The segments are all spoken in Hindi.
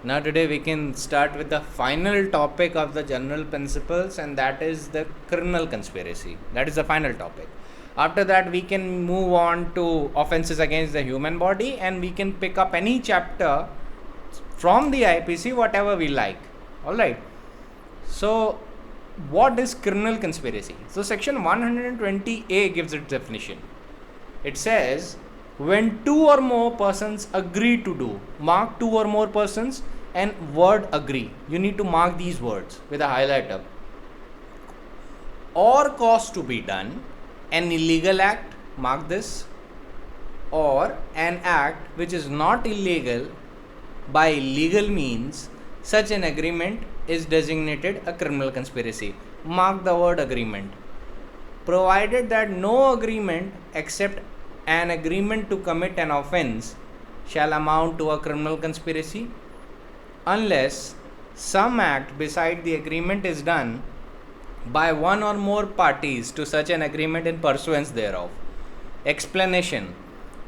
Now today we can start with the final topic of the general principles, and that is the criminal conspiracy. That is the final topic. After that we can move on to offenses against the human body, and we can pick up any chapter from the IPC whatever we like. Alright. So what is criminal conspiracy? So section 120A gives its definition. It says, when two or more persons agree to do, mark two or more persons and word agree. You need to mark these words with a highlighter. Or cause to be done an illegal act, mark this, or an act which is not illegal by legal means, such an agreement is designated a criminal conspiracy. Mark the word agreement. Provided that no agreement except an agreement to commit an offense shall amount to a criminal conspiracy, unless some act beside the agreement is done by one or more parties to such an agreement in pursuance thereof. Explanation: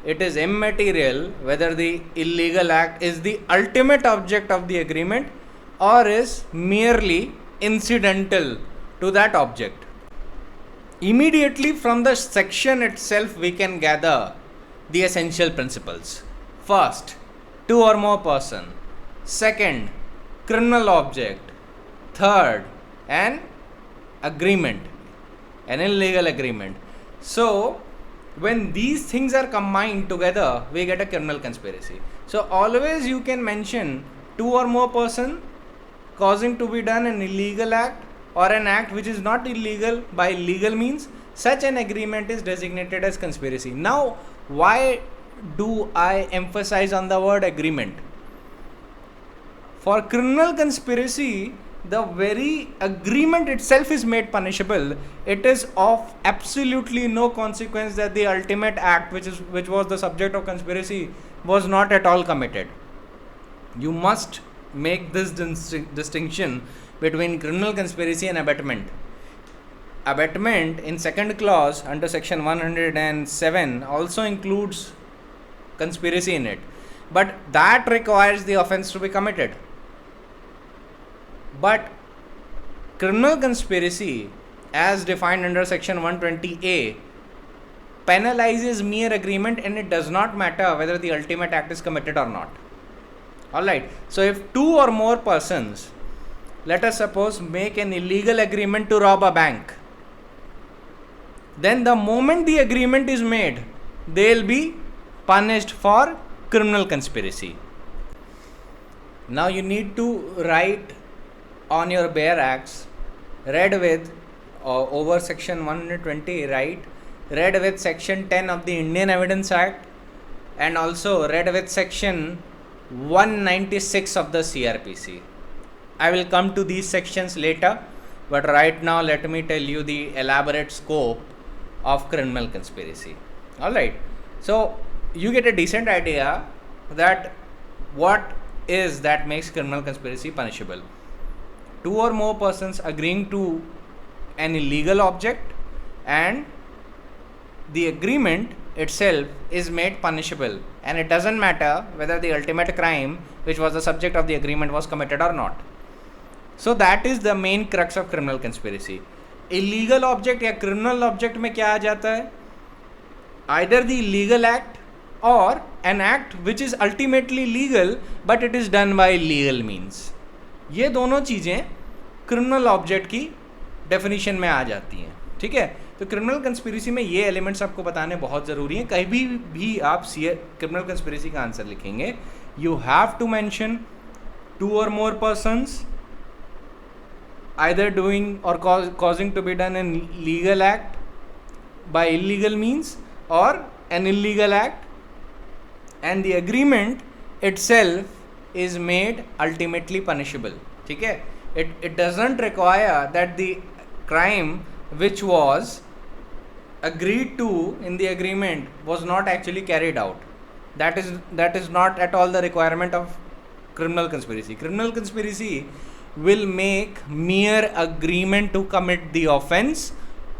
it is immaterial whether the illegal act is the ultimate object of the agreement or is merely incidental to that object. Immediately from the section itself we can gather the essential principles. First, two or more person. Second, criminal object. Third, an agreement, an illegal agreement. So when these things are combined together, we get a criminal conspiracy. So always you can mention two or more person causing to be done an illegal act or an act which is not illegal by legal means, such an agreement is designated as conspiracy. Now, why do I emphasize on the word agreement? For criminal conspiracy, the very agreement itself is made punishable. It is of absolutely no consequence that the ultimate act, which was the subject of conspiracy, was not at all committed. You must make this distinction between criminal conspiracy and abetment. Abetment in second clause under section 107 also includes conspiracy in it, but that requires the offense to be committed. But criminal conspiracy, as defined under section 120A, penalizes mere agreement, and it does not matter whether the ultimate act is committed or not. Alright, so if two or more persons, let us suppose, make an illegal agreement to rob a bank, then the moment the agreement is made, they will be punished for criminal conspiracy. Now you need to write on your bare axe, read with over section 120, read with section 10 of the Indian Evidence Act, and also read with section 196 of the CRPC. I will come to these sections later, but right now let me tell you the elaborate scope of criminal conspiracy. Alright, so you get a decent idea that what is that makes criminal conspiracy punishable. Two or more persons agreeing to an illegal object, and the agreement itself is made punishable, and it doesn't matter whether the ultimate crime which was the subject of the agreement was committed or not. So that is the main crux of criminal conspiracy. Illegal object या criminal object में क्या आ जाता है? Either the illegal act or an act which is ultimately legal but it is done by legal means. ये दोनों चीज़ें criminal object की definition में आ जाती हैं. ठीक है, तो क्रिमिनल कंस्पिरेसी में ये एलिमेंट्स आपको बताने बहुत ज़रूरी हैं. कहीं भी आप क्रिमिनल कंस्पिरेसी का आंसर लिखेंगे, you have to mention two और more persons either doing or causing to be done an legal act by illegal means or an illegal act, and the agreement itself is made ultimately punishable. ठीक है, it doesn't require that the crime which was agreed to in the agreement was not actually carried out. That is not at all the requirement of criminal conspiracy. Criminal conspiracy will make mere agreement to commit the offense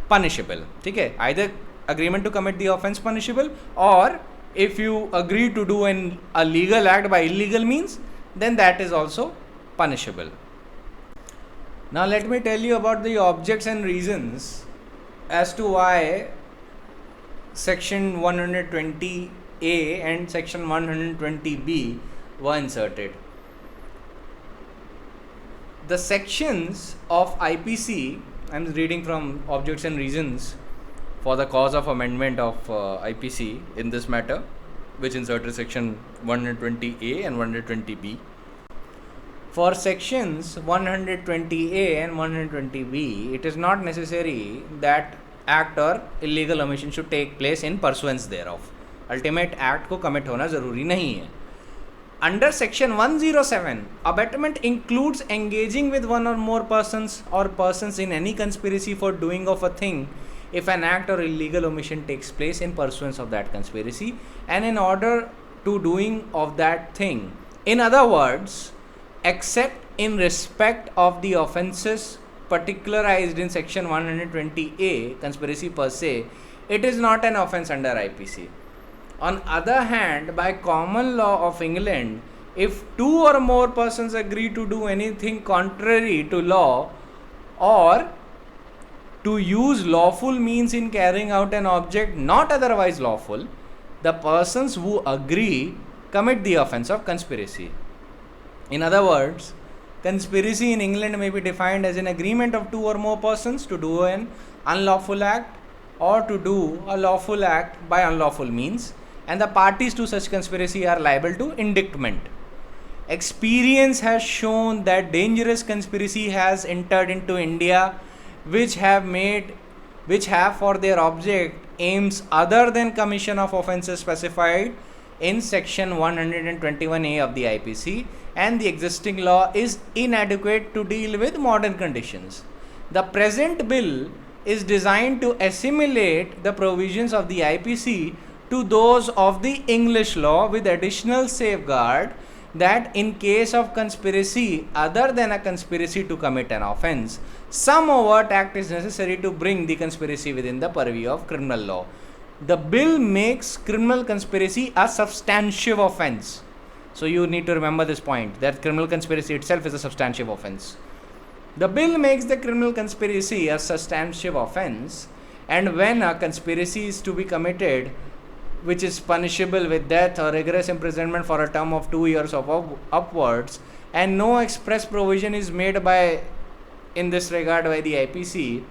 punishable. ठीक है, either agreement to commit the offense punishable, or if you agree to do a legal act by illegal means, then that is also punishable. Now let me tell you about the objects and reasons as to why section 120A and section 120B were inserted. The sections of IPC, I am reading from objects and reasons for the cause of amendment of IPC in this matter, which inserted section 120A and 120B. For sections 120A and 120B, it is not necessary that act or illegal omission should take place in pursuance thereof. Ultimate act को commit होना ज़रूरी नहीं है. Under section 107, abetment includes engaging with one or more persons or persons in any conspiracy for doing of a thing if an act or illegal omission takes place in pursuance of that conspiracy and in order to doing of that thing. In other words, except in respect of the offences particularized in section 120A, conspiracy per se, it is not an offence under IPC. On other hand, by common law of England, if two or more persons agree to do anything contrary to law or to use lawful means in carrying out an object not otherwise lawful, the persons who agree commit the offence of conspiracy. In other words, conspiracy in England may be defined as an agreement of two or more persons to do an unlawful act or to do a lawful act by unlawful means, and the parties to such conspiracy are liable to indictment. Experience has shown that dangerous conspiracy has entered into India which have for their object aims other than commission of offences specified in section 121A of the IPC, and the existing law is inadequate to deal with modern conditions. The present bill is designed to assimilate the provisions of the IPC to those of the English law with additional safeguard that in case of conspiracy other than a conspiracy to commit an offence, some overt act is necessary to bring the conspiracy within the purview of criminal law. The bill makes criminal conspiracy a substantive offence. So you need to remember this point, that criminal conspiracy itself is a substantive offence. The bill makes the criminal conspiracy a substantive offence, and when a conspiracy is to be committed which is punishable with death or rigorous imprisonment for a term of 2 years or upwards, and no express provision is made in this regard by the IPC,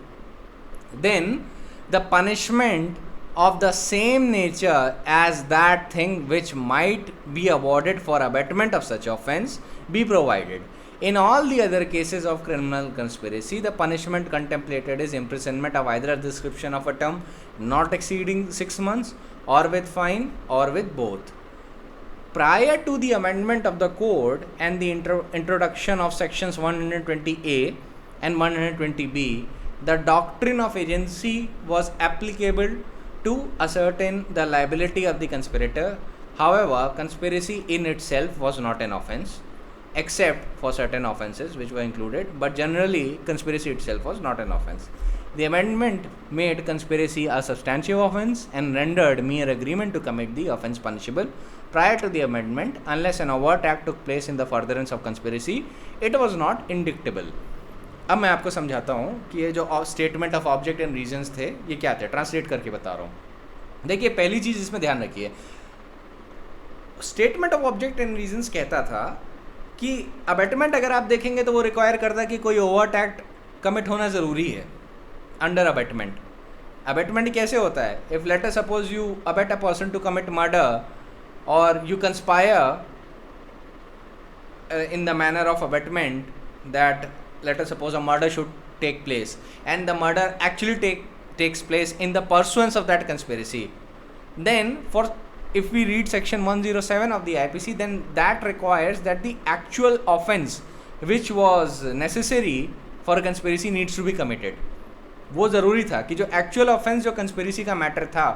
then the punishment of the same nature as that thing which might be awarded for abetment of such offence be provided. In all the other cases of criminal conspiracy, the punishment contemplated is imprisonment of either a description of a term not exceeding 6 months, or with fine, or with both. Prior to the amendment of the code and the introduction of sections 120A and 120B, the doctrine of agency was applicable to ascertain the liability of the conspirator. However, conspiracy in itself was not an offence, except for certain offences which were included, but generally conspiracy itself was not an offence. The amendment made conspiracy a substantive offence and rendered mere agreement to commit the offence punishable. Prior to the amendment, unless an overt act took place in the furtherance of conspiracy, it was not indictable. अब मैं आपको समझाता हूँ कि ये जो statement of object and reasons थे ये क्या थे, ट्रांसलेट करके बता रहा हूँ. देखिए, पहली चीज़ इसमें ध्यान रखिए, statement of object and reasons कहता था कि अबेटमेंट अगर आप देखेंगे तो वो रिक्वायर करता है कि कोई ओवर्ट एक्ट कमिट होना ज़रूरी है अंडर अबेटमेंट. अबेटमेंट कैसे होता है? If let us suppose you abet a person to commit murder और you conspire in the manner of abatement, that let us suppose a murder should take place and the murder actually takes place in the pursuance of that conspiracy, then if we read section 107 of the IPC, then that requires that the actual offence which was necessary for a conspiracy needs to be committed. वो ज़रूरी था कि जो एक्चुअल ऑफेंस जो कंस्पिरेसी का मैटर था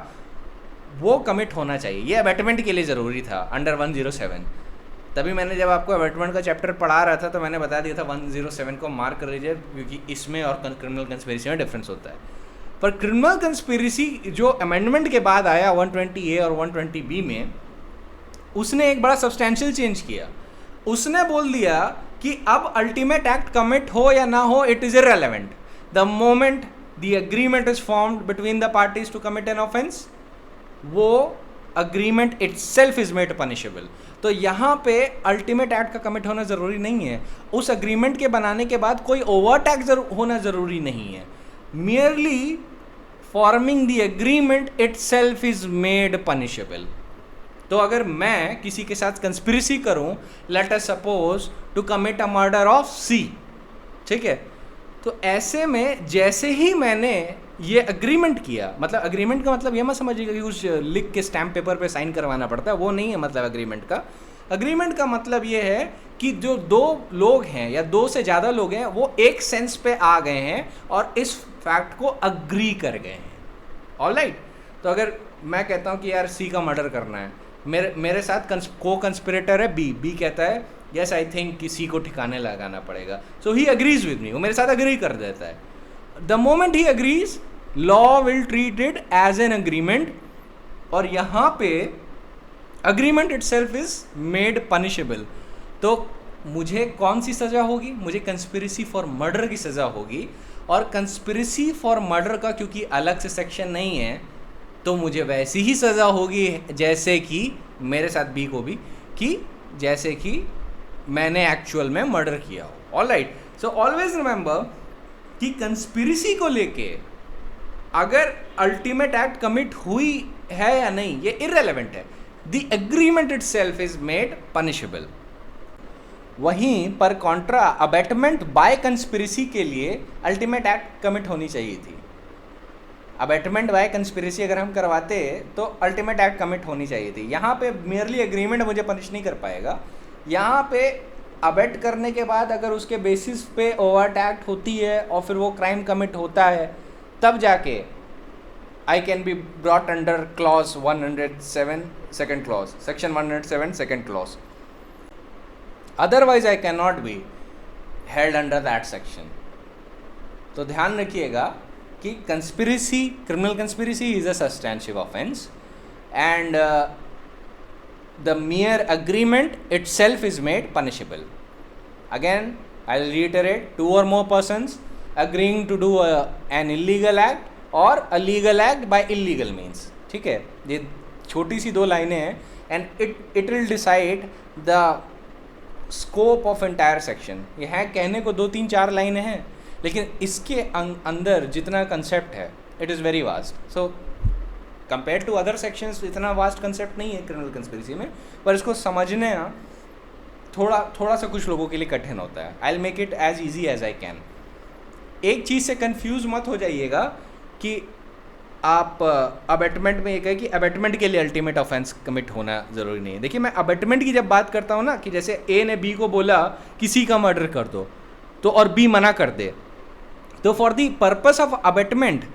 वो कमिट होना चाहिए. ये अबेटमेंट के लिए ज़रूरी था अंडर 107. तभी मैंने जब आपको अबेटमेंट का चैप्टर पढ़ा रहा था तो मैंने बता दिया था 107 को मार्क कर लीजिए, क्योंकि इसमें और क्रिमिनल कंस्पिरेसी में डिफरेंस होता है. पर क्रिमिनल कंस्पिरेसी जो अमेंडमेंट के बाद आया 120A और 120B में, उसने एक बड़ा सब्सटैंशियल चेंज किया. उसने बोल दिया कि अब अल्टीमेट एक्ट कमिट हो या ना हो, it is irrelevant the moment the agreement is formed between the parties to commit an offence, वो agreement itself is made punishable. तो यहाँ पे अल्टीमेट एक्ट का कमिट होना ज़रूरी नहीं है, उस अग्रीमेंट के बनाने के बाद कोई ओवर्ट एक्ट होना ज़रूरी नहीं है, merely forming the agreement itself is made punishable. तो अगर मैं किसी के साथ कंस्पिरेसी करूं, let us suppose to commit a murder of C, ठीक है, तो ऐसे में जैसे ही मैंने ये अग्रीमेंट किया, मतलब अग्रीमेंट का मतलब ये मत समझिएगा कि कुछ लिख के स्टैम्प पेपर पे साइन करवाना पड़ता है, वो नहीं है मतलब अग्रीमेंट का। अग्रीमेंट का मतलब ये है कि जो दो लोग हैं या दो से ज़्यादा लोग हैं वो एक सेंस पे आ गए हैं और इस फैक्ट को अग्री कर गए हैं। ऑलराइट, तो अगर मैं कहता हूँ कि यार सी का मर्डर करना है, मेरे साथ को कंस्पिरेटर है बी कहता है यस आई थिंक कि सी को ठिकाने लगाना पड़ेगा, सो ही अग्रीज विद मी, वो मेरे साथ अग्री कर देता है। The moment he agrees, law will treat it as an agreement, और यहाँ पे agreement itself is made punishable. तो मुझे कौन सी सज़ा होगी? मुझे कंस्पिरेसी फॉर मर्डर की सज़ा होगी, और कंस्पिरेसी फॉर मर्डर का क्योंकि अलग से सेक्शन नहीं है तो मुझे वैसी ही सज़ा होगी जैसे कि मेरे साथ बी को भी, कि जैसे कि मैंने एक्चुअल में मर्डर किया हो। ऑलराइट, सो ऑलवेज रिमेंबर कि कंस्पिरेसी को लेके अगर अल्टीमेट एक्ट कमिट हुई है या नहीं ये इररेलेवेंट है, the agreement itself is made punishable. वहीं पर कॉन्ट्रा अबेटमेंट बाय कंस्पिरेसी के लिए अल्टीमेट एक्ट कमिट होनी चाहिए थी। अबेटमेंट बाय कंस्पिरेसी अगर हम करवाते तो अल्टीमेट एक्ट कमिट होनी चाहिए थी। यहाँ पे मियरली एग्रीमेंट मुझे पनिश नहीं कर पाएगा, यहाँ पे अबेट करने के बाद अगर उसके बेसिस पे ओवर्ट एक्ट होती है और फिर वो क्राइम कमिट होता है तब जाके I can be brought under clause 107 second clause, section 107 second clause, otherwise I can not be held under that section. तो ध्यान रखिएगा कि conspiracy, criminal conspiracy is a substantive offence and the mere agreement itself is made punishable. Again, I'll reiterate, two or more persons agreeing to do an illegal act or a legal act by illegal means. ठीक है, ये छोटी सी दो लाइनें हैं and it will decide the scope of entire section. ये है कहने को 2-3-4 लाइनें हैं, लेकिन इसके अंदर जितना कंसेप्ट है it is very vast. So compare to other sections इतना वास्ट कंसेप्ट नहीं है क्रिमिनल कंस्पिरेसी में, पर इसको समझने ना थोड़ा सा कुछ लोगों के लिए कठिन होता है। I will make it as easy as I can. एक चीज़ से कंफ्यूज मत हो जाइएगा कि आप अबेटमेंट में ये कहे कि अबेटमेंट के लिए अल्टीमेट ऑफेंस कमिट होना ज़रूरी नहीं है। देखिए, मैं अबेटमेंट की जब बात करता हूँ ना, कि जैसे ए ने बी को बोला कि सी का मर्डर कर दो, तो और बी मना कर दे, तो for the purpose of abetment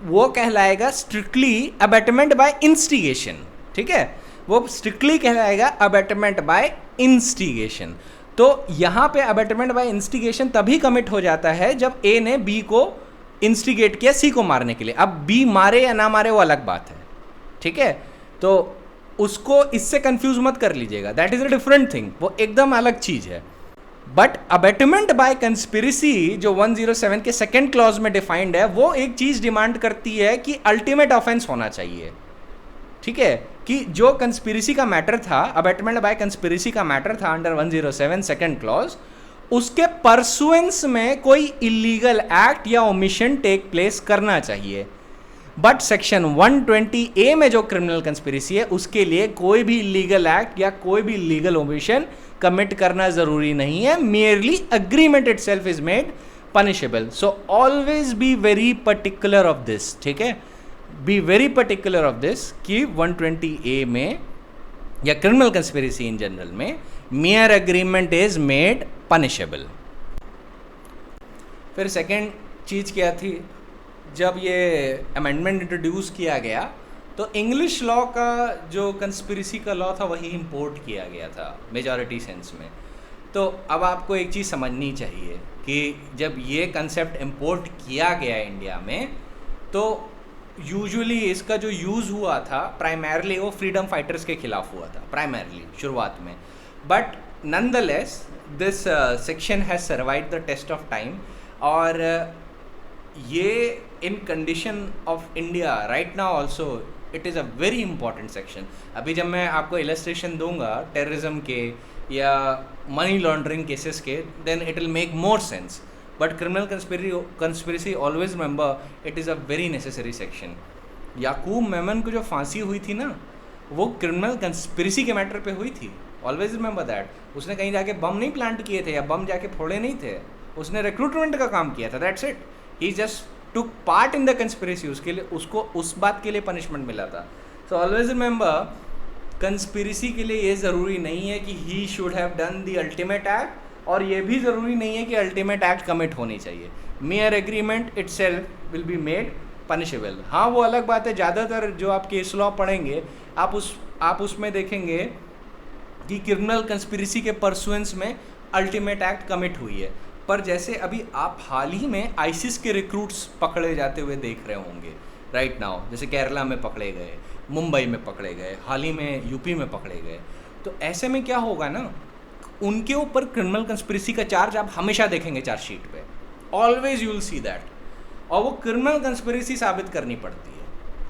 वो कहलाएगा स्ट्रिक्टली अबेटमेंट बाय इंस्टिगेशन। ठीक है, वो स्ट्रिक्टली कहलाएगा अबेटमेंट बाय इंस्टिगेशन। तो यहाँ पे अबेटमेंट बाय इंस्टिगेशन तभी कमिट हो जाता है जब ए ने बी को इंस्टिगेट किया सी को मारने के लिए। अब बी मारे या ना मारे वो अलग बात है, ठीक है, तो उसको इससे कंफ्यूज मत कर लीजिएगा, that is a different thing, वो एकदम अलग चीज है। बट अबेटमेंट बाय कंस्पिरेसी जो 107 के सेकेंड क्लॉज में डिफाइंड है, वो एक चीज डिमांड करती है कि अल्टीमेट ऑफेंस होना चाहिए। ठीक है, कि जो कंस्पिरेसी का मैटर था, अबेटमेंट बाय कंस्पिरेसी का मैटर था अंडर 107 सेकेंड क्लॉज, उसके परसुएंस में कोई इलीगल एक्ट या ओमिशन टेक प्लेस करना चाहिए। बट सेक्शन 120A में जो क्रिमिनल कंस्पिरेसी है, उसके लिए कोई भी इलीगल एक्ट या कोई भी इलीगल ओमिशन कमिट करना जरूरी नहीं है, merely agreement itself is made punishable. So always be very particular of this. ठीक है, be very particular of this कि 120A में या criminal conspiracy in general में mere agreement is made punishable. फिर सेकेंड चीज़ क्या थी, जब ये अमेंडमेंट इंट्रोड्यूस किया गया तो इंग्लिश लॉ का जो कंस्पिरेसी का लॉ था वही इंपोर्ट किया गया था मेजॉरिटी सेंस में। तो अब आपको एक चीज़ समझनी चाहिए कि जब ये कंसेप्ट इंपोर्ट किया गया इंडिया में, तो यूजुअली इसका जो यूज़ हुआ था प्राइमरली वो फ्रीडम फाइटर्स के खिलाफ हुआ था, प्राइमरली शुरुआत में। But nonetheless this section has survived the test of time. और ये in condition of India right now also it is a very important section. अभी जब मैं आपको illustration दूंगा terrorism के या मनी लॉन्ड्रिंग केसेस के, then it will make more sense. But criminal conspiracy always remember it is a very necessary section. याकूब मेमन को जो फांसी हुई थी ना, वो क्रिमिनल कंस्पिरेसी के मैटर पे हुई थी. Always remember that. उसने कहीं जाके बम नहीं प्लांट किए थे या बम जाके फोड़े नहीं थे, उसने रिक्रूटमेंट का काम किया था. That's it. He just took part in the conspiracy. उसके लिए उसको उस बात के लिए पनिशमेंट मिला था. सो ऑलवेज रिमेंबर कंस्पिरेसी के लिए ये ज़रूरी नहीं है कि he should have done the ultimate act, और ये भी ज़रूरी नहीं है कि अल्टीमेट एक्ट कमिट होनी चाहिए. Mayor agreement itself will be made punishable. हाँ, वो अलग बात है. ज़्यादातर जो आप केस लॉ पढ़ेंगे आप उसमें देखेंगे कि क्रिमिनल कंस्पिरेसी के परसुएंस में अल्टीमेट एक्ट कमिट हुई है. पर जैसे अभी आप हाल ही में आईसिस के रिक्रूट्स पकड़े जाते हुए देख रहे होंगे राइट नाउ, जैसे केरला में पकड़े गए, मुंबई में पकड़े गए, हाल ही में यूपी में पकड़े गए. तो ऐसे में क्या होगा ना, उनके ऊपर क्रिमिनल कंस्पिरेसी का चार्ज आप हमेशा देखेंगे चार्जशीट पे. Always you will see that. और वो क्रिमिनल कंस्पिरेसी साबित करनी पड़ती है.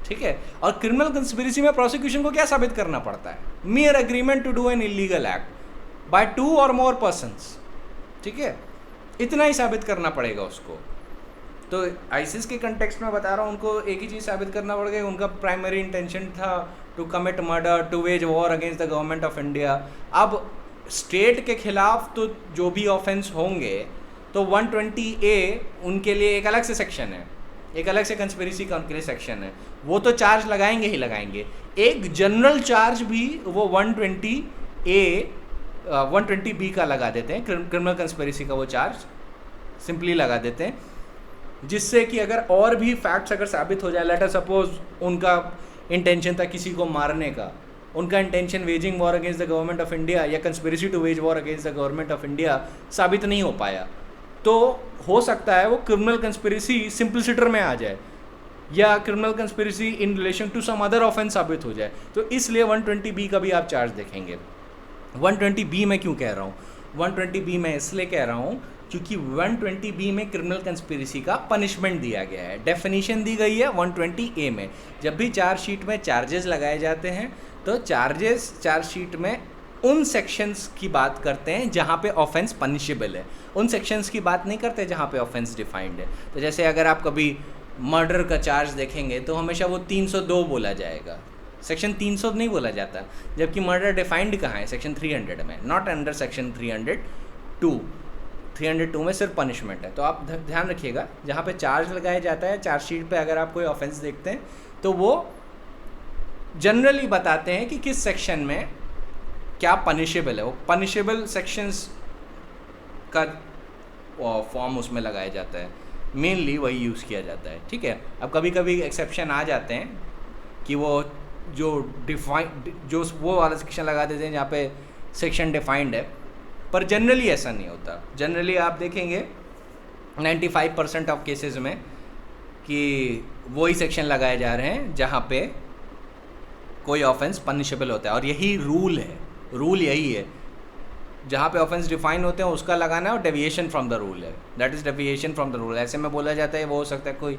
ठीक है. और क्रिमिनल कंस्पिरेसी में प्रोसिक्यूशन को क्या साबित करना पड़ता है? Mere agreement to do an illegal act by 2 or more persons. ठीक है, इतना ही साबित करना पड़ेगा उसको. तो आईसिस के कंटेक्स्ट में बता रहा हूँ, उनको एक ही चीज़ साबित करना पड़ेगा. उनका प्राइमरी इंटेंशन था to commit murder, to wage war against the government of India. अब स्टेट के खिलाफ तो जो भी ऑफेंस होंगे तो 120A उनके लिए एक अलग से सेक्शन है, एक अलग से कंस्पिरेसी का उनके लिए सेक्शन है. वो तो चार्ज लगाएंगे ही लगाएंगे. एक जनरल चार्ज भी वो 120B का लगा देते हैं, क्रिमिनल कंस्पिरेसी का वो चार्ज सिंपली लगा देते हैं, जिससे कि अगर और भी फैक्ट्स अगर साबित हो जाए, लेट अस सपोज उनका इंटेंशन था किसी को मारने का, उनका intention waging war against the government of India या conspiracy to wage war against the government of India साबित नहीं हो पाया, तो हो सकता है वो क्रिमिनल कंस्पिरेसी सिंपलिसिटर में आ जाए या criminal conspiracy in relation to some other offence साबित हो जाए. तो इसलिए 120B का भी आप चार्ज देखेंगे. 120B मैं क्यों कह रहा हूँ? 120B मैं इसलिए कह रहा हूँ क्योंकि 120B में क्रिमिनल कंस्पिरेसी का पनिशमेंट दिया गया है. डेफिनेशन दी गई है 120A में. जब भी चार्जशीट में चार्जेस लगाए जाते हैं तो चार्जशीट में उन सेक्शंस की बात करते हैं जहाँ पे ऑफेंस पनिशेबल है, उन सेक्शंस की बात नहीं करते जहाँ पे ऑफेंस डिफाइंड है. तो जैसे अगर आप कभी मर्डर का चार्ज देखेंगे तो हमेशा वो 302 बोला जाएगा, सेक्शन 300 नहीं बोला जाता, जबकि मर्डर डिफाइंड कहाँ है? सेक्शन 300 में, नॉट अंडर सेक्शन 302. 302 में सिर्फ पनिशमेंट है. तो आप ध्यान रखिएगा, जहाँ पे चार्ज लगाया जाता है चार्जशीट पे अगर आप कोई ऑफेंस देखते हैं तो वो जनरली बताते हैं कि किस सेक्शन में क्या पनिशेबल है. वो पनिशेबल सेक्शंस का फॉर्म उसमें लगाया जाता है, मेनली वही यूज़ किया जाता है. ठीक है. अब कभी कभी एक्सेप्शन आ जाते हैं कि वो जो वो वाला सेक्शन लगा देते हैं जहाँ पे सेक्शन डिफाइंड है, पर जनरली ऐसा नहीं होता. जनरली आप देखेंगे 95% ऑफ केसेस में कि वही सेक्शन लगाए जा रहे हैं जहाँ पे कोई ऑफेंस पनिशेबल होता है. और यही रूल है, रूल यही है, जहाँ पे ऑफेंस डिफाइन होते हैं उसका लगाना है, और डेविएशन फ्रॉम द रूल है, that is deviation from the rule. ऐसे में बोला जाता है वो हो सकता है कोई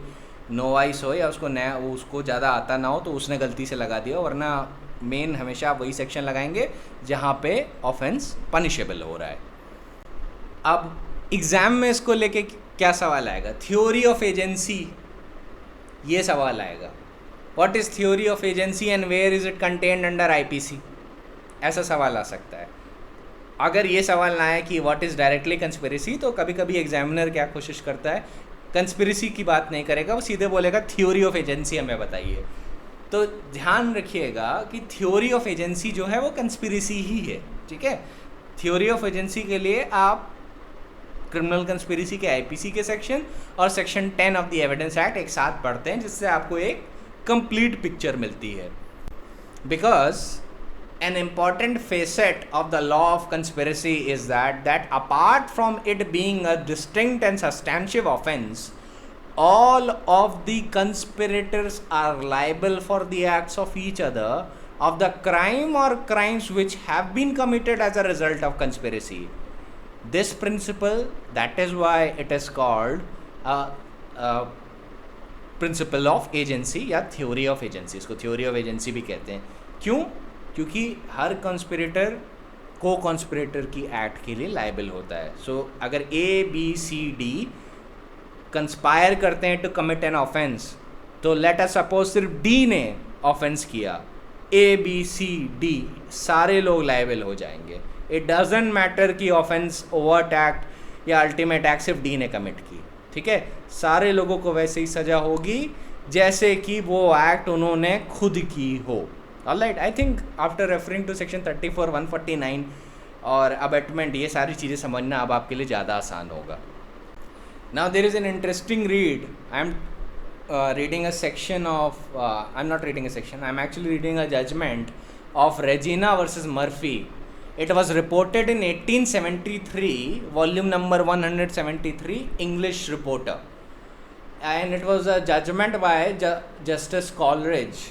नोवाइस हो या उसको नया उसको ज़्यादा आता ना हो तो उसने गलती से लगा दिया, वरना मेन हमेशा आप वही सेक्शन लगाएंगे जहाँ पे ऑफेंस पनिशेबल हो रहा है. अब एग्ज़ाम में इसको लेके क्या सवाल आएगा? थ्योरी ऑफ एजेंसी, ये सवाल आएगा. What is theory of agency and where is it contained under IPC? ऐसा सवाल आ सकता है. अगर ये सवाल ना आए कि व्हाट इज़ डायरेक्टली कंस्पिरेसी, तो कभी कभी एग्जामिनर क्या कोशिश करता है, कंस्पिरेसी की बात नहीं करेगा, वो सीधे बोलेगा थ्योरी ऑफ एजेंसी हमें बताइए. तो ध्यान रखिएगा कि थ्योरी ऑफ एजेंसी जो है वो कंस्पिरेसी ही है. ठीक है. थ्योरी ऑफ एजेंसी के लिए आप क्रिमिनल कंस्पिरेसी के IPC के सेक्शन और section 10 of the evidence act एक साथ पढ़ते हैं, जिससे आपको एक कंप्लीट पिक्चर मिलती है. Because an important facet of the law of conspiracy is that apart from it being a distinct and substantive offense, all of the conspirators are liable for the acts of each other of the crime or crimes which have been committed as a result of conspiracy. This principle, that is why it is called principle of agency या थ्योरी ऑफ एजेंसी. इसको थ्योरी ऑफ एजेंसी भी कहते हैं. क्यों? क्योंकि हर कॉन्स्पिरेटर को कॉन्स्पिरेटर की एक्ट के लिए लायबल होता है. सो अगर ABCD कंस्पायर करते हैं टू कमिट एन ऑफेंस, तो लेट अस सपोज सिर्फ D ने ऑफेंस किया, ABCD सारे लोग लायबल हो जाएंगे. इट डजेंट मैटर कि ऑफेंस ओवर्ट एक्ट या अल्टीमेट एक्ट सिर्फ D ने कमिट की. ठीक है, सारे लोगों को वैसे ही सज़ा होगी जैसे कि वो एक्ट उन्होंने खुद की हो. All right, I think after referring to section 34, 149 और अबेटमेंट, ये सारी चीज़ें समझना अब आपके लिए ज़्यादा आसान होगा. Now there is an interesting read. I am reading a section of I'm not reading a section, I'm actually reading a judgment of Regina versus Murphy. It was reported in 1873, volume number 173, English Reporter, and it was a judgment by Justice Coleridge,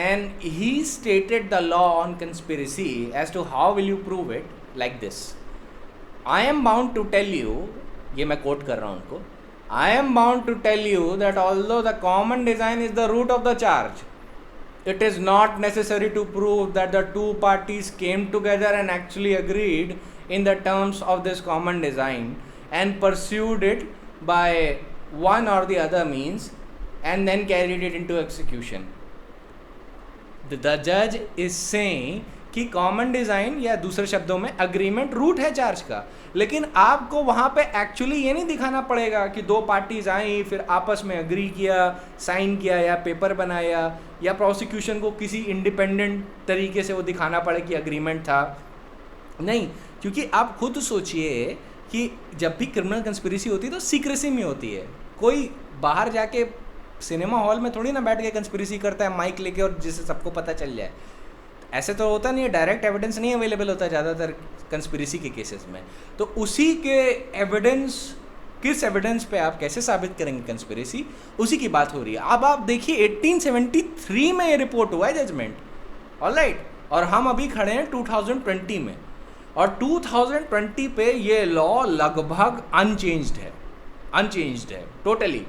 and he stated the law on conspiracy as to how will you prove it like this. I am bound to tell you, ये मैं quote कर रहा हूँ उनको, I am bound to tell you that although the common design is the root of the charge, it is not necessary to prove that the two parties came together and actually agreed in the terms of this common design and pursued it by one or the other means and then carried it into execution. The judge is saying कि कॉमन डिज़ाइन या दूसरे शब्दों में अग्रीमेंट रूट है चार्ज का, लेकिन आपको वहाँ पे एक्चुअली ये नहीं दिखाना पड़ेगा कि दो पार्टीज आई फिर आपस में अग्री किया, साइन किया या पेपर बनाया, या प्रोसिक्यूशन को किसी इंडिपेंडेंट तरीके से वो दिखाना पड़े कि अग्रीमेंट था. नहीं, क्योंकि आप खुद सोचिए कि जब भी क्रिमिनल कंस्पिरेसी होती है तो सीक्रेसी में होती है. कोई बाहर जाके सिनेमा हॉल में थोड़ी ना बैठ के कंस्पिरेसी करता है माइक लेके और जिससे सबको पता चल जाए. ऐसे तो होता नहीं है, डायरेक्ट एविडेंस नहीं अवेलेबल होता है ज़्यादातर कंस्पिरेसी के केसेस में. तो उसी के एविडेंस, किस एविडेंस पे आप कैसे साबित करेंगे कंस्पिरेसी, उसी की बात हो रही है. अब आप देखिए 1873 में ये रिपोर्ट हुआ है जजमेंट. ऑलराइट, और हम अभी खड़े हैं 2020 में, और 2020 पे ये लॉ लगभग अनचेंज्ड है totally.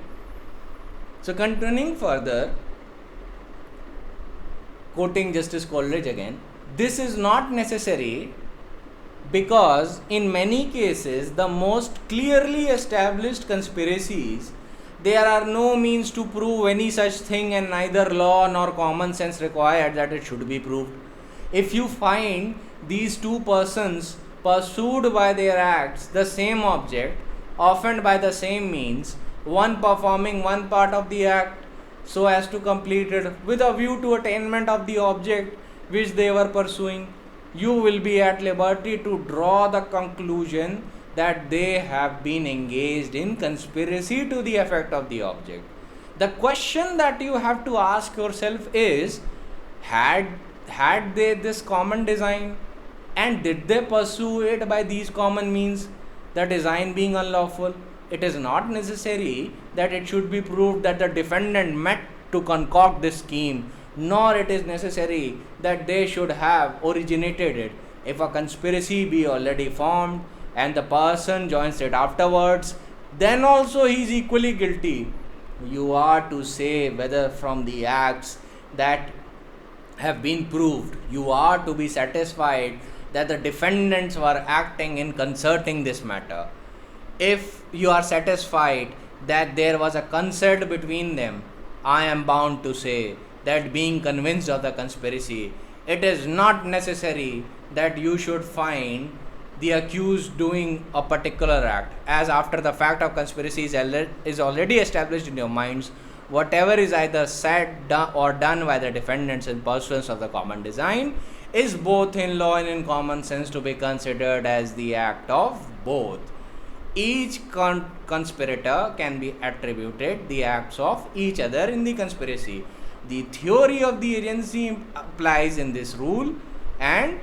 So continuing further, quoting Justice Coleridge again, this is not necessary because in many cases the most clearly established conspiracies, there are no means to prove any such thing and neither law nor common sense required that it should be proved. If you find these two persons pursued by their acts the same object, often by the same means, one performing one part of the act so as to complete it with a view to attainment of the object which they were pursuing, you will be at liberty to draw the conclusion that they have been engaged in conspiracy to the effect of the object. The question that you have to ask yourself is, had they this common design and did they pursue it by these common means, the design being unlawful? It is not necessary that it should be proved that the defendant met to concoct this scheme, nor it is necessary that they should have originated it. If a conspiracy be already formed and the person joins it afterwards, then also he is equally guilty. You are to say whether from the acts that have been proved, you are to be satisfied that the defendants were acting in concerting this matter. If you are satisfied that there was a concert between them, I am bound to say that being convinced of the conspiracy, it is not necessary that you should find the accused doing a particular act, as after the fact of conspiracy is already established in your minds, whatever is either said or done by the defendants in pursuance of the common design is both in law and in common sense to be considered as the act of both. Each conspirator can be attributed the acts of each other in the conspiracy. The theory of the agency applies in this rule, and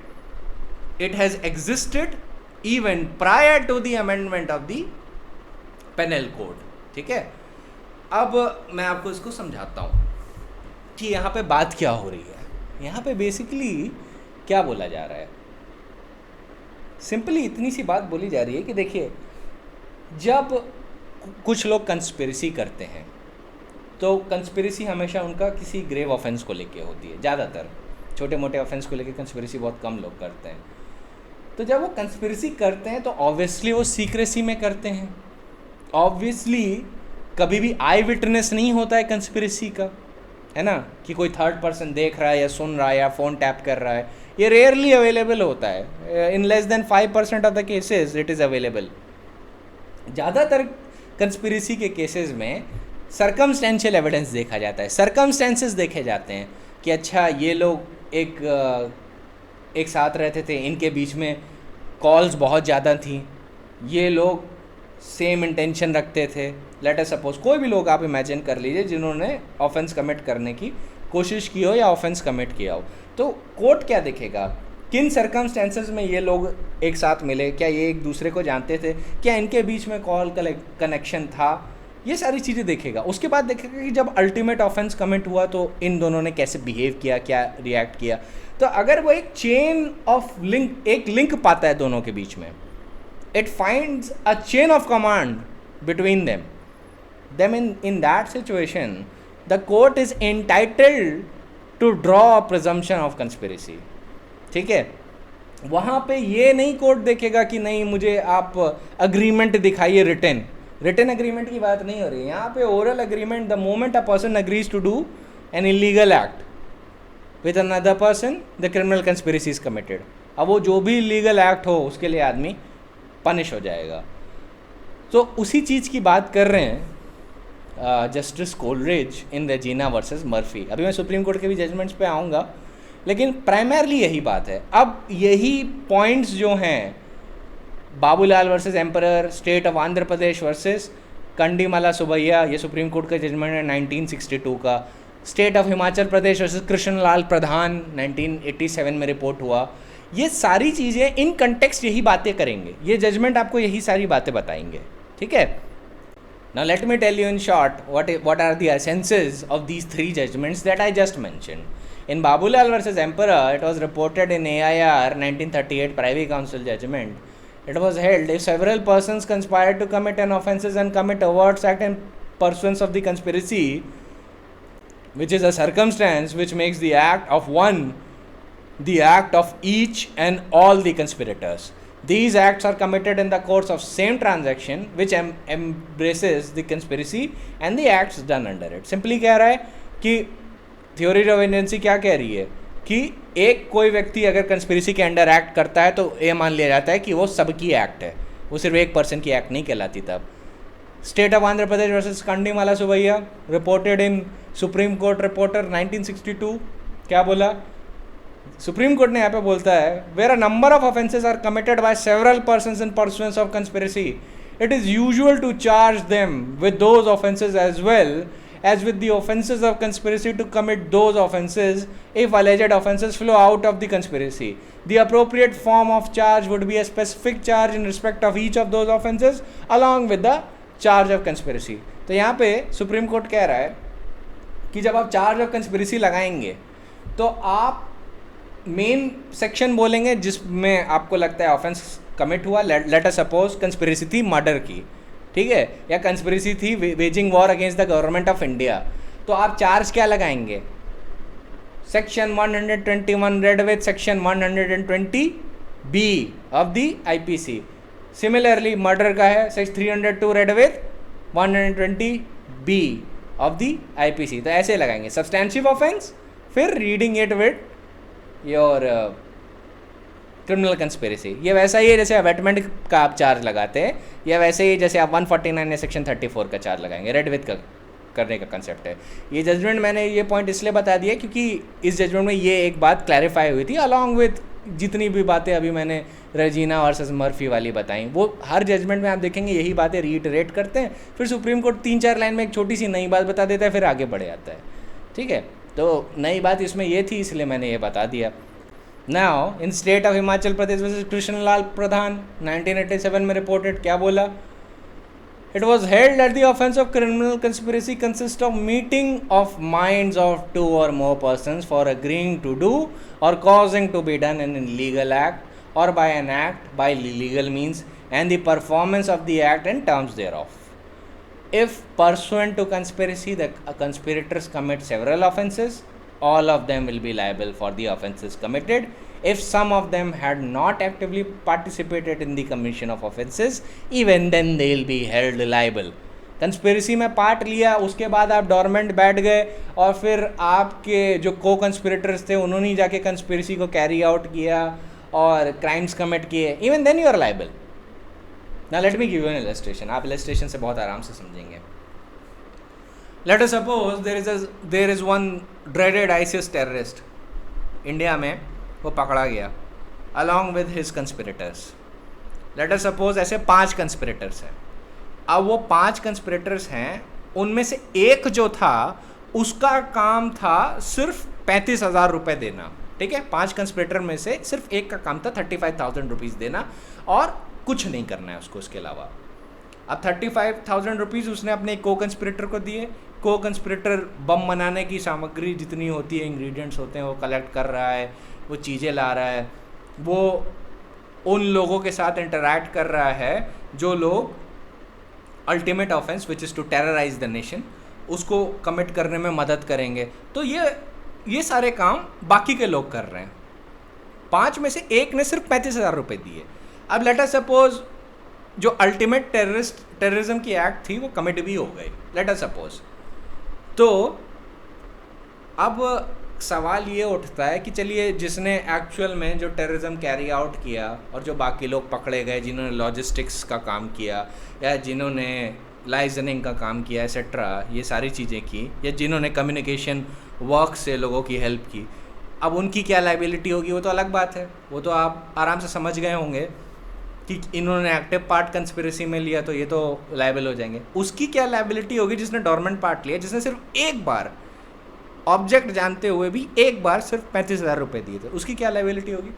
it has existed even prior to the amendment of the penal code. ठीक है, अब मैं आपको इसको समझाता हूँ कि यहाँ पे बात क्या हो रही है. यहाँ पे बेसिकली क्या बोला जा रहा है, सिंपली इतनी सी बात बोली जा रही है कि देखिए, जब कुछ लोग कंस्पिरेसी करते हैं तो कंस्पिरेसी हमेशा उनका किसी ग्रेव ऑफेंस को लेके होती है। ज़्यादातर छोटे मोटे ऑफेंस को लेके कंस्पिरेसी बहुत कम लोग करते हैं। तो जब वो कंस्पिरेसी करते हैं तो ऑब्वियसली वो सीक्रेसी में करते हैं। ऑब्वियसली कभी भी आई विटनेस नहीं होता है कंस्पिरेसी का, है ना, कि कोई थर्ड पर्सन देख रहा है या सुन रहा है या फ़ोन टैप कर रहा है। ये रेयरली अवेलेबल होता है। In less than 5% of the cases it is available. ज़्यादातर कंस्पिरेसी के केसेस में सर्कमस्टेंशियल एविडेंस देखा जाता है, सर्कमस्टेंसेस देखे जाते हैं कि अच्छा ये लोग एक साथ रहते थे, इनके बीच में कॉल्स बहुत ज़्यादा थी, ये लोग सेम इंटेंशन रखते थे। लेट अस सपोज कोई भी लोग आप इमेजिन कर लीजिए जिन्होंने ऑफेंस कमिट करने की कोशिश की हो या ऑफेंस कमिट किया हो, तो कोर्ट क्या देखेगा, किन सर्कमस्टेंसेस में ये लोग एक साथ मिले, क्या ये एक दूसरे को जानते थे, क्या इनके बीच में कॉल कनेक्शन था, ये सारी चीज़ें देखेगा। उसके बाद देखेगा कि जब अल्टीमेट ऑफेंस कमिट हुआ तो इन दोनों ने कैसे बिहेव किया, क्या रिएक्ट किया। तो अगर वो एक चेन ऑफ लिंक, एक लिंक पाता है दोनों के बीच में, it finds a chain of command between them, then in that situation the court is entitled to draw a presumption of conspiracy। ठीक है, वहाँ पे ये नहीं कोर्ट देखेगा कि नहीं मुझे आप अग्रीमेंट दिखाइए, रिटन अग्रीमेंट की बात नहीं हो रही है यहाँ पे। Oral agreement, the moment a person agrees to do an illegal act with another person the criminal conspiracy is committed. अब वो जो भी इलीगल एक्ट हो उसके लिए आदमी पनिश हो जाएगा। तो उसी चीज़ की बात कर रहे हैं जस्टिस कोलरिज इन रेजिना वर्सेस मर्फी। अभी मैं सुप्रीम कोर्ट के भी जजमेंट्स पे आऊँगा, लेकिन प्राइमरली यही बात है। अब यही पॉइंट्स जो हैं, Babulal versus emperor, state of Andhra Pradesh versus Kandimalla Subbaiah, ये सुप्रीम कोर्ट का जजमेंट है 1962 का। State of Himachal Pradesh versus Krishanlal Pradhan 1987 में रिपोर्ट हुआ। ये सारी चीज़ें इन कंटेक्स्ट यही बातें करेंगे, ये जजमेंट आपको यही सारी बातें बताएंगे। ठीक है, now let me tell you in short what are the essences of these three judgments that I just mentioned. In Babulal versus Emperor, it was reported in AIR 1938 Privy Council judgment. It was held if several persons conspired to commit an offences and commit overt act in pursuance of the conspiracy, which is a circumstance which makes the act of one the act of each and all the conspirators. These acts are committed in the course of same transaction which embraces the conspiracy and the acts done under it. Simply कह रहा है कि थ्योरी ऑफ एविडेंसी क्या कह रही है कि एक कोई व्यक्ति अगर कंस्पिरेसी के अंडर एक्ट करता है तो ये मान लिया जाता है कि वो सबकी एक्ट है, वो सिर्फ एक पर्सन की एक्ट नहीं कहलाती। तब state of Andhra Pradesh versus Kandimalla Subbaiah reported in supreme court reporter 1962, क्या बोला सुप्रीम कोर्ट ने यहाँ पे बोलता है, where a number of offences are committed by several persons in pursuance of conspiracy, it is usual to charge them with those offences as well as with the offences of conspiracy to commit those offences if alleged offences flow out of the conspiracy. The appropriate form of charge would be a specific charge in respect of each of those offences along with the charge of conspiracy. तो यहाँ पे सुप्रीम कोर्ट कह रहा है कि जब आप चार्ज ऑफ कंस्पिरेसी लगाएंगे तो आप मेन सेक्शन बोलेंगे जिसमें आपको लगता है ऑफेंस कमिट हुआ। लेट अस सपोज कंस्पिरेसी थी मर्डर की, ठीक है, या कंस्पिरेसी थी waging war against the government of India, तो आप चार्ज क्या लगाएंगे, section 121 read with section 120 B of the IPC. Similarly murder का है section 302 read with 120 B of the IPC. तो ऐसे लगाएंगे सब्सटेंशिव ऑफेंस, फिर reading it with your criminal conspiracy. ये वैसा ही है जैसे अवेटमेंट का आप चार्ज लगाते हैं, या वैसे ही जैसे आप 149 या सेक्शन 34 का चार्ज लगाएंगे। रेड विथ का करने का कंसेप्ट है। ये जजमेंट मैंने ये पॉइंट इसलिए बता दिया क्योंकि इस जजमेंट में ये एक बात क्लैरिफाई हुई थी अलॉन्ग विथ जितनी भी बातें अभी मैंने रेजिना वर्सेस मर्फी वाली बताई। वो हर जजमेंट में आप देखेंगे यही बातें रीइटरेट करते हैं, फिर सुप्रीम कोर्ट 3-4 लाइन में एक छोटी सी नई बात बता देता है, फिर आगे बढ़ जाता है। ठीक है, तो नई बात इसमें ये थी इसलिए मैंने ये बता दिया। Now, in state of Himachal Pradesh versus Krishnalal Pradhan 1987 में रिपोर्टेड क्या बोला, It was held that the offense of criminal conspiracy consists of meeting of minds of two or more persons for agreeing to do or causing to be done an illegal act or by an act by legal means and the performance of the act and terms thereof. If pursuant to conspiracy the conspirators commit several offenses, all of them will be liable for the offenses committed. If some of them had not actively participated in the commission of offenses, even then they will be held liable. Conspiracy में पार्ट लिया, उसके बाद आप डोरमेंट बैठ गए और फिर आपके जो को कंस्पिरेटर्स थे उन्होंने जाके कंस्पिरेसी को कैरी आउट किया और क्राइम्स कमिट किए, even then you are liable. Now let me give you an illustration. आप इलस्ट्रेशन से बहुत आराम से समझेंगे. Let us suppose there is one dreaded ICS terrorist India में, वो पकड़ा गया along with his conspirators. Let us suppose ऐसे 5 कंस्पिरेटर्स हैं. अब वो 5 कंस्पिरेटर्स हैं, उनमें से एक जो था उसका काम था सिर्फ 35,000 रुपये देना. ठीक है, 5 कंस्पिरेटर में से सिर्फ एक का काम था 35,000 रुपीज़ देना और कुछ नहीं करना है उसको उसके अलावा. अब 35,000 रुपीज़ उसने अपने को कंस्पिरेटर को दिए. को कंस्पिरेटर बम बनाने की सामग्री जितनी होती है, इंग्रेडिएंट्स होते हैं, वो कलेक्ट कर रहा है, वो चीज़ें ला रहा है, वो उन लोगों के साथ इंटरैक्ट कर रहा है जो लोग ultimate offence which is to terrorise the nation उसको कमिट करने में मदद करेंगे. तो ये सारे काम बाकी के लोग कर रहे हैं. 5 में से एक ने सिर्फ 35,000 रुपये दिए. अब लेट अस सपोज जो अल्टीमेट टेररिज्म की एक्ट थी वो कमिट भी हो गई, लेट अस सपोज. तो अब सवाल ये उठता है कि चलिए जिसने एक्चुअल में जो टेररिज्म कैरी आउट किया और जो बाकी लोग पकड़े गए जिन्होंने लॉजिस्टिक्स का काम किया या जिन्होंने लाइजनिंग का काम किया एसेट्रा, ये सारी चीज़ें की, या जिन्होंने कम्युनिकेशन वर्क से लोगों की हेल्प की, अब उनकी क्या लाइबिलिटी होगी वो तो अलग बात है. वो तो आप आराम से समझ गए होंगे कि इन्होंने एक्टिव पार्ट कंस्पिरेसी में लिया तो ये तो लाइबल हो जाएंगे. उसकी क्या लाइबिलिटी होगी जिसने डोरमेंट पार्ट लिया, जिसने सिर्फ एक बार ऑब्जेक्ट जानते हुए भी एक बार सिर्फ 35,000 रुपये दिए थे, उसकी क्या लाइबिलिटी होगी?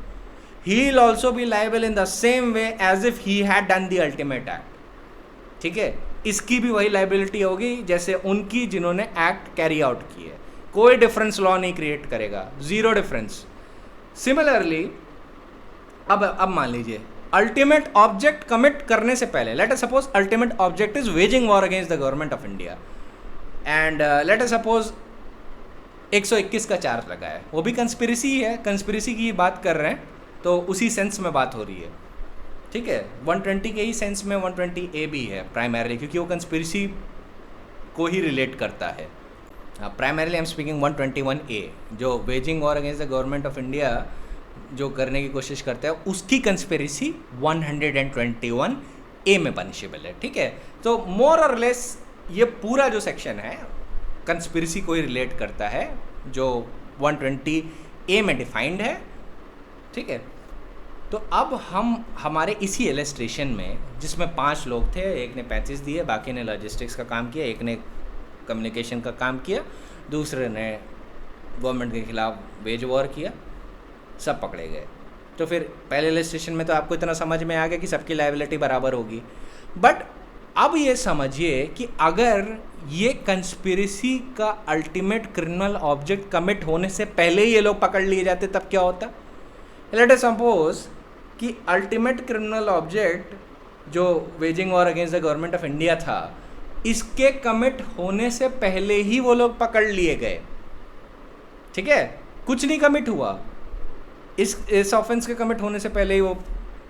He will also be liable in the same way as if he had done the ultimate act. ठीक है, इसकी भी वही लाइबिलिटी होगी जैसे उनकी जिन्होंने एक्ट कैरी आउट की है. कोई डिफरेंस लॉ नहीं क्रिएट करेगा, जीरो डिफरेंस. सिमिलरली अब मान लीजिए अल्टीमेट ऑब्जेक्ट कमिट करने से पहले, late us suppose ultimate object is waging war against the government of India and let us suppose 121 का चार्ज लगा है, वो भी कंस्पिरेसी है, कंस्पिरेसी की बात कर रहे हैं तो उसी सेंस में बात हो रही है. ठीक है, 120 के ही सेंस में 120A भी है प्राइमरीली, क्योंकि वो कंस्पिरेसी को ही रिलेट करता है. Primarily I am speaking 121A, जो waging war against the government of India जो करने की कोशिश करता है उसकी कंस्पिरेसी 121A में पनिशेबल है. ठीक है, तो मोर और लेस ये पूरा जो सेक्शन है कंस्पिरेसी को ही रिलेट करता है जो 120A में डिफाइंड है. ठीक है, तो अब हम हमारे इसी इलस्ट्रेशन में जिसमें 5 लोग थे, एक ने 35 दिए, बाकी ने लॉजिस्टिक्स का काम किया, एक ने कम्युनिकेशन का काम किया, दूसरे ने गवर्नमेंट के खिलाफ वेज वॉर किया, सब पकड़े गए. तो फिर पहले इलस्ट्रेशन में तो आपको इतना समझ में आ गया कि सबकी लायबिलिटी बराबर होगी. बट अब ये समझिए कि अगर ये कंस्पिरेसी का अल्टीमेट क्रिमिनल ऑब्जेक्ट कमिट होने से पहले ही ये लोग पकड़ लिए जाते तब क्या होता. लेट अस सपोज कि अल्टीमेट क्रिमिनल ऑब्जेक्ट जो waging war against the government of India था, इसके कमिट होने से पहले ही वो लोग पकड़ लिए गए. ठीक है, कुछ नहीं कमिट हुआ, इस ऑफेंस के कमिट होने से पहले ही वो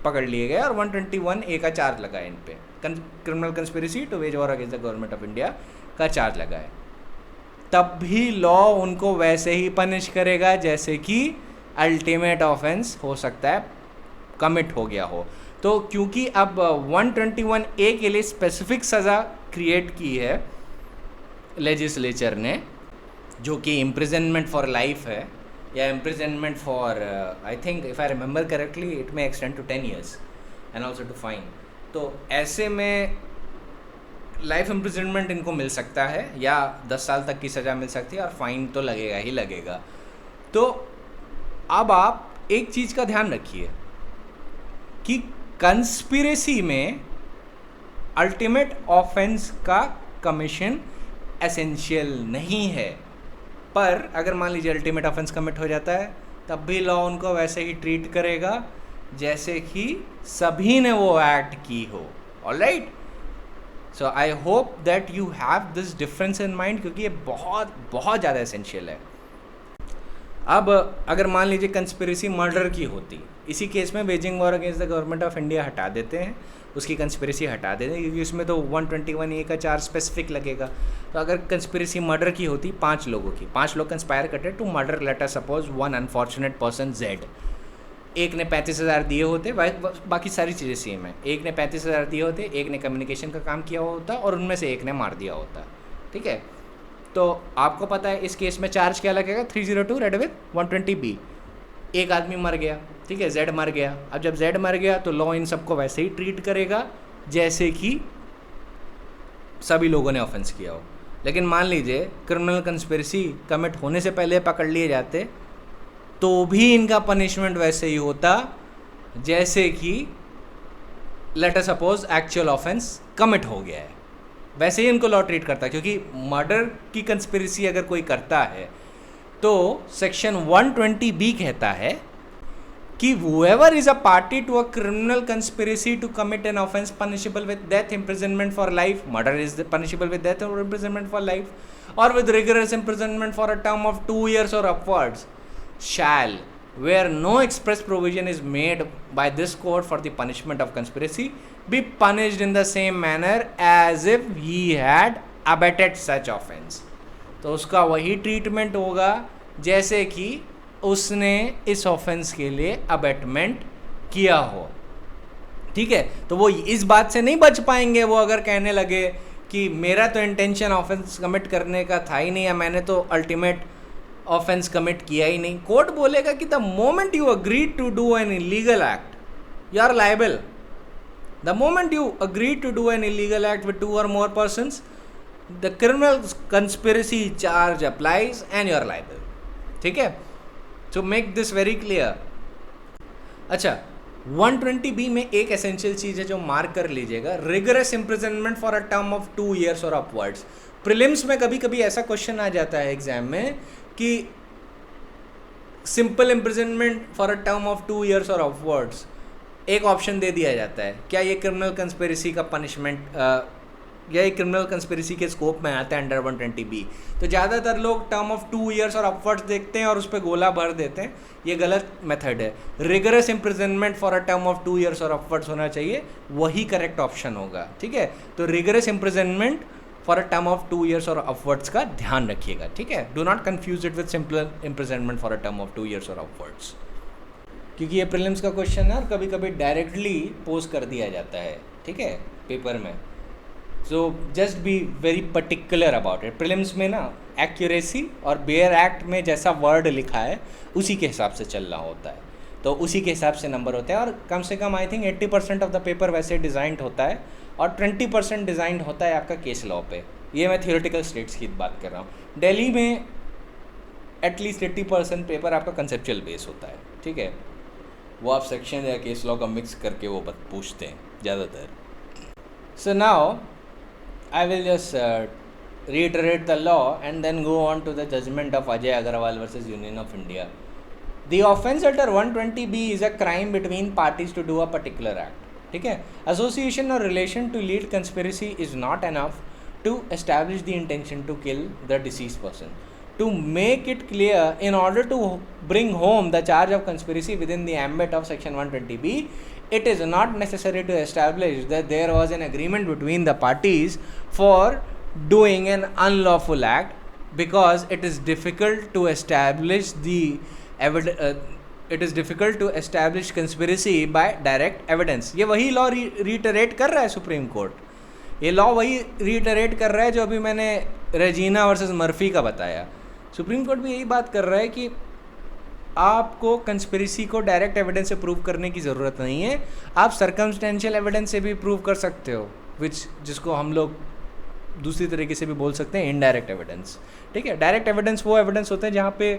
पकड़ लिए गए और 121A का चार्ज लगा है इन पे, criminal conspiracy to wage war against the government of India का चार्ज लगा है. तब भी लॉ उनको वैसे ही पनिश करेगा जैसे कि अल्टीमेट ऑफेंस हो सकता है कमिट हो गया हो. तो क्योंकि अब 121A के लिए स्पेसिफिक सज़ा क्रिएट की है लेजिस्लेचर ने, जो कि इम्प्रिजनमेंट फॉर लाइफ है या imprisonment for I think if I remember correctly it may extend to 10 years and also to fine. तो ऐसे में लाइफ इम्प्रिजनमेंट इनको मिल सकता है या 10 साल तक की सज़ा मिल सकती है और फाइन तो लगेगा ही लगेगा. तो अब आप एक चीज़ का ध्यान रखिए कि कंस्पिरेसी में अल्टीमेट ऑफेंस का कमीशन एसेंशियल नहीं है, पर अगर मान लीजिए अल्टीमेट ऑफेंस कमिट हो जाता है तब भी लॉ उनको वैसे ही ट्रीट करेगा जैसे कि सभी ने वो एक्ट की हो. Alright, so I hope that you have this difference in mind, क्योंकि ये बहुत बहुत ज़्यादा एसेंशियल है. अब अगर मान लीजिए कंस्पिरेसी मर्डर की होती, इसी केस में waging war against the government of India हटा देते हैं, उसकी कंस्पिरेसी हटा देते हैं, क्योंकि उसमें तो 121A का चार्ज स्पेसिफिक लगेगा. तो अगर कंस्पिरेसी मर्डर की होती 5 लोगों की, 5 लोग कंस्पायर करते to murder, let us suppose one unfortunate person Z. एक ने 35,000 दिए होते, बाकी सारी चीज़ें सेम है. एक ने 35,000 दिए होते, एक ने कम्युनिकेशन का काम किया होता और उनमें से एक ने मार दिया होता. ठीक है, तो आपको पता है इस केस में चार्ज क्या लगेगा, 302 रेड विद 120B. एक आदमी मर गया, ठीक है, जेड मर गया. अब जब जेड मर गया तो लॉ इन सबको वैसे ही ट्रीट करेगा जैसे कि सभी लोगों ने ऑफेंस किया हो. लेकिन मान लीजिए क्रिमिनल कंस्पिरेसी कमिट होने से पहले पकड़ लिए जाते तो भी इनका पनिशमेंट वैसे ही होता जैसे कि late us suppose actual offence commit हो गया है, वैसे ही इनको लॉ ट्रीट करता है. क्योंकि मर्डर की कंस्पिरेसी अगर कोई करता है तो सेक्शन 120B कहता है कि whoever is a party to a criminal conspiracy to commit an offense punishable with death, imprisonment for life, murder is punishable with death or imprisonment for life, or with rigorous imprisonment for a term of 2 years or upwards, shall, where no express provision is made by this court for the punishment of conspiracy, be punished in the same manner as if he had abetted such offense. तो उसका वही ट्रीटमेंट होगा जैसे कि उसने इस ऑफेंस के लिए अबेटमेंट किया हो. ठीक है, तो वो इस बात से नहीं बच पाएंगे वो अगर कहने लगे कि मेरा तो इंटेंशन ऑफेंस कमिट करने का था ही नहीं, या मैंने तो अल्टीमेट ऑफेंस कमिट किया ही नहीं. कोर्ट बोलेगा कि the moment you agree to do an illegal act you are liable. The moment you agree to do an illegal act with 2 or more persons, the criminal conspiracy charge applies and you are liable. ठीक है, so make this very clear. अच्छा, 120B में एक एसेंशियल चीज़ है जो मार्क कर लीजिएगा, rigorous imprisonment for a term of 2 years or upwards. Prelims में कभी कभी ऐसा क्वेश्चन आ जाता है एग्जाम में कि simple imprisonment for a term of 2 years और अपवर्ड्स एक ऑप्शन दे दिया जाता है, क्या ये क्रिमिनल कंस्पिरेसी का पनिशमेंट या ये क्रिमिनल कंस्पिरेसी के स्कोप में आता है अंडर 120B. तो ज़्यादातर लोग टर्म ऑफ 2 years और अपवर्ड्स देखते हैं और उस पर गोला भर देते हैं. ये गलत मेथड है. Rigorous imprisonment for a term of 2 years और अपवर्ड्स होना चाहिए, वही करेक्ट ऑप्शन होगा. ठीक है, तो rigorous imprisonment for a term of 2 years और अपवर्ड्स का ध्यान रखिएगा. ठीक है, do not confuse it with simple imprisonment for a term of 2 years और अपवर्ड्स, क्योंकि ये प्रीलिम्स का क्वेश्चन है और कभी कभी डायरेक्टली पोज कर दिया जाता है. ठीक है, पेपर में. So just be very particular about it. Prelims में ना एक्यूरेसी और बेयर एक्ट में जैसा वर्ड लिखा है उसी के हिसाब से चलना होता है, तो उसी के हिसाब से नंबर होते हैं. और कम से कम I think 80% of the paper वैसे डिज़ाइंड होता है और 20% डिज़ाइंड होता है आपका केस लॉ पे. ये मैं थियोरेटिकल स्टेट्स की बात कर रहा हूँ. दिल्ली में एटलीस्ट 80% पेपर आपका कंसेप्चुअल बेस होता है. ठीक है, वो आप सेक्शन या केस लॉ का मिक्स करके वो पूछते हैं ज़्यादातर. So now I will just reiterate the law and then go on to the judgment of Ajay Agarwal versus Union of India. The offence under 120B is a crime between parties to do a particular act. ठीक है, association or relation to lead conspiracy is not enough to establish the intention to kill the deceased person. To make it clear, in order to bring home the charge of conspiracy within the ambit of section 120B, it is not necessary to establish that there was an agreement between the parties for doing an unlawful act, because it is difficult to establish conspiracy by direct evidence. ये वही लॉ reiterate कर रहा है सुप्रीम कोर्ट. ये लॉ वही reiterate कर रहा है जो अभी मैंने रेजिना वर्सेस मर्फी का बताया. सुप्रीम कोर्ट भी यही बात कर रहा है कि आपको कंस्पिरेसी को डायरेक्ट एविडेंस से प्रूव करने की ज़रूरत नहीं है, आप सर्कमस्टेंशियल एविडेंस से भी प्रूव कर सकते हो, जिसको हम लोग दूसरी तरीके से भी बोल सकते हैं इनडायरेक्ट एविडेंस. ठीक है, डायरेक्ट एविडेंस वो एविडेंस होते हैं जहाँ पे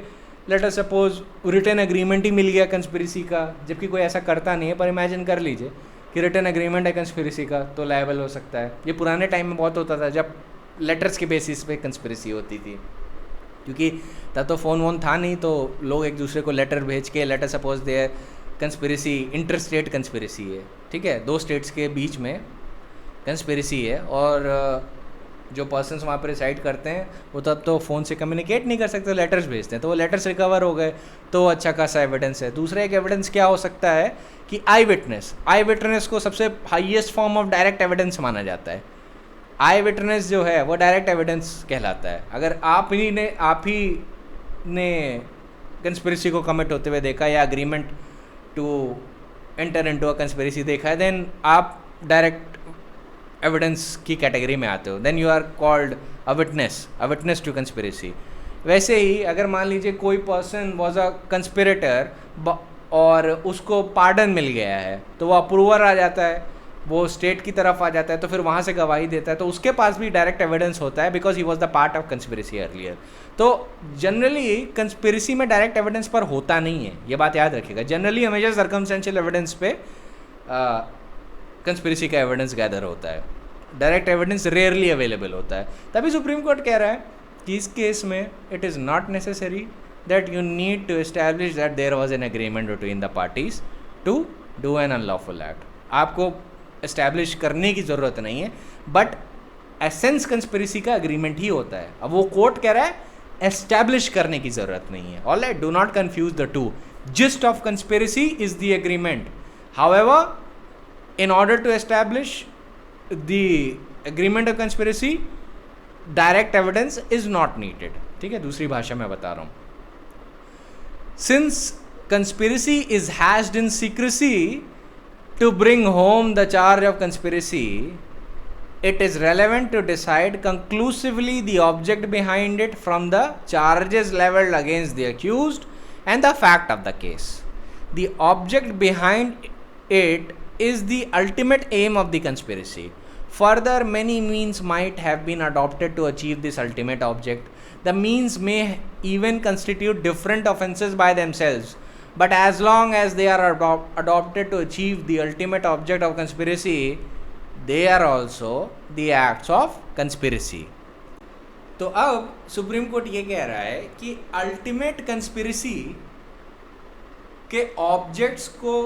let us suppose written agreement ही मिल गया कंस्पिरेसी का, जबकि कोई ऐसा करता नहीं है. पर इमेजिन कर लीजिए कि रिटन एग्रीमेंट है कंस्पिरेसी का तो लायबल हो सकता है। ये पुराने टाइम में बहुत होता था जब लेटर्स के बेसिस पे कंस्पिरेसी होती थी, क्योंकि तब तो फ़ोन वोन था नहीं, तो लोग एक दूसरे को लेटर भेज के, letter suppose they conspiracy inter state conspiracy है, ठीक है, 2 स्टेट्स के बीच में कंस्पिरेसी है, और जो पर्सन्स वहाँ पर रिसाइड करते हैं वो तब तो फ़ोन से कम्युनिकेट नहीं कर सकते, लेटर्स भेजते हैं, तो वो लेटर्स रिकवर हो गए, तो अच्छा खासा एविडेंस है। दूसरा एक एविडेंस क्या हो सकता है कि आई विटनेस को सबसे highest form of direct evidence माना जाता है। आई विटनेस जो है वो डायरेक्ट एविडेंस कहलाता है। अगर आप ही ने कंस्पिरेसी को कमिट होते हुए देखा या agreement to enter into a conspiracy देखा है, देन आप डायरेक्ट एविडेंस की कैटेगरी में आते हो, then you are called a witness to conspiracy. वैसे ही अगर मान लीजिए कोई पर्सन वॉज अ कंस्पिरेटर और उसको पार्डन मिल गया है, तो वो अप्रूवर आ जाता है, वो स्टेट की तरफ आ जाता है, तो फिर वहाँ से गवाही देता है, तो उसके पास भी डायरेक्ट एविडेंस होता है, because he was the part of conspiracy earlier. तो जनरली कंस्पिरेसी में डायरेक्ट एविडेंस पर होता नहीं है, ये बात याद रखिएगा। जनरली हमेशा सर्कमस्टेंशियल एविडेंस पे कंस्पिरेसी का एविडेंस गैदर होता है, डायरेक्ट एविडेंस रेयरली अवेलेबल होता है। तभी सुप्रीम कोर्ट कह रहा है कि इस केस में it is not necessary that you need to establish that there was an agreement between the parties to do an unlawful act. आपको एस्टैब्लिश करने की ज़रूरत नहीं है, बट एसेंस कंस्पिरेसी का एग्रीमेंट ही होता है। अब वो कोर्ट कह रहा है एस्टैब्लिश करने की ज़रूरत नहीं है। Alright, do not confuse the two. Gist of conspiracy is the agreement, however in order to establish the agreement of conspiracy direct evidence is not needed। ठीक है, दूसरी भाषा में बता रहा हूं। Since conspiracy is hatched in secrecy to bring home the charge of conspiracy, it is relevant to decide conclusively the object behind it from the charges leveled against the accused and the fact of the case. The object behind it is the ultimate aim of the conspiracy. Further, many means might have been adopted to achieve this ultimate object. The means may even constitute different offenses by themselves, but as long as they are adopted to achieve the ultimate object of conspiracy, they are also the acts of conspiracy. तो अब सुप्रीम कोर्ट ये कह रहा है कि अल्टीमेट कंस्पिरेसी के ऑब्जेक्ट्स को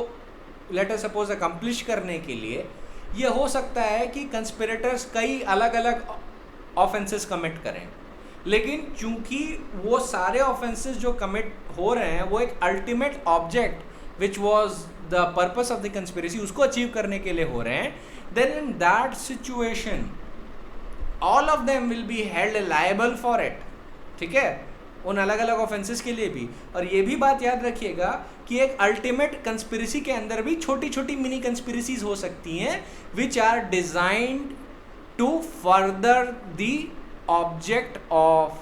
लेट अस सपोज अकम्प्लिश करने के लिए ये हो सकता है कि कंस्पिरेटर्स कई अलग अलग ऑफेंसेस कमिट करें, लेकिन चूंकि वो सारे ऑफेंसेस जो कमिट हो रहे हैं वो एक ultimate object which was the purpose of the conspiracy उसको अचीव करने के लिए हो रहे हैं, then in that situation all of them will be held liable for it. ठीक है, उन अलग अलग ऑफेंसेस के लिए भी। और ये भी बात याद रखिएगा कि एक अल्टीमेट कंस्पिरेसी के अंदर भी छोटी छोटी मिनी कंस्पिरेसीज हो सकती हैं which are designed to further the object of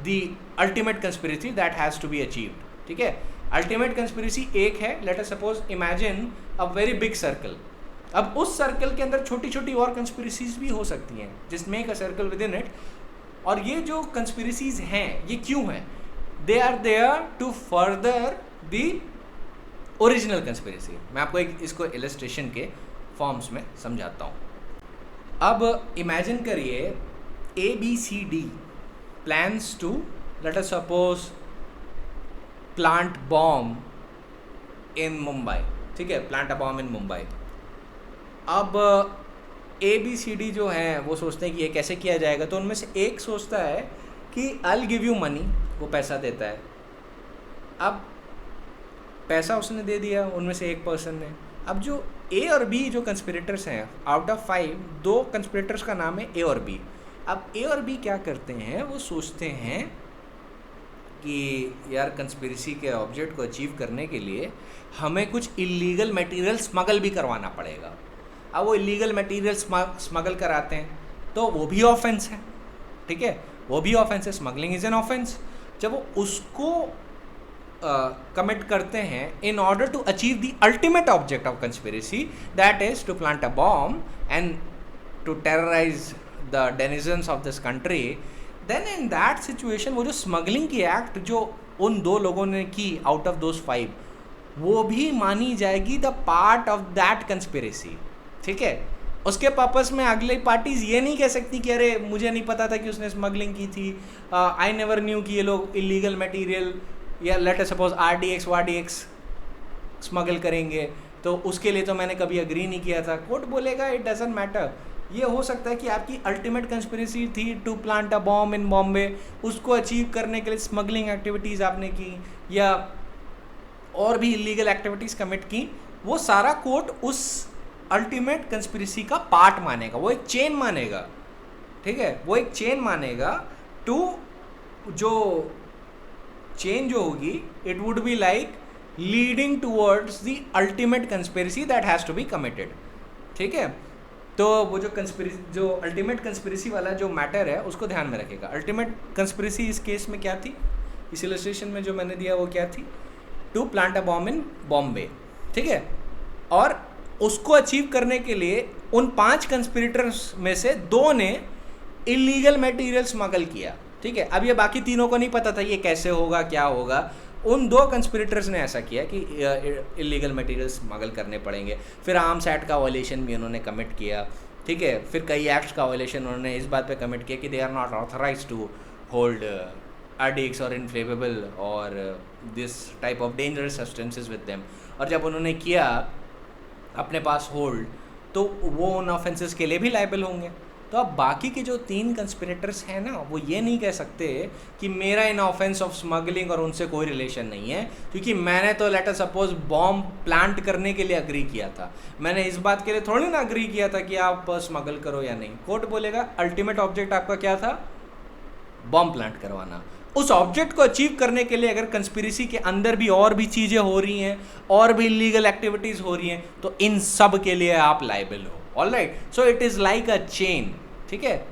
the ultimate conspiracy that has to be achieved. ठीक है, अल्टीमेट कंस्पिरेसी एक है, let us suppose imagine a very big circle. अब उस सर्कल के अंदर छोटी छोटी और कंस्पिरेसीज भी हो सकती हैं, just make a circle within it. और ये जो कंस्पिरेसीज हैं ये क्यों हैं? They are there to further the original conspiracy. मैं आपको एक इसको इलस्ट्रेशन के फॉर्म्स में समझाता हूँ। अब इमेजिन करिए ABCD plans to let us suppose plant bomb in Mumbai. ठीक है, plant a bomb in Mumbai. अब ABCD जो है वो सोचते हैं कि ये कैसे किया जाएगा, तो उनमें से एक सोचता है कि आई गिव यू मनी, वो पैसा देता है। अब पैसा उसने दे दिया उनमें से एक पर्सन ने। अब जो A और B जो कंस्पिरेटर्स हैं, आउट ऑफ 5 2 कंस्पिरेटर्स का नाम है A और B। अब A और B क्या करते हैं, वो सोचते हैं कि यार कंस्पिरेसी के ऑब्जेक्ट को अचीव करने के लिए हमें कुछ इलीगल मटेरियल स्मगल भी करवाना पड़ेगा। अब वो इलीगल मटेरियल स्मगल कराते हैं तो वो भी ऑफेंस है। ठीक है, वो भी ऑफेंस है, स्मगलिंग इज एन ऑफेंस। जब वो उसको कमिट करते हैं in order to achieve the ultimate object of conspiracy that is to plant a bomb and to terrorise the denizens of this country, then in that situation वो जो स्मगलिंग की एक्ट जो उन 2 लोगों ने की आउट ऑफ दोज 5, वो भी मानी जाएगी the part of that conspiracy, ठीक है। उसके पर्पस में अगले पार्टीज ये नहीं कह सकती कि अरे मुझे नहीं पता था कि उसने स्मगलिंग की थी, आई नेवर न्यू कि ये लोग इलीगल मटेरियल या let us suppose RDX or RDX smuggle करेंगे, तो उसके लिए तो मैंने कभी अग्री नहीं किया था। कोर्ट बोलेगा इट डजंट मैटर। ये हो सकता है कि आपकी अल्टीमेट कंस्पिरेसी थी to plant a bomb in Bombay, उसको अचीव करने के लिए स्मगलिंग एक्टिविटीज़ आपने की या और भी इलीगल एक्टिविटीज़ कमिट की, वो सारा कोर्ट उस अल्टीमेट कंस्पिरेसी का पार्ट मानेगा, वो एक चेन मानेगा, ठीक है। वो एक चेन मानेगा टू, जो चेन जो होगी it would be like leading towards the ultimate conspiracy that has to be committed, ठीक है। तो वो जो कंस्पिरेसी, जो अल्टीमेट कंस्पिरेसी वाला जो मैटर है उसको ध्यान में रखेगा। अल्टीमेट कंस्पिरेसी इस केस में क्या थी, इस इलस्ट्रेशन में जो मैंने दिया वो क्या थी, to plant a bomb in Bombay, ठीक है। और उसको अचीव करने के लिए उन 5 कंस्पिरेटर्स में से 2 ने इलीगल मटेरियल स्मगल किया, ठीक है। अब ये बाकी तीनों को नहीं पता था ये कैसे होगा, क्या होगा। उन 2 कंस्पिरेटर्स ने ऐसा किया कि इलीगल मटेरियल स्मगल करने पड़ेंगे। फिर आर्म्स एक्ट का वायलेशन भी उन्होंने कमिट किया, ठीक है। फिर कई एक्ट्स का वायलेशन उन्होंने इस बात पे कमिट किया कि they are not authorise to hold RDX और इनफ्लेमेबल और this type of dangerous substances with them. और जब उन्होंने किया अपने पास होल्ड, तो वो उन ऑफेंसेस के लिए भी लाइबल होंगे। तो अब बाकी के जो 3 कंस्पिरेटर्स हैं ना, वो ये नहीं कह सकते कि मेरा इन ऑफेंस ऑफ स्मगलिंग और उनसे कोई रिलेशन नहीं है, क्योंकि मैंने तो late us suppose bomb plant करने के लिए अग्री किया था, मैंने इस बात के लिए थोड़ी ना अग्री किया था कि आप स्मगल करो या नहीं। कोर्ट बोलेगा अल्टीमेट ऑब्जेक्ट आपका क्या था, बॉम्ब प्लांट करवाना। उस ऑब्जेक्ट को अचीव करने के लिए अगर कंस्पिरेसी के अंदर भी और भी चीज़ें हो रही हैं और भी इलीगल एक्टिविटीज़ हो रही हैं, तो इन सब के लिए आप लाइबल हो। Alright, so it is like a chain, ठीक है,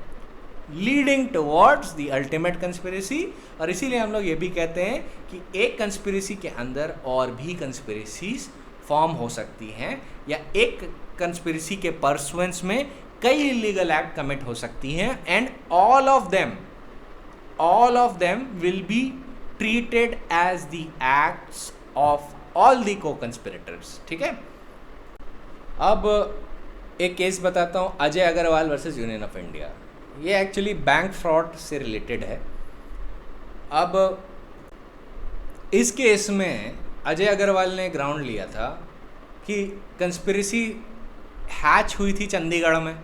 leading towards the ultimate conspiracy. और इसीलिए हम लोग ये भी कहते हैं कि एक कंस्पिरेसी के अंदर और भी कंस्पिरेसीज फॉर्म हो सकती हैं, या एक कंस्पिरेसी के परसुएंस में कई इलीगल एक्ट कमिट हो सकती हैं, and all of them will be treated as the acts of all the co-conspirators, ठीक है। अब एक केस बताता हूँ, Ajay Agrawal versus Union of India. ये एक्चुअली बैंक फ्रॉड से रिलेटेड है। अब इस केस में अजय अग्रवाल ने ग्राउंड लिया था कि कंस्पिरेसी हैच हुई थी चंडीगढ़ में,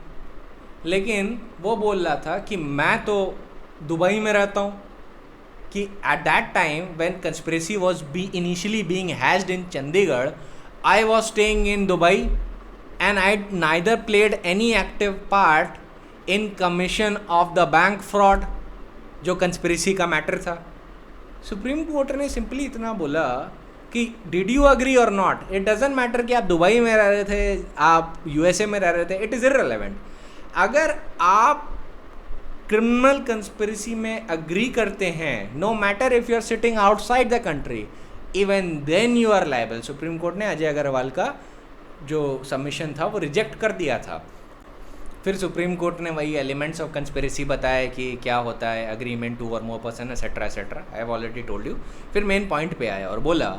लेकिन वो बोल रहा था कि मैं तो दुबई में रहता हूँ, कि at that time when conspiracy was initially being hatched in Chandigarh, I was staying in Dubai and I neither played any active part in commission of the bank fraud, जो कंस्पिरेसी का मैटर था। सुप्रीम कोर्ट ने सिंपली इतना बोला कि डिड यू अग्री और नॉट, इट डजेंट मैटर कि आप दुबई में रह रहे थे, आप USA में रह रहे थे, इट इज़ इररिलेवेंट। अगर आप क्रिमिनल कंस्पिरेसी में अग्री करते हैं, no matter if you are sitting outside the country, even then you are liable. Supreme court ने अजय अग्रवाल का जो सबमिशन था वो रिजेक्ट कर दिया था। फिर सुप्रीम कोर्ट ने वही एलिमेंट्स ऑफ कंस्पिरेसी बताया कि क्या होता है, अग्रीमेंट 2 और more person etcetera etcetera, I have already told you. फिर मेन पॉइंट पे आया और बोला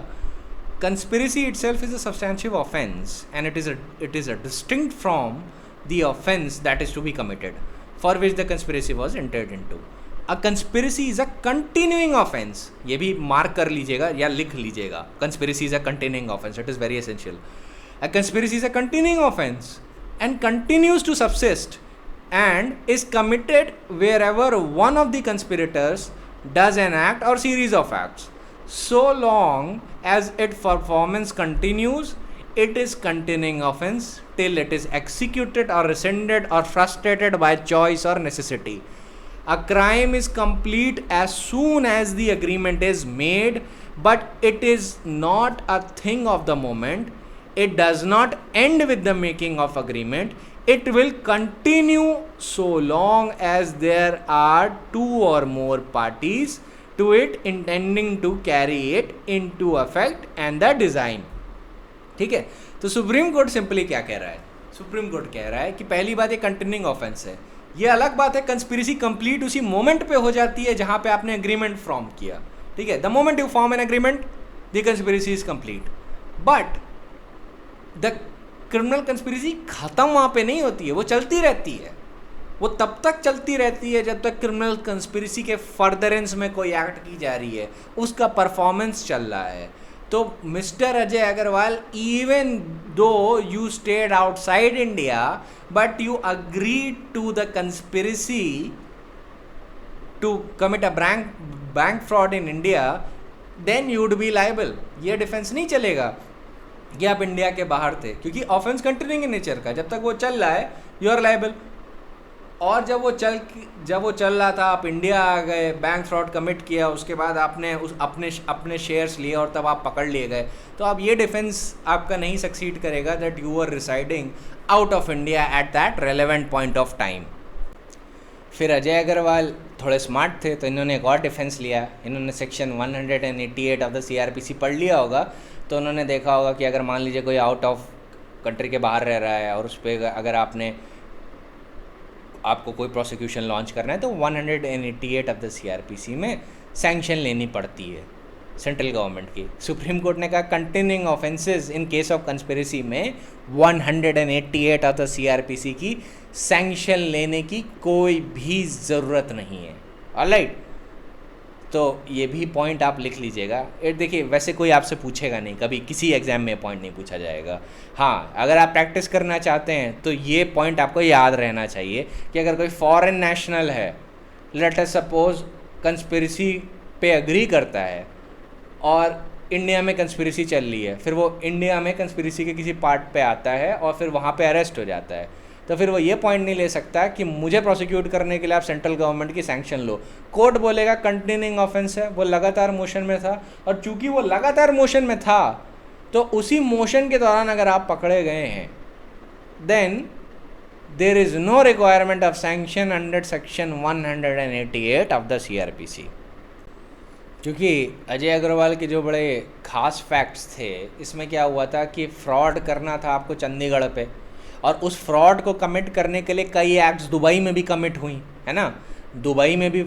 conspiracy itself is a substantial offence and it is a distinct from the offence that is to be committed for which the conspiracy was entered into. A conspiracy is a continuing offense. ये भी मार्क कर लीजिएगा या लिख लीजिएगा, conspiracy is a continuing offense. It is very essential. A conspiracy is a continuing offense and continues to subsist and is committed wherever one of the conspirators does an act or series of acts. So long as its performance continues, it is continuing offense till it is executed or rescinded or frustrated by choice or necessity. A crime is complete as soon as the agreement is made, but it is not a thing of the moment. It does not end with the making of agreement. It will continue so long as there are 2 or more parties to it intending to carry it into effect and the design. ठीक है, तो सुप्रीम कोर्ट सिंपली क्या कह रहा है, सुप्रीम कोर्ट कह रहा है कि पहली बात ये कंटिन्यूइंग ऑफेंस है। ये अलग बात है कंस्पिरेसी कंप्लीट उसी मोमेंट पे हो जाती है जहां पे आपने एग्रीमेंट फॉर्म किया, ठीक है। The moment you form an agreement the conspiracy is complete, but the criminal conspiracy ख़त्म वहाँ पे नहीं होती है, वो चलती रहती है, वो तब तक चलती रहती है जब तक क्रिमिनल कंस्पिरेसी के फर्दरेंस में कोई एक्ट की जा रही है, उसका परफॉर्मेंस चल रहा है. तो mister Ajay Agrawal, even though you stayed outside India but you agreed to the conspiracy to commit a bank fraud in India, then you would be liable. ये डिफेंस नहीं चलेगा कि आप इंडिया के बाहर थे, क्योंकि ऑफेंस कंटिन्यूइंग इन नेचर का, जब तक वो चल रहा है यू आर लाइबल. और जब वो चल रहा था, आप इंडिया आ गए, बैंक फ्रॉड कमिट किया, उसके बाद आपने अपने शेयर्स लिए और तब आप पकड़ लिए गए, तो अब ये डिफेंस आपका नहीं सक्सीड करेगा that you are residing out of India at that relevant point of time. फिर अजय अग्रवाल थोड़े स्मार्ट थे, तो इन्होंने एक और डिफेंस लिया. इन्होंने सेक्शन 188 ऑफ द CRPC पढ़ लिया होगा, तो उन्होंने देखा होगा कि अगर मान लीजिए कोई आउट ऑफ कंट्री के बाहर रह रहा है और उस पर अगर आपको कोई प्रोसिक्यूशन लॉन्च करना है, तो 188 ऑफ द CRPC में सैंक्शन लेनी पड़ती है सेंट्रल गवर्नमेंट की. सुप्रीम कोर्ट ने कहा continuing offences in case of conspiracy में 188 ऑफ द CRPC की सैंक्शन लेने की कोई भी ज़रूरत नहीं है. ऑलराइट, तो ये भी पॉइंट आप लिख लीजिएगा. देखिए, वैसे कोई आपसे पूछेगा नहीं, कभी किसी एग्ज़ाम में पॉइंट नहीं पूछा जाएगा. हाँ, अगर आप प्रैक्टिस करना चाहते हैं तो ये पॉइंट आपको याद रहना चाहिए कि अगर कोई फॉरेन नेशनल है, लेट अस सपोज कंस्पिरेसी पे अग्री करता है और इंडिया में कंस्पिरेसी चल रही है, फिर वो इंडिया में कंस्पिरेसी के किसी पार्ट पे आता है और फिर वहाँ पे अरेस्ट हो जाता है, तो फिर वो ये पॉइंट नहीं ले सकता कि मुझे प्रोसिक्यूट करने के लिए आप सेंट्रल गवर्नमेंट की सैंक्शन लो. कोर्ट बोलेगा कंटिन्यूइंग ऑफेंस है, वो लगातार मोशन में था, और चूंकि वो लगातार मोशन में था तो उसी मोशन के दौरान अगर आप पकड़े गए हैं, then there is no requirement of sanction under section 188 of the CRPC. क्योंकि अजय अग्रवाल के जो बड़े खास फैक्ट्स थे, इसमें क्या हुआ था कि फ्रॉड करना था आपको चंडीगढ़ पे, और उस फ्रॉड को कमिट करने के लिए कई एक्ट्स दुबई में भी कमिट हुई, है ना. दुबई में भी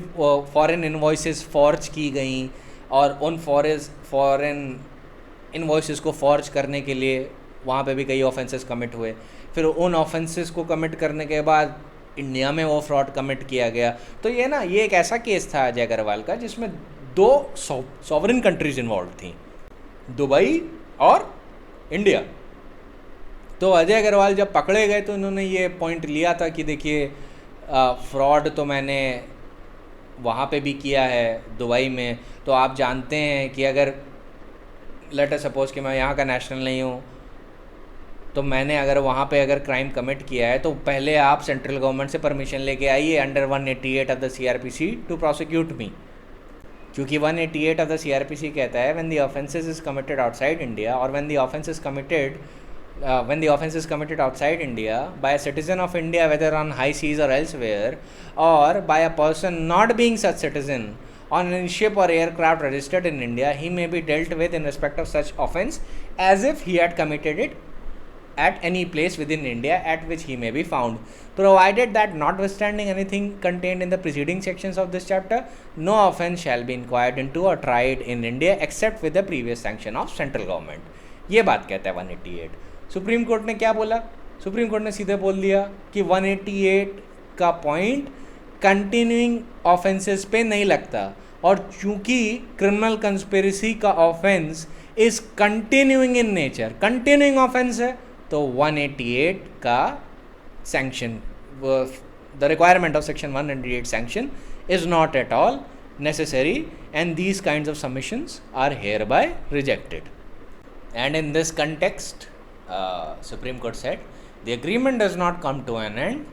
फॉरेन इन्वॉइसेस फॉर्ज की गई, और उन फॉरेन इन्वॉइसेस को फॉर्ज करने के लिए वहाँ पे भी कई ऑफेंसेस कमिट हुए. फिर उन ऑफेंसेस को कमिट करने के बाद इंडिया में वो फ्रॉड कमिट किया गया. तो ये एक ऐसा केस था अजय अग्रवाल का जिसमें 2 सॉवरेन कंट्रीज इन्वॉल्व थी, दुबई और इंडिया. तो अजय अग्रवाल जब पकड़े गए तो उन्होंने ये पॉइंट लिया था कि देखिए, फ्रॉड तो मैंने वहाँ पे भी किया है दुबई में, तो आप जानते हैं कि अगर लेट अस सपोज कि मैं यहाँ का नेशनल नहीं हूँ, तो मैंने अगर वहाँ पे अगर क्राइम कमिट किया है तो पहले आप सेंट्रल गवर्नमेंट से परमिशन लेके आइए under 188 of the CRPC to prosecute me. क्योंकि 188 ऑफ द CRPC कहता है when the offences is committed outside India, और when the offence is committed when the offence is committed outside India by a citizen of India, whether on high seas or elsewhere, or by a person not being such citizen on any ship or aircraft registered in India, he may be dealt with in respect of such offence as if he had committed it at any place within India at which he may be found, provided that notwithstanding anything contained in the preceding sections of this chapter, no offence shall be inquired into or tried in India except with the previous sanction of central government. ये बात कहता है 188. सुप्रीम कोर्ट ने क्या बोला? सुप्रीम कोर्ट ने सीधे बोल दिया कि 188 का पॉइंट कंटिन्यूइंग ऑफेंसेस पे नहीं लगता, और चूंकि क्रिमिनल कंस्पिरेसी का offence is continuing in nature, continuing offence है, तो 188 का sanction, the requirement of section 188 sanction is not at all necessary, and these kinds of submissions are hereby rejected. And in this context, Supreme Court said, the agreement does not come to an end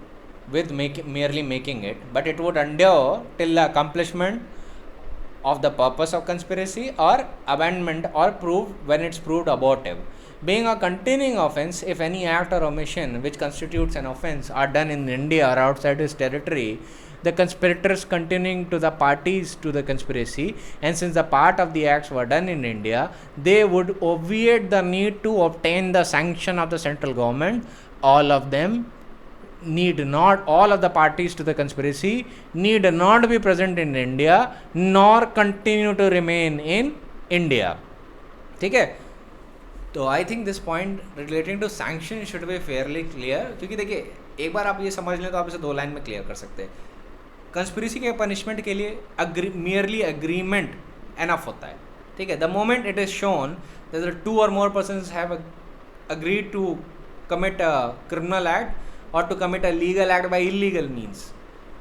with merely making it, but it would endure till the accomplishment of the purpose of conspiracy or abandonment or proof when it's proved abortive. Being a continuing offence, if any act or omission which constitutes an offence are done in India or outside its territory, the conspirators continuing to the parties to the conspiracy, and since the part of the acts were done in India, they would obviate the need to obtain the sanction of the central government. All of the parties to the conspiracy need not be present in India nor continue to remain in India. ठीक है, तो I think this point relating to sanction should be fairly clear, क्योंकि देखिए एक बार आप ये समझ लें तो आप इसे 2 लाइन में क्लियर कर सकते हैं. कंस्पिरेसी के पनिशमेंट के लिए मियरली अग्रीमेंट एनफ होता है, ठीक है. The moment it is shown that 2 or more persons have agreed to commit a criminal act or to commit a legal act by illegal means,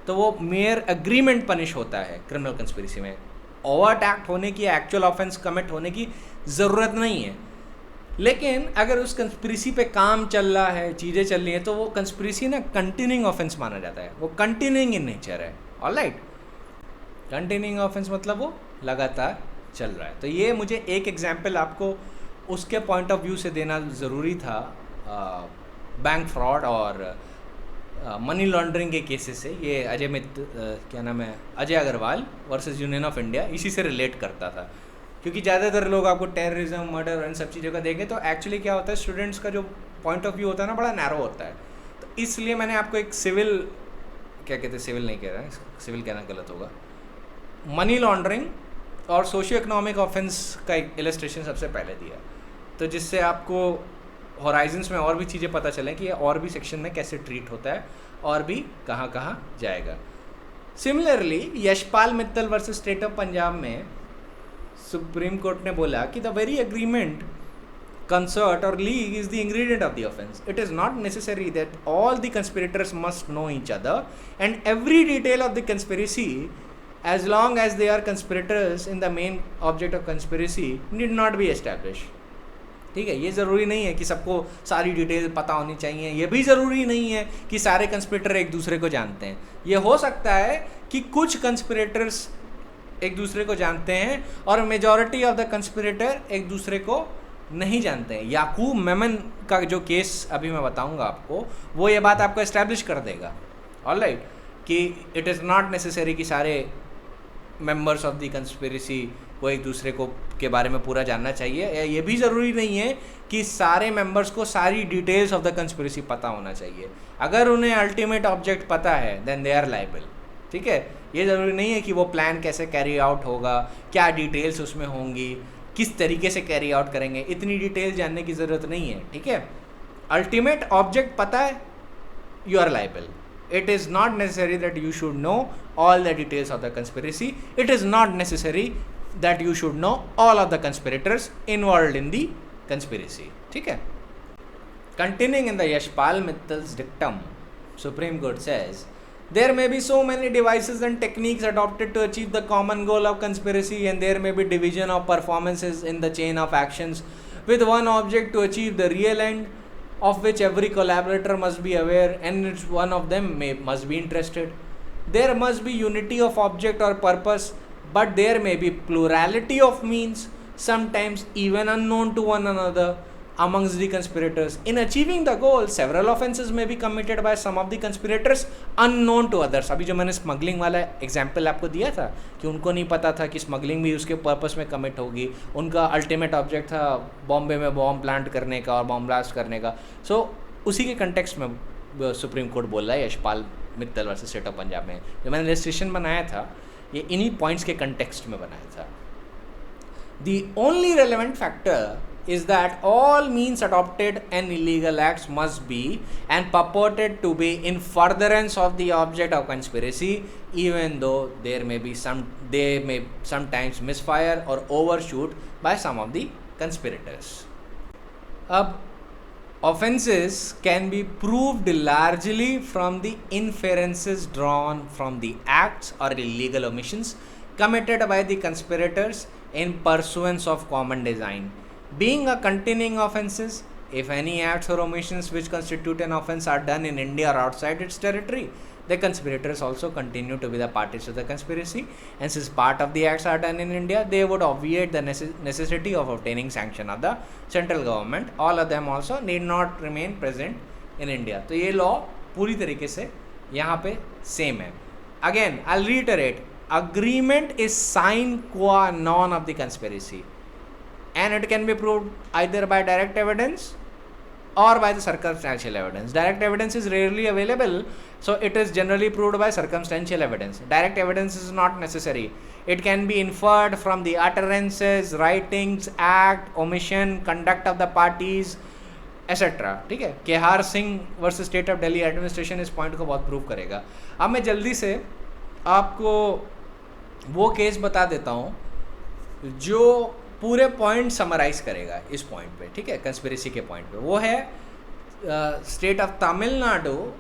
तो वो मेयर अग्रीमेंट पनिश होता है क्रिमिनल कंस्पिरेसी में. ओवर्ट एक्ट होने की, एक्चुअल ऑफेंस कमिट होने की ज़रूरत नहीं है. लेकिन अगर उस कंस्पिरेसी पे काम चल रहा है, चीज़ें चल रही हैं, तो वो कंस्पिरेसी ना कंटिन्यूइंग ऑफेंस माना जाता है. वो कंटिन्यूइंग इन नेचर है. ऑलराइट, कंटिन्यूइंग ऑफेंस मतलब वो लगातार चल रहा है. तो ये मुझे एक एग्जाम्पल आपको उसके पॉइंट ऑफ व्यू से देना ज़रूरी था, बैंक फ्रॉड और मनी लॉन्ड्रिंग के केसेस से. ये अजय क्या नाम है, Ajay Agrawal versus Union of India, इसी से रिलेट करता था. क्योंकि ज़्यादातर लोग आपको टेररिज्म, मर्डर और इन सब चीज़ों का देंगे तो एक्चुअली क्या होता है, स्टूडेंट्स का जो पॉइंट ऑफ व्यू होता है ना, बड़ा नैरो होता है. तो इसलिए मैंने आपको एक सिविल, क्या कहते हैं, सिविल नहीं कह रहा है, सिविल कहना गलत होगा, मनी लॉन्ड्रिंग और सोशियो इकोनॉमिक ऑफेंस का एक इलस्ट्रेशन सबसे पहले दिया, तो जिससे आपको हॉराइजन्स में और भी चीज़ें पता चलें कि ये और भी सेक्शन में कैसे ट्रीट होता है और भी कहाँ कहाँ जाएगा. Similarly Yashpal Mittal versus state of Punjab में सुप्रीम कोर्ट ने बोला कि द वेरी एग्रीमेंट, कंसर्ट और league is the ingredient of the offence. It is not necessary that all the conspirators must know each other and every detail of the conspiracy as long as they are conspirators in the main object of conspiracy need not be established. ठीक है, ये ज़रूरी नहीं है कि सबको सारी डिटेल पता होनी चाहिए. ये भी ज़रूरी नहीं है कि सारे कंस्पिरेटर एक दूसरे को जानते हैं. ये हो सकता है कि कुछ कंस्पिरेटर्स एक दूसरे को जानते हैं और मेजॉरिटी ऑफ द कंस्पिरेटर एक दूसरे को नहीं जानते हैं. याकूब मेमन का जो केस अभी मैं बताऊंगा आपको, वो ये बात आपको एस्टैब्लिश कर देगा. ऑलराइट, कि इट इज़ नॉट नेसेसरी कि सारे मेंबर्स ऑफ द कंस्पिरेसी को एक दूसरे को के बारे में पूरा जानना चाहिए. ये भी ज़रूरी नहीं है कि सारे मेंबर्स को सारी डिटेल्स ऑफ द कंस्पिरेसी पता होना चाहिए. अगर उन्हें अल्टीमेट ऑब्जेक्ट पता है देन दे आर लायबल. ठीक है, ये ज़रूरी नहीं है कि वो प्लान कैसे कैरी आउट होगा, क्या डिटेल्स उसमें होंगी, किस तरीके से कैरी आउट करेंगे, इतनी डिटेल जानने की ज़रूरत नहीं है. ठीक है, अल्टीमेट ऑब्जेक्ट पता है, you are liable. It is not necessary that you should know all the details of the conspiracy. It is not necessary that you should know all of the conspirators involved in the conspiracy. ठीक है. Continuing in the Yashpal Mittal's dictum, Supreme Court says, there may be so many devices and techniques adopted to achieve the common goal of conspiracy, and there may be division of performances in the chain of actions with one object to achieve the real end, of which every collaborator must be aware, and each one of them must be interested. There must be unity of object or purpose, but there may be plurality of means, sometimes even unknown to one another, amongst the conspirators. In achieving the goal, several offences may be committed by some of the conspirators unknown to others. अभी जो मैंने स्मगलिंग वाला एग्जाम्पल आपको दिया था कि उनको नहीं पता था कि स्मगलिंग भी उसके पर्पस में कमिट होगी, उनका अल्टीमेट ऑब्जेक्ट था बॉम्बे में बॉम्ब प्लांट करने का और बॉम्ब ब्लास्ट करने का. सो उसी के कंटेक्स्ट में सुप्रीम कोर्ट बोल रहा है Yashpal Mittal versus state of Punjab में. जो मैंने रजिस्ट्रेशन बनाया था ये इन्हीं पॉइंट्स के कंटेक्स्ट में बनाया था. The only relevant factor is that all means adopted and illegal acts must be and purported to be in furtherance of the object of conspiracy, even though they may sometimes misfire or overshoot by some of the conspirators. अब offences can be proved largely from the inferences drawn from the acts or illegal omissions committed by the conspirators in pursuance of common design. Being a continuing offences, if any acts or omissions which constitute an offence are done in India or outside its territory, the conspirators also continue to be the parties to the conspiracy, and since part of the acts are done in India, they would obviate the necessity of obtaining sanction of the central government. All of them also need not remain present in India. तो ये law पूरी तरीके से यहाँ पे same है. Again, I'll reiterate, agreement is sine qua non of the conspiracy, and it can be proved either by direct evidence or by the circumstantial evidence. Direct evidence is rarely available, so it is generally proved by circumstantial evidence. Direct evidence is not necessary. It can be inferred from the utterances, writings, act, omission, conduct of the parties, etc. ठीक है, Kehar Singh versus state of Delhi administration इस पॉइंट को बहुत प्रूव करेगा. अब मैं जल्दी से आपको वो केस बता देता हूँ जो पूरे पॉइंट समराइज करेगा इस पॉइंट पे, ठीक है, कंस्पिरेसी के पॉइंट पे. वो है state of Tamil Nadu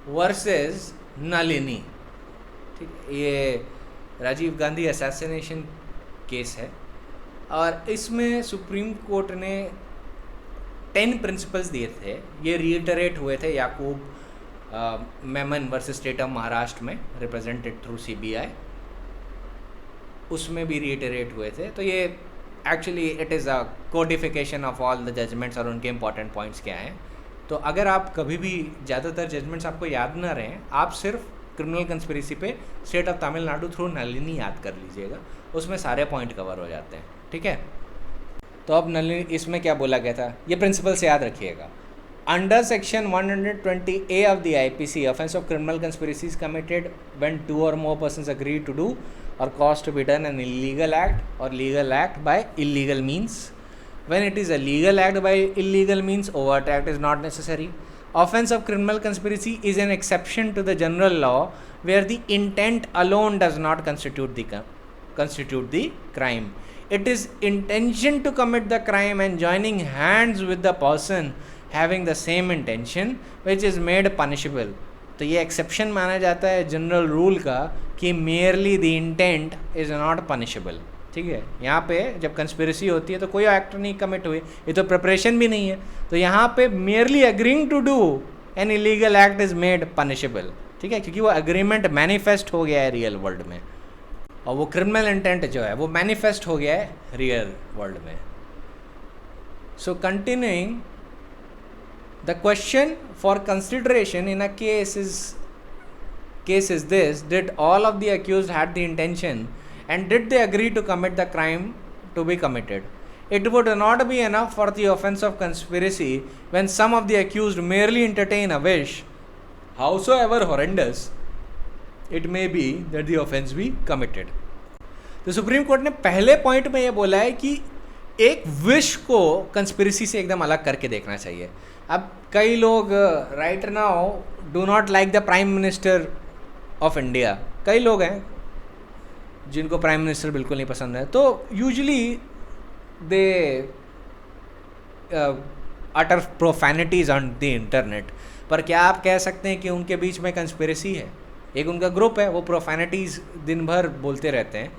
versus Nalini. ठीक है, ये राजीव गांधी असैसिनेशन केस है और इसमें सुप्रीम कोर्ट ने 10 प्रिंसिपल्स दिए थे. ये रिइटरेट हुए थे Yakub Memon versus state of Maharashtra में, रिप्रेजेंटेड थ्रू CBI, उसमें भी रिइटरेट हुए थे. तो ये actually it is a codification of all the judgments और उनके इंपॉर्टेंट पॉइंट्स क्या हैं. तो अगर आप कभी भी ज़्यादातर जजमेंट्स आपको याद ना रहें, आप सिर्फ क्रिमिनल कंस्पिरेसी पे state of Tamil Nadu through Nalini याद कर लीजिएगा, उसमें सारे पॉइंट कवर हो जाते हैं. ठीक है, तो अब नलिनी इसमें क्या बोला गया था, ये प्रिंसिपल से याद रखिएगा. Under section 120A of the IPC, offense of criminal conspiracy is committed when 2 or more persons agree to do or cause to be done an illegal act or legal act by illegal means. When it is a legal act by illegal means, overt act is not necessary. Offense of criminal conspiracy is an exception to the general law where the intent alone does not constitute the crime. It is intention to commit the crime and joining hands with the person having the same intention which is made punishable. तो ये एक्सेप्शन माना जाता है जनरल रूल का कि merely the intent is not punishable. ठीक है, यहाँ पे जब कंस्पिरेसी होती है तो कोई एक्ट नहीं कमिट हुई, ये तो प्रिपरेशन भी नहीं है, तो यहाँ पे merely agreeing to do an illegal act is made punishable. ठीक है, क्योंकि वो एग्रीमेंट मैनिफेस्ट हो गया है रियल वर्ल्ड में और वो क्रिमिनल इंटेंट जो है वो मैनिफेस्ट हो गया है रियल वर्ल्ड में. सो continuing, the question for consideration in a case is this: did all of the accused had the intention and did they agree to commit the crime to be committed? It would not be enough for the offense of conspiracy when some of the accused merely entertain a wish, howsoever horrendous it may be, that the offense be committed. तो सुप्रीम कोर्ट ने पहले पॉइंट में ये बोला है कि एक विश को कंस्पिरेसी से एकदम अलग करके देखना चाहिए. अब कई लोग right now do not like the prime minister of India. कई लोग हैं जिनको प्राइम मिनिस्टर बिल्कुल नहीं पसंद है, तो usually they utter profanities on the internet. पर क्या आप कह सकते हैं कि उनके बीच में कंस्पिरेसी है? एक उनका ग्रुप है, वो प्रोफैनिटीज दिन भर बोलते रहते हैं,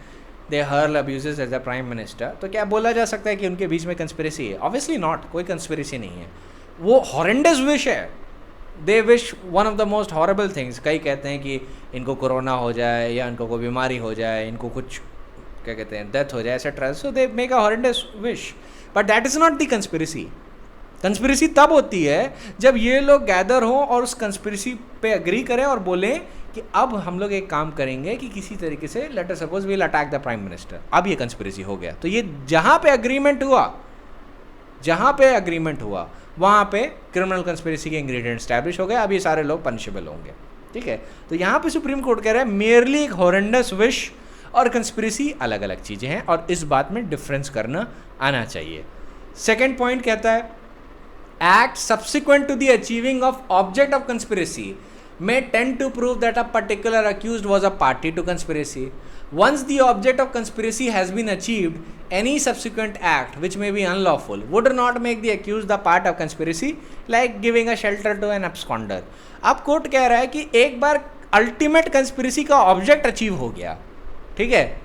they hurl abuses as a prime minister. तो क्या बोला जा सकता है कि उनके बीच में कंस्पिरेसी है? ऑब्वियसली नॉट, कोई कंस्पिरेसी नहीं है. वो हॉरेंडस विश है, they wish one of the most horrible things. कई कहते हैं कि इनको कोरोना हो जाए या इनको कोई बीमारी हो जाए, इनको कुछ क्या कहते हैं डेथ हो जाए, etcetera. So they make a horrendous wish, but that is not the conspiracy. Conspiracy तब होती है जब ये लोग गैदर हों और उस कंस्पिरेसी पे अग्री करें और बोलें कि अब हम लोग एक काम करेंगे कि किसी तरीके से, let us suppose we will attack the prime minister. अब ये कंस्पिरेसी हो गया. तो ये जहाँ पे अग्रीमेंट हुआ वहाँ पे क्रिमिनल कंस्पिरेसी के इंग्रेडिएंट स्टैब्लिश हो गए. अब ये सारे लोग पनिशेबल होंगे. ठीक है, तो यहाँ पे सुप्रीम कोर्ट कह रहा है मेयरली एक हॉरेंडस विश और कंस्पिरेसी अलग अलग चीज़ें हैं और इस बात में डिफरेंस करना आना चाहिए. सेकेंड पॉइंट कहता है act subsequent to the achieving of object of conspiracy may tend to prove that a particular accused was a party to conspiracy. Once the object of conspiracy has been achieved, any subsequent act which may be unlawful would not make the accused the part of conspiracy, like giving a shelter to an absconder. अब कोर्ट कह रहा है कि एक बार अल्टीमेट कंस्पिरेसी का ऑब्जेक्ट अचीव हो गया. ठीक है,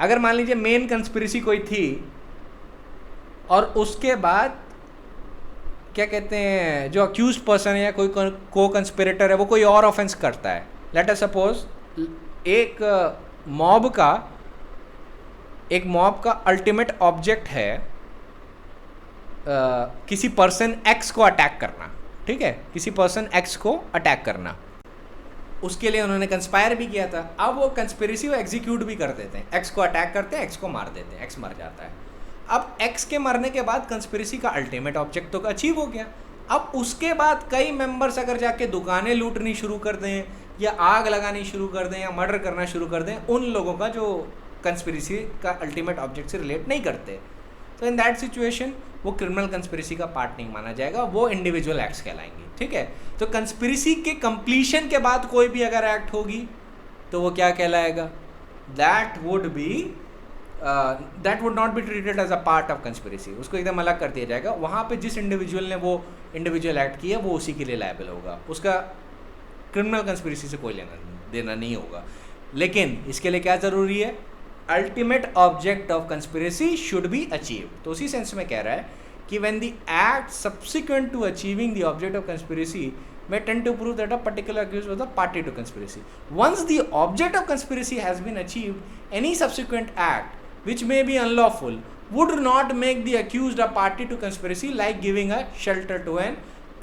अगर मान लीजिए मेन कंस्पिरेसी कोई थी और उसके बाद क्या कहते हैं जो अक्यूज पर्सन है या कोई को कंस्पिरेटर है वो कोई और ऑफेंस करता है. लेट अस सपोज एक मॉब का अल्टीमेट ऑब्जेक्ट है किसी पर्सन एक्स को अटैक करना. ठीक है, किसी पर्सन एक्स को अटैक करना, उसके लिए उन्होंने कंस्पायर भी किया था. अब वो कंस्पिरेसी वो एग्जीक्यूट भी कर देते हैं, एक्स को अटैक करते हैं, एक्स को मार देते हैं, एक्स मर जाता है. अब एक्स के मरने के बाद कंस्पिरेसी का अल्टीमेट ऑब्जेक्ट तो अचीव हो गया। अब उसके बाद कई मेंबर्स अगर जाके दुकानें लूटनी शुरू कर दें या आग लगानी शुरू कर दें या मर्डर करना शुरू कर दें, उन लोगों का जो कंस्पिरेसी का अल्टीमेट ऑब्जेक्ट से रिलेट नहीं करते, तो इन दैट सिचुएशन वो क्रिमिनल कंस्पिरेसी का पार्ट नहीं माना जाएगा, वो इंडिविजुअल एक्ट्स कहलाएंगे। ठीक है, तो कंस्पिरेसी के कंप्लीशन के बाद कोई भी अगर एक्ट होगी तो वो क्या कहलाएगा? That would not be treated as a part of conspiracy, उसको एकदम अलग कर दिया जाएगा। वहाँ पे जिस इंडिविजुअल ने वो इंडिविजुअल एक्ट किया वो उसी के लिए लायबल होगा, उसका क्रिमिनल कंस्पिरेसी से कोई लेना देना नहीं होगा। लेकिन इसके लिए क्या ज़रूरी है? Ultimate object of conspiracy should be achieve. तो उसी सेंस में कह रहा है कि when the act subsequent to achieving the object of conspiracy may tend to prove that a particular accused was the party to conspiracy. Once the object of conspiracy has been achieved, any subsequent act which may be unlawful would not make the accused a party to conspiracy, like giving a shelter to an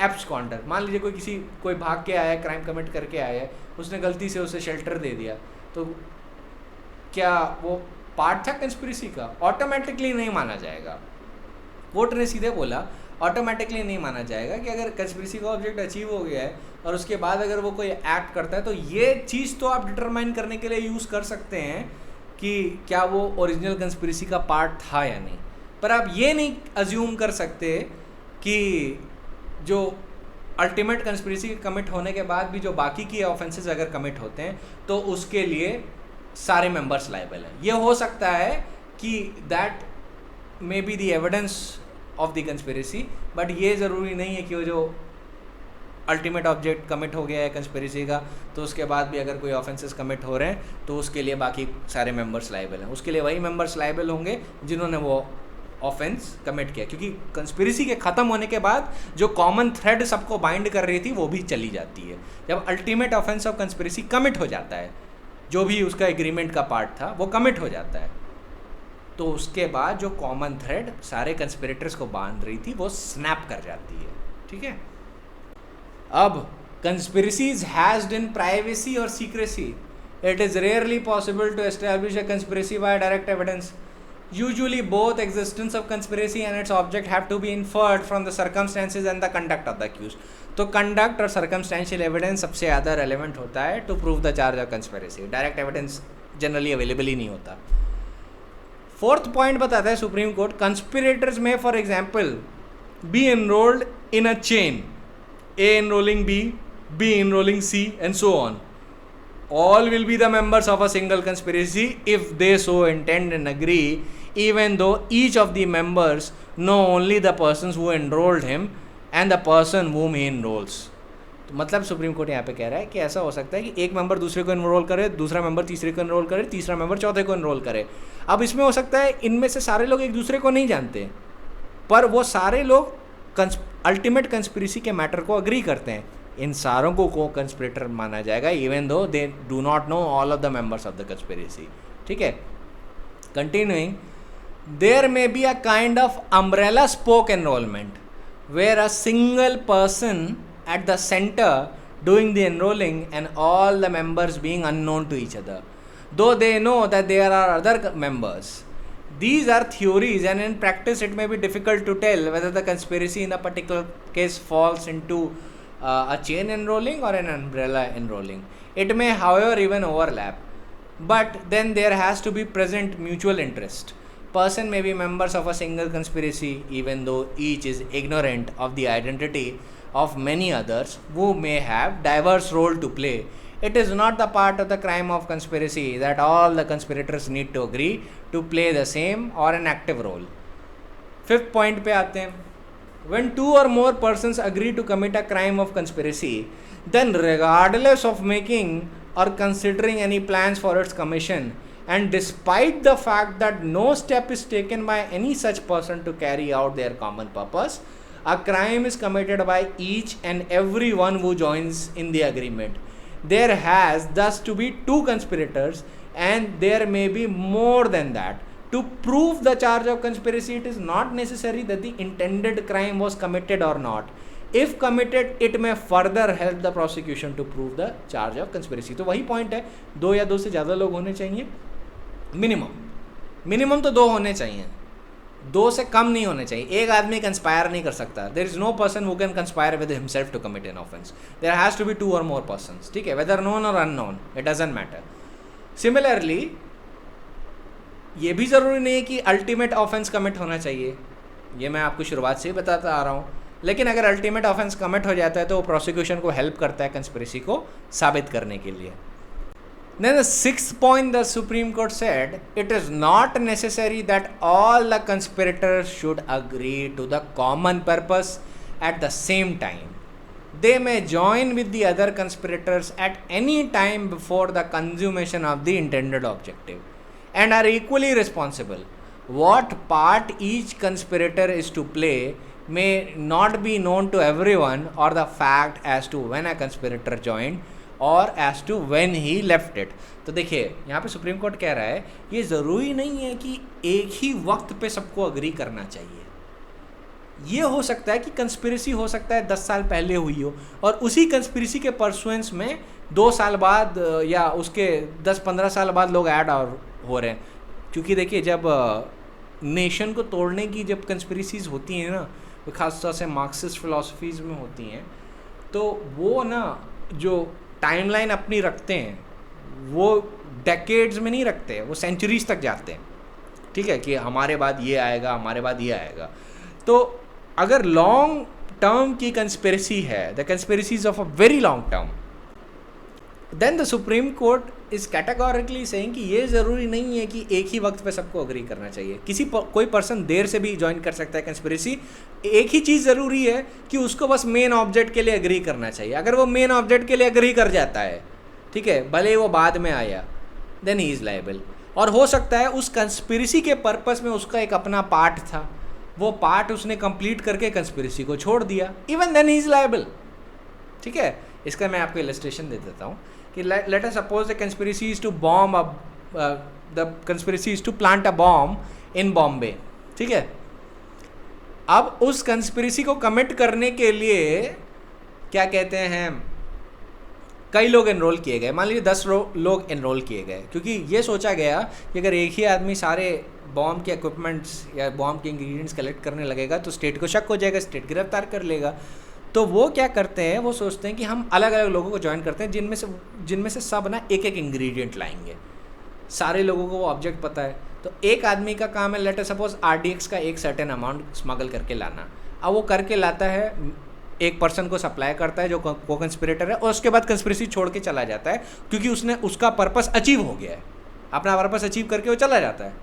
absconder. मान लीजिए कोई भाग के आया है, क्राइम कमिट करके आया है, उसने गलती से उसे शेल्टर दे दिया, तो क्या वो पार्ट था कंस्पिरेसी का? ऑटोमेटिकली नहीं माना जाएगा। कोर्ट ने सीधे बोला ऑटोमेटिकली नहीं माना जाएगा कि अगर कंस्पिरेसी का ऑब्जेक्ट अचीव हो गया है और उसके बाद अगर वो कोई एक्ट करता है तो ये चीज़ तो आप डिटरमाइन करने के लिए यूज़ कर सकते हैं कि क्या वो ओरिजिनल कंस्पिरेसी का पार्ट था या नहीं, पर आप ये नहीं अज्यूम कर सकते कि जो अल्टीमेट कंस्पिरेसी कमिट होने के बाद भी जो बाकी की ऑफेंसेस अगर कमिट होते हैं तो उसके लिए सारे मेंबर्स लायबल हैं। ये हो सकता है कि that may be the evidence of the conspiracy, but ये ज़रूरी नहीं है कि वो जो अल्टीमेट ऑब्जेक्ट कमिट हो गया है कंस्पिरेसी का तो उसके बाद भी अगर कोई ऑफेंसेस कमिट हो रहे हैं तो उसके लिए बाकी सारे मेंबर्स लायबल हैं। उसके लिए वही मेंबर्स लायबल होंगे जिन्होंने वो ऑफेंस कमिट किया, क्योंकि कंस्पिरेसी के ख़त्म होने के बाद जो कॉमन थ्रेड सबको बाइंड कर रही थी वो भी चली जाती है। जब ultimate offence of conspiracy commit हो जाता है, जो भी उसका एग्रीमेंट का पार्ट था वो कमिट हो जाता है, तो उसके बाद जो कॉमन थ्रेड सारे कंस्पिरेटर्स को बांध रही थी वो स्नैप कर जाती है। ठीक है, अब कंस्पिरेसीज हैज्ड इन प्राइवेसी और secrecy, it is rarely possible to establish a conspiracy by direct evidence. Usually both existence of conspiracy and its object have to be inferred from the circumstances and the conduct of the accused. तो कंडक्ट और सर्कमस्टेंशियल एविडेंस सबसे ज़्यादा रेलेवेंट होता है to prove the charge of conspiracy. Direct evidence generally available ही नहीं होता। फोर्थ पॉइंट बताता है सुप्रीम कोर्ट, कंस्पिरेटर्स में for example B enrolled in a chain, A enrolling B, B enrolling C and so on. All will be the members of a single conspiracy if they so intend and agree, even though each of the members know only the persons who enrolled him and the person whom he enrolls. तो मतलब सुप्रीम कोर्ट यहाँ पे कह रहा है कि ऐसा हो सकता है कि एक मेंबर दूसरे को एनरोल करे, दूसरा मेंबर तीसरे को एनरोल करे, तीसरा मेंबर चौथे को एनरोल करे। अब इसमें हो सकता है इनमें से सारे लोग एक दूसरे को नहीं जानते, पर वो सारे लोग अल्टीमेट कंस्पिरेसी के मैटर को अग्री करते हैं। इन सारों को कंस्पिरेटर माना जाएगा even though they do not know all of the members of the conspiracy. ठीक है, continuing, there may be a kind of umbrella spoke enrolment where a single person at the centre doing the enrolling and all the members being unknown to each other, though they know that there are other members. These are theories, and in practice it may be difficult to tell whether the conspiracy in a particular case falls into a chain enrolling or an umbrella enrolling. It may, however, even overlap, but then there has to be present mutual interest. Person may be members of a single conspiracy even though each is ignorant of the identity of many others who may have diverse role to play. It is not the part of the crime of conspiracy that all the conspirators need to agree to play the same or an active role. Fifth point पे आते हैं. When two or more persons agree to commit a crime of conspiracy, then regardless of making or considering any plans for its commission, and despite the fact that no step is taken by any such person to carry out their common purpose, a crime is committed by each and every one who joins in the agreement. There has thus to be two conspirators, and there may be more than that. To prove the charge of conspiracy, it is not necessary that the intended crime was committed or not. If committed, it may further help the prosecution to prove the charge of conspiracy. तो वही पॉइंट है, दो या दो से ज़्यादा लोग होने चाहिए मिनिमम तो दो होने चाहिए. 2 से कम नहीं होने चाहिए. एक आदमी कंस्पायर नहीं कर सकता. There is no person who can conspire with himself to commit an offence. There has to be 2 और मोर पर्सन्स. ठीक है, वेदर नोन और unknown, it doesn't matter. Similarly ये भी ज़रूरी नहीं है कि अल्टीमेट ऑफेंस कमिट होना चाहिए. ये मैं आपको शुरुआत से ही बताता आ रहा हूँ. लेकिन अगर अल्टीमेट ऑफेंस कमिट हो जाता है तो वो प्रोसिक्यूशन को हेल्प करता है कंस्पिरेसी को साबित करने के लिए. Then the 6th point the Supreme Court said, it is not necessary that all the conspirators should agree to the common purpose at the same time. They may join with the other conspirators at any time before the consummation of the intended objective and are equally responsible. What part each conspirator is to play may not be known to everyone, or the fact as to when a conspirator joined और as to when he left it. तो देखिए यहाँ पे सुप्रीम कोर्ट कह रहा है ये ज़रूरी नहीं है कि एक ही वक्त पे सबको अग्री करना चाहिए. ये हो सकता है कि कंस्पिरेसी हो सकता है 10 साल पहले हुई हो और उसी कंस्पिरेसी के परसुएंस में 2 साल बाद या उसके 10-15 साल बाद लोग ऐड और हो रहे हैं. क्योंकि देखिए जब नेशन को तोड़ने की जब कंस्पिरेसीज होती हैं ना, वो खासतौर से मार्क्सिस्ट फिलॉसफीज़ में होती हैं, तो वो ना जो टाइमलाइन अपनी रखते हैं वो डेकेड्स में नहीं रखते, वो सेंचुरीज तक जाते हैं. ठीक है, कि हमारे बाद ये आएगा, हमारे बाद ये आएगा. तो अगर लॉन्ग टर्म की कंस्पिरेसी है, the conspiracies of a very long term, then the supreme court is categorically saying कि ये ज़रूरी नहीं है कि एक ही वक्त पे सबको अग्री करना चाहिए. कोई पर्सन देर से भी ज्वाइन कर सकता है कंस्पिरेसी. एक ही चीज़ ज़रूरी है कि उसको बस मेन ऑब्जेक्ट के लिए अग्री करना चाहिए. अगर वो मेन ऑब्जेक्ट के लिए अग्री कर जाता है, ठीक है, भले वो बाद में आया, देन ही इज़ लायबल. और हो सकता है उस कंस्पिरेसी के पर्पस में उसका एक अपना पार्ट था, वो पार्ट उसने कंप्लीट करके कंस्पिरेसी को छोड़ दिया, even then he is liable. ठीक है, इसका मैं आपको इलस्ट्रेशन दे देता हूँ कि let us suppose the conspiracy is to bomb the conspiracy is to plant a bomb in Bombay. ठीक है, अब उस कंस्पिरेसी को कमिट करने के लिए क्या कहते हैं, कई लोग एनरोल किए गए. मान लीजिए 10 लोग एनरोल किए गए, क्योंकि ये सोचा गया कि अगर एक ही आदमी सारे बॉम्ब के इक्विपमेंट्स या बॉम्ब के इंग्रेडिएंट्स कलेक्ट करने लगेगा तो स्टेट को शक हो जाएगा, स्टेट गिरफ्तार कर लेगा. तो वो क्या करते हैं, वो सोचते हैं कि हम अलग अलग लोगों को ज्वाइन करते हैं जिनमें से सब ना एक एक इंग्रेडिएंट लाएंगे. सारे लोगों को वो ऑब्जेक्ट पता है, तो एक आदमी का काम है लेट अस सपोज RDX का एक सर्टेन अमाउंट स्मगल करके लाना. अब वो करके लाता है, एक पर्सन को सप्लाई करता है जो को कंस्पिरेटर है, और उसके बाद कंस्पिरेसी छोड़ के चला जाता है क्योंकि उसने उसका पर्पस अचीव हो गया है. अपना पर्पस अचीव करके वो चला जाता है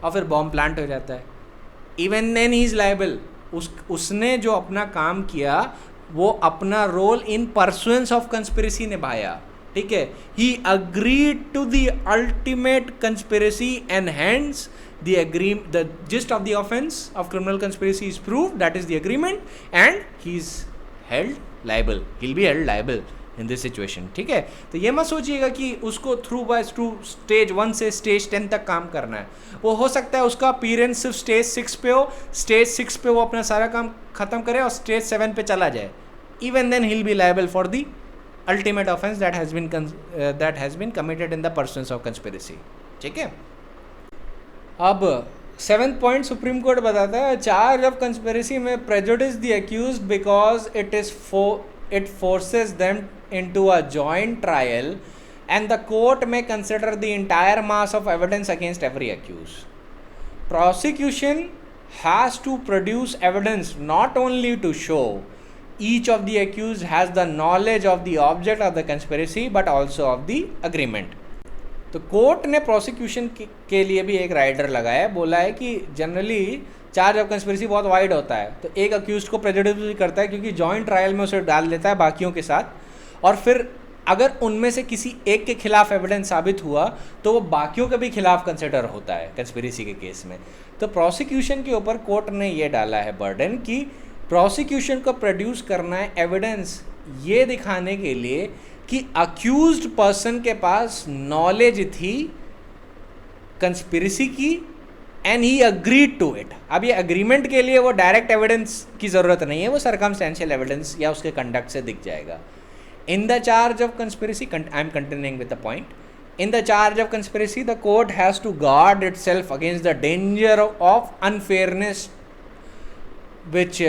और फिर बॉम्ब प्लांट हो जाता है. Even then he is liable. उसने जो अपना काम किया वो अपना role in pursuance of conspiracy निभाया. ठीक है, he agreed to the ultimate conspiracy and hence the gist of the offense of criminal conspiracy is proved, that is the agreement, and he is held liable. He'll be held liable in this situation. ठीक है, तो ये मत सोचिएगा कि उसको थ्रू स्टेज 1 से स्टेज 10 तक काम करना है. वो हो सकता है उसका अपीयरेंस सिर्फ स्टेज 6 पे हो, स्टेज 6 पे वो अपना सारा काम खत्म करे और स्टेज 7 पे चला जाए. Even then he'll be liable for the ultimate offense that has been committed in the pursuance of conspiracy. ठीक है, अब 7th पॉइंट सुप्रीम कोर्ट बताता है, चार्ज ऑफ कंस्पिरेसी में prejudice the accused because it forces them into a joint trial and the court may consider the entire mass of evidence against every accused. Prosecution has to produce evidence not only to show each of the accused has the knowledge of the object of the conspiracy but also of the agreement. तो कोर्ट ने प्रोसिक्यूशन के लिए भी एक राइडर लगाया है. बोला है कि जनरली चार्ज ऑफ कंस्पिरेसी बहुत वाइड होता है, तो एक अक्यूज्ड को प्रेजुडिस भी करता है क्योंकि जॉइंट ट्रायल में उसे डाल देता है बाकियों के साथ, और फिर अगर उनमें से किसी एक के खिलाफ एविडेंस साबित हुआ तो वो बाकियों के भी खिलाफ कंसिडर होता है कंस्पिरेसी के केस में. तो प्रोसिक्यूशन के ऊपर कोर्ट ने ये डाला है बर्डन कि प्रोसिक्यूशन को प्रोड्यूस करना है एविडेंस ये दिखाने के लिए कि अक्यूज्ड पर्सन के पास नॉलेज थी कंस्पिरेसी की and he agreed to it. अब ये अग्रीमेंट के लिए वो डायरेक्ट एविडेंस की ज़रूरत नहीं है, वो सर्कमस्टेंशियल एविडेंस या उसके कंडक्ट से दिख जाएगा. In the charge of conspiracy, I am continuing with the point, In the charge of conspiracy, the court has to guard itself against the danger of unfairness which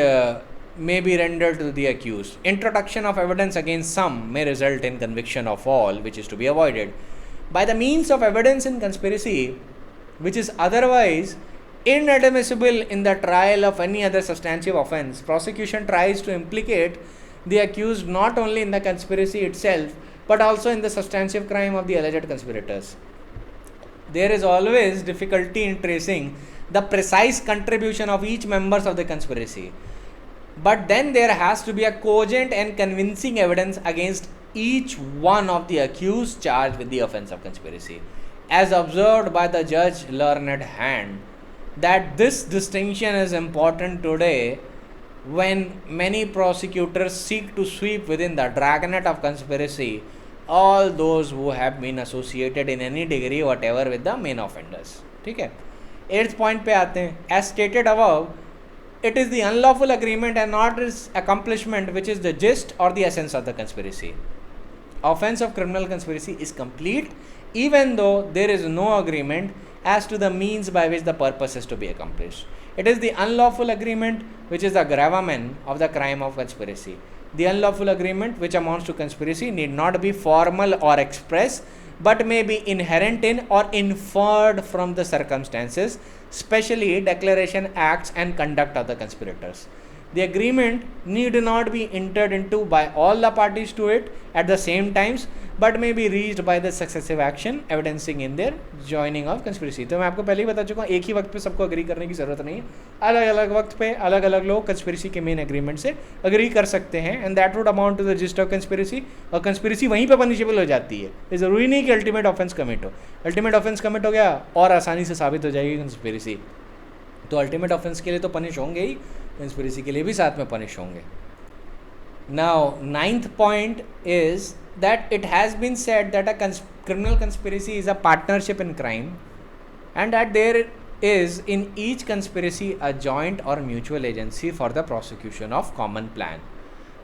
may be rendered to the accused. Introduction of evidence against some may result in conviction of all, which is to be avoided. By the means of evidence in conspiracy, which is otherwise inadmissible in the trial of any other substantive offense, prosecution tries to implicate the accused not only in the conspiracy itself, but also in the substantive crime of the alleged conspirators. There is always difficulty in tracing the precise contribution of each member of the conspiracy. But then there has to be a cogent and convincing evidence against each one of the accused charged with the offense of conspiracy. As observed by the judge learned hand, that this distinction is important today when many prosecutors seek to sweep within the dragnet of conspiracy all those who have been associated in any degree whatever with the main offenders. ठीक है, 8th point पे आते हैं. As stated above, it is the unlawful agreement and not its accomplishment which is the gist or the essence of the conspiracy. Offense of criminal conspiracy is complete even though there is no agreement as to the means by which the purpose is to be accomplished. It is the unlawful agreement which is the gravamen of the crime of conspiracy. The unlawful agreement which amounts to conspiracy need not be formal or express, but may be inherent in or inferred from the circumstances, especially declaration, acts and conduct of the conspirators. The agreement need not be entered into by all the parties to it at the same times, but may be reached by the successive action evidencing in their joining of conspiracy. तो मैं आपको पहले ही बता चुका हूँ, एक ही वक्त पे सबको अग्री करने की ज़रूरत नहीं है. अलग अलग वक्त पे अलग अलग लोग कंस्पिरेसी के मेन एग्रीमेंट से अग्री कर सकते हैं, and that would amount to the gist of conspiracy. और कंस्पिरेसी वहीं पे पनिशेबल हो जाती है. ये ज़रूरी नहीं कि अल्टीमेट ऑफेंस कमिट हो. अल्टीमेट ऑफेंस कमिट हो गया और आसानी से साबित हो जाएगी कंस्पिरेसी, तो अल्टीमेट ऑफेंस के लिए तो पनिश होंगे ही, कंस्पिरेसी के लिए भी साथ में पनिश होंगे. Now, 9th point is that it has been said that a criminal conspiracy is a partnership in crime, and that there is in each conspiracy a joint or mutual agency for the prosecution of common plan.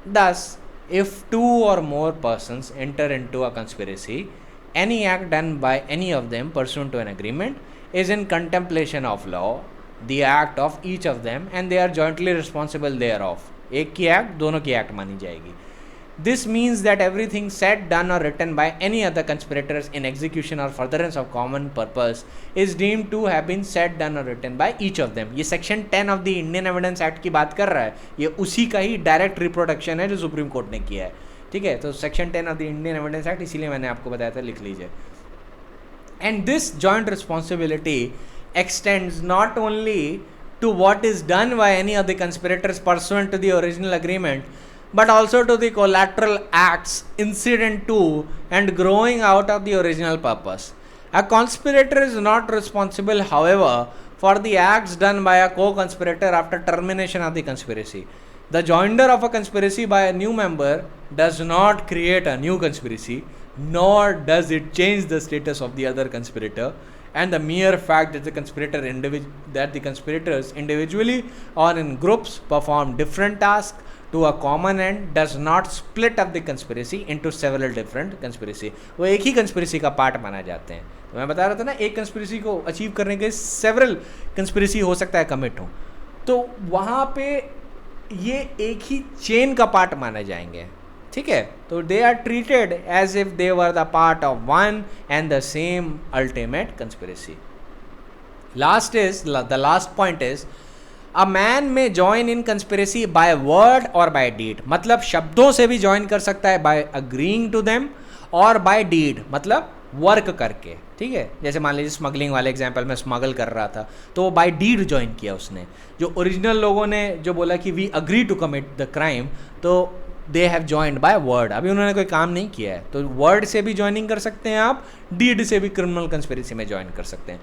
Thus, if two or more persons enter into a conspiracy, any act done by any of them pursuant to an agreement is in contemplation of law, the act of each of them, and they are jointly responsible thereof. एक की एक्ट दोनों की एक्ट मानी जाएगी. This means that everything said, done or written by any other conspirators in execution or furtherance of common purpose is deemed to have been said, done or written by each of them. ये section 10 of the Indian evidence act की बात कर रहा है. ये उसी का ही डायरेक्ट रिप्रोडक्शन है जो सुप्रीम कोर्ट ने किया है. ठीक है, तो section 10 of the Indian evidence act, इसीलिए मैंने आपको बताया था, लिख लीजिए. And this joint responsibility extends not only to what is done by any of the conspirators pursuant to the original agreement, but also to the collateral acts incident to and growing out of the original purpose. A conspirator is not responsible, however, for the acts done by a co-conspirator after termination of the conspiracy. The joinder of a conspiracy by a new member does not create a new conspiracy, nor does it change the status of the other conspirator. And the mere fact that the conspirators individually or in groups perform different tasks to a common end does not split up the conspiracy into several different conspiracy. वो एक ही conspiracy का पार्ट माना जाते हैं. तो मैं बता रहा था ना, एक conspiracy को अचीव करने के several conspiracy हो सकता है कमिट हो, तो वहाँ पे ये एक ही चेन का पार्ट माने जाएंगे. ठीक है, तो they are treated as if they were the part of one and the same ultimate conspiracy. Last point is a man may join in conspiracy by word और बाय डीड. मतलब शब्दों से भी ज्वाइन कर सकता है बाय अग्रीइंग टू देम, और बाय डीड मतलब वर्क करके. ठीक है, जैसे मान लीजिए स्मगलिंग वाले एग्जांपल में स्मगल कर रहा था, तो वो बाय डीड ज्वाइन किया उसने. जो ओरिजिनल लोगों ने जो बोला कि we agree to commit the crime, तो they have joined by word. अभी उन्होंने कोई काम नहीं किया है, तो वर्ड से भी ज्वाइनिंग कर सकते हैं आप, डीड से भी क्रिमिनल कंस्पिरेसी में ज्वाइन कर सकते हैं.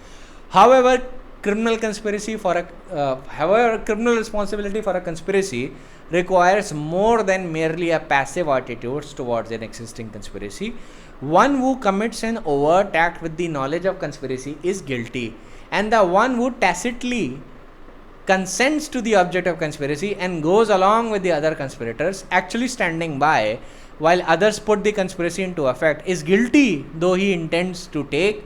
However criminal responsibility for a conspiracy requires more than merely a passive attitude towards an existing conspiracy. One who commits an overt act with the knowledge of conspiracy is guilty, and the one who tacitly consents to the object of conspiracy and goes along with the other conspirators, actually standing by, while others put the conspiracy into effect is guilty though he intends to take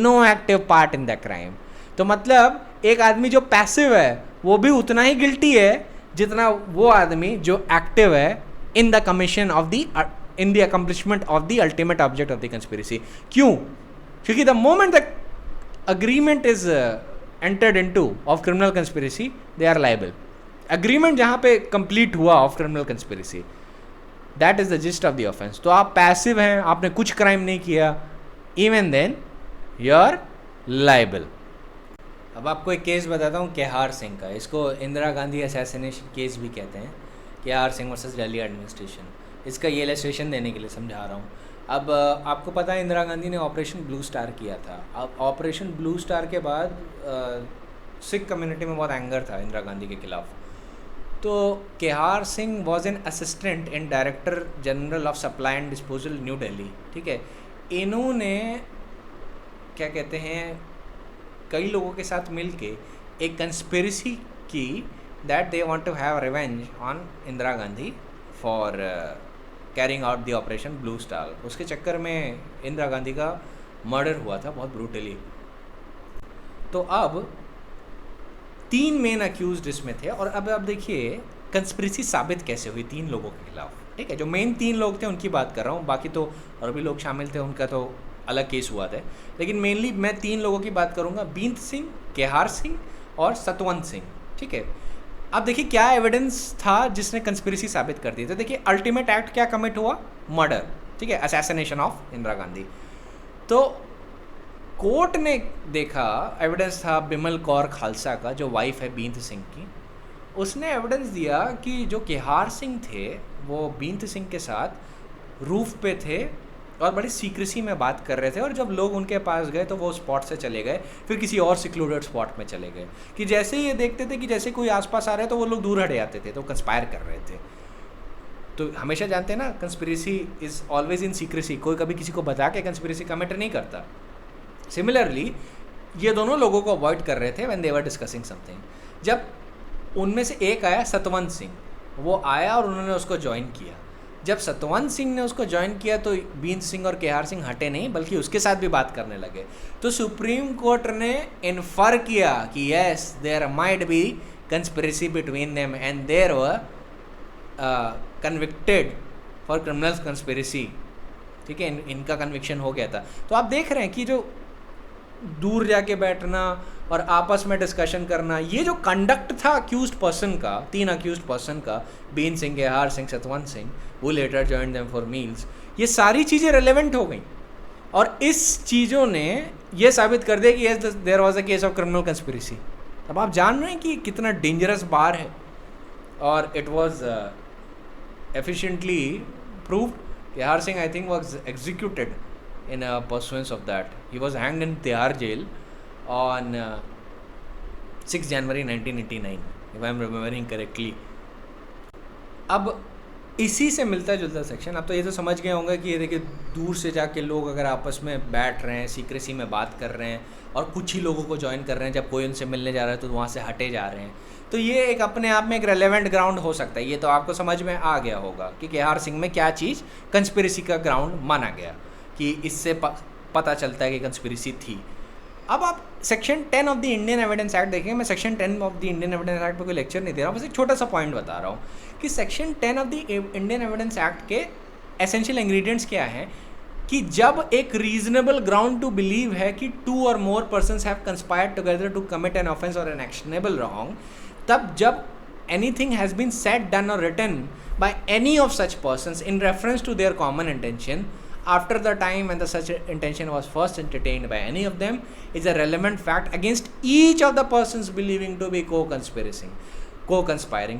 no active part in the crime. तो मतलब एक आदमी जो पैसिव है वो भी उतना ही गिल्टी है जितना वो आदमी जो एक्टिव है in the commission of the in the accomplishment of the ultimate object of the conspiracy. क्यों? क्योंकि the moment the agreement is entered into of criminal conspiracy, they are liable. Agreement जहाँ पे complete हुआ of criminal conspiracy, that is the gist of the offense. तो आप passive हैं, आपने कुछ crime नहीं किया, even then you are liable. अब आपको एक केस बताता हूँ केहार सिंह का. इसको इंदिरा गांधी असैसिनेशन केस भी कहते हैं, केहार सिंह वर्सेस दिल्ली एडमिनिस्ट्रेशन. इसका ये इलस्ट्रेशन देने के लिए समझा रहा हूँ. अब आपको पता है इंदिरा गांधी ने ऑपरेशन ब्लू स्टार किया था. अब ऑपरेशन ब्लू स्टार के बाद सिख कम्युनिटी में बहुत एंगर था इंदिरा गांधी के खिलाफ. तो Kehar Singh was an assistant in director general of supply and disposal new Delhi. ठीक है, इन्होंने क्या कहते हैं कई लोगों के साथ मिल के एक कंस्पिरेसी की that they want to have revenge on Indira Gandhi for carrying out the Operation Blue Star. उसके चक्कर में इंदिरा गांधी का मर्डर हुआ था बहुत ब्रूटली. तो अब 3 मेन अक्यूज्ड इसमें थे. और अब आप देखिए कंस्पिरेसी साबित कैसे हुई 3 लोगों के खिलाफ. ठीक है, जो मेन 3 लोग थे उनकी बात कर रहा हूँ, बाकी तो और भी लोग शामिल थे, उनका तो अलग केस हुआ था. लेकिन मेनली मैं 3 लोगों की बात करूँगा, बींत सिंह, केहार सिंह और सतवंत सिंह. ठीक है, अब देखिए क्या एविडेंस था जिसने कंस्पिरेसी साबित कर दी. तो देखिए अल्टीमेट एक्ट क्या कमिट हुआ? मर्डर. ठीक है, असैसिनेशन ऑफ इंदिरा गांधी. तो कोर्ट ने देखा एविडेंस था बिमल कौर खालसा का जो वाइफ है बींत सिंह की. उसने एविडेंस दिया कि जो केहार सिंह थे वो बींत सिंह के साथ रूफ पे थे और बड़ी सीक्रेसी में बात कर रहे थे. और जब लोग उनके पास गए तो वो स्पॉट से चले गए, फिर किसी और सिक्लूडेड स्पॉट में चले गए. कि जैसे ही ये देखते थे कि जैसे कोई आसपास आ रहा है तो वो लोग दूर हट जाते थे, तो कंस्पायर कर रहे थे. तो हमेशा जानते हैं ना conspiracy is always in secrecy. कोई कभी किसी को बता के कंस्पिरेसी कमिट नहीं करता. सिमिलरली ये दोनों लोगों को अवॉइड कर रहे थे when they were discussing something. जब उनमें से एक आया सतवंत सिंह, वो आया और उन्होंने उसको ज्वाइन किया. जब सतवंत सिंह ने उसको ज्वाइन किया तो बींत सिंह और केहार सिंह हटे नहीं, बल्कि उसके साथ भी बात करने लगे. तो सुप्रीम कोर्ट ने इन्फर किया कि yes there might be conspiracy between them and there were convicted for criminal conspiracy. ठीक है, इनका कन्विक्शन हो गया था. तो आप देख रहे हैं कि जो दूर जाके बैठना और आपस में डिस्कशन करना, ये जो कंडक्ट था अक्यूज्ड पर्सन का, 3 अक्यूज्ड पर्सन का, बीन सिंह, केहार सिंह, सतवंत सिंह, वो later joined them for meals, ये सारी चीज़ें रेलेवेंट हो गई. और इस चीज़ों ने ये साबित कर दिया कि yes there was a case of criminal conspiracy. अब आप जान रहे हैं कि कितना डेंजरस बार है. और it was efficiently proved. Kehar Singh I think was executed in pursuance of that. He was hanged in Tihar jail on 6 January 1989 if I am remembering correctly. अब इसी से मिलता जुलता सेक्शन. अब तो ये तो समझ गए होंगे कि ये देखिए दूर से जाके लोग अगर आपस में बैठ रहे हैं, सीक्रेसी में बात कर रहे हैं और कुछ ही लोगों को ज्वाइन कर रहे हैं, जब कोई उनसे मिलने जा रहा है तो वहाँ से हटे जा रहे हैं, तो ये एक अपने आप में एक रेलेवेंट ग्राउंड हो सकता है. ये तो आपको समझ में आ गया होगा कि केहार सिंह में क्या चीज़ कंस्पिरेसी का ग्राउंड माना गया, कि इससे पता चलता है कि कंस्पिरेसी थी. अब आप section 10 of the Indian evidence act देखेंगे. मैं section 10 of the Indian evidence act पर कोई लेक्चर नहीं दे रहा हूँ, बस एक छोटा सा पॉइंट बता रहा हूँ कि section 10 of the Indian evidence act के एसेंशियल इंग्रेडिएंट्स क्या हैं. कि जब एक रीजनेबल ग्राउंड टू बिलीव है कि 2 और more persons have conspired together to commit an offence और एन एक्शनेबल रॉन्ग, तब जब anything has been said, done or written by any of such persons in reference to their common intention after the time when the such intention was first entertained by any of them is a relevant fact against each of the persons believing to be co-conspiring.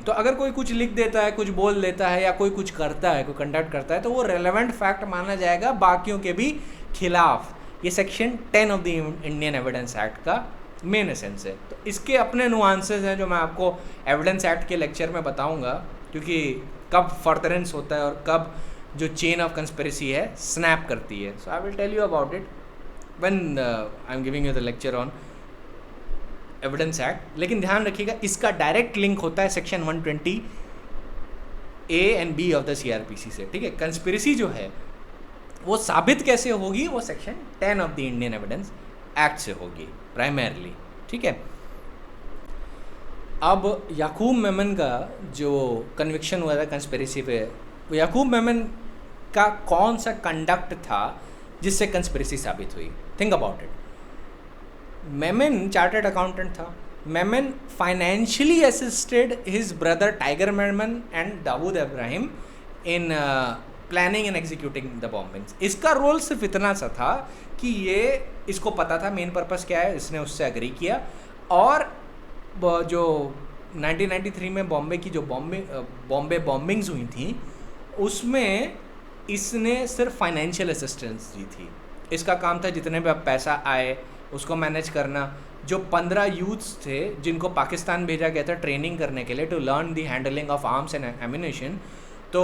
तो अगर कोई कुछ लिख देता है, कुछ बोल देता है या कोई कुछ करता है, कोई कंडक्ट करता है, तो वो रेलेवेंट फैक्ट माना जाएगा बाकियों के भी खिलाफ. ये section 10 of the Indian evidence act का मेन एसेंस है. तो इसके अपने नुआंसेस हैं जो मैं आपको एविडेंस एक्ट के लेक्चर में बताऊंगा, क्योंकि कब फर्दरेंस होता है और कब जो चेन ऑफ कंस्पिरेसी है स्नैप करती है. So I will tell you about it when I am giving you the lecture on evidence act. लेकिन ध्यान रखिएगा इसका डायरेक्ट लिंक होता है section 120 A and B of the CRPC से, ठीक है। कंस्पिरेसी जो है वो साबित कैसे होगी, वो section 10 of the Indian evidence act से होगी प्राइमरली, ठीक है। अब याकूब मेमन का जो कन्विक्शन हुआ था कंस्पिरेसी पे, वो याकूब मेमन का कौन सा कंडक्ट था जिससे कंस्पिरेसी साबित हुई? Think about it. Memon chartered accountant था। Memon financially assisted his brother Tiger Memon and Dawood Ibrahim in planning and executing the bombings. इसका रोल सिर्फ इतना सा था कि ये इसको पता था मेन पर्पस क्या है, इसने उससे एग्री किया। और जो 1993 में बॉम्बे की जो बॉम्बे बॉम्बिंग्स हुई थी उसमें इसने सिर्फ फाइनेंशियल असिस्टेंस दी थी। इसका काम था जितने भी अब पैसा आए उसको मैनेज करना। जो 15 यूथ्स थे जिनको पाकिस्तान भेजा गया था ट्रेनिंग करने के लिए to learn the handling of arms and ammunition, तो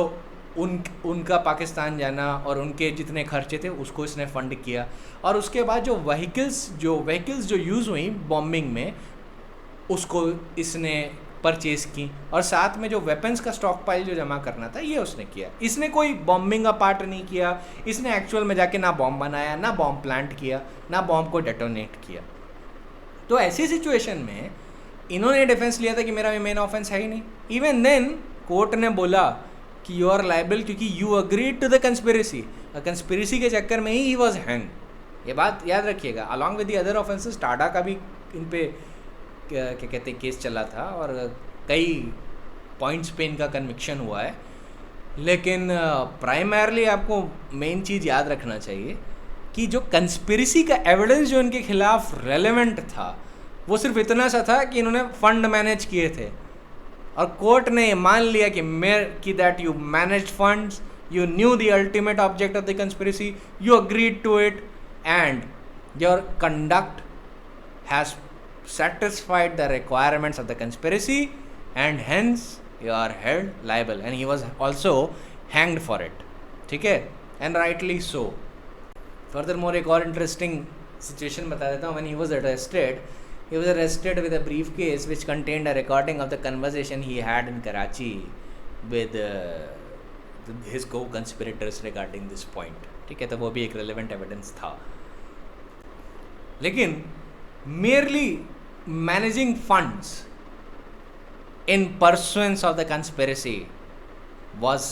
उनका पाकिस्तान जाना और उनके जितने खर्चे थे उसको इसने फंड किया। और उसके बाद जो व्हीकल्स जो यूज़ हुई बॉम्बिंग में उसको इसने परचेज़ की। और साथ में जो वेपन्स का स्टॉक पाइल जो जमा करना था ये उसने किया। इसने कोई बॉम्बिंग का पार्ट नहीं किया। इसने एक्चुअल में जाके ना बॉम्ब बनाया, ना बॉम्ब प्लांट किया, ना बॉम्ब को डेटोनेट किया। तो ऐसी सिचुएशन में इन्होंने डिफेंस लिया था कि मेरा मेन ऑफेंस है ही नहीं। इवन देन कोर्ट ने बोला कि यू आर लाइबल क्योंकि you agreed to the conspiracy. Conspiracy के चक्कर में ही वॉज हैंग। ये बात याद रखिएगा। Along with the other offences Tada का भी इन पे क्या कहते हैं केस चला था और कई पॉइंट्स पे इनका कन्विक्शन हुआ है। लेकिन प्राइमरली आपको मेन चीज़ याद रखना चाहिए कि जो कंस्पिरेसी का एविडेंस जो इनके खिलाफ रेलेवेंट था वो सिर्फ इतना सा था कि इन्होंने फंड मैनेज किए थे। और कोर्ट ने मान लिया कि that you managed funds, you knew the ultimate object of the conspiracy, you agreed to it and your conduct has satisfied the requirements of the conspiracy and hence you are held liable, and he was also hanged for it, ठीक है, and rightly so. Furthermore एक और interesting situation बता देता हूँ। when he was arrested with a briefcase which contained a recording of the conversation he had in Karachi with his co-conspirators regarding this point, ठीक है। तो वो भी एक relevant evidence था। लेकिन merely managing funds in pursuance of the conspiracy was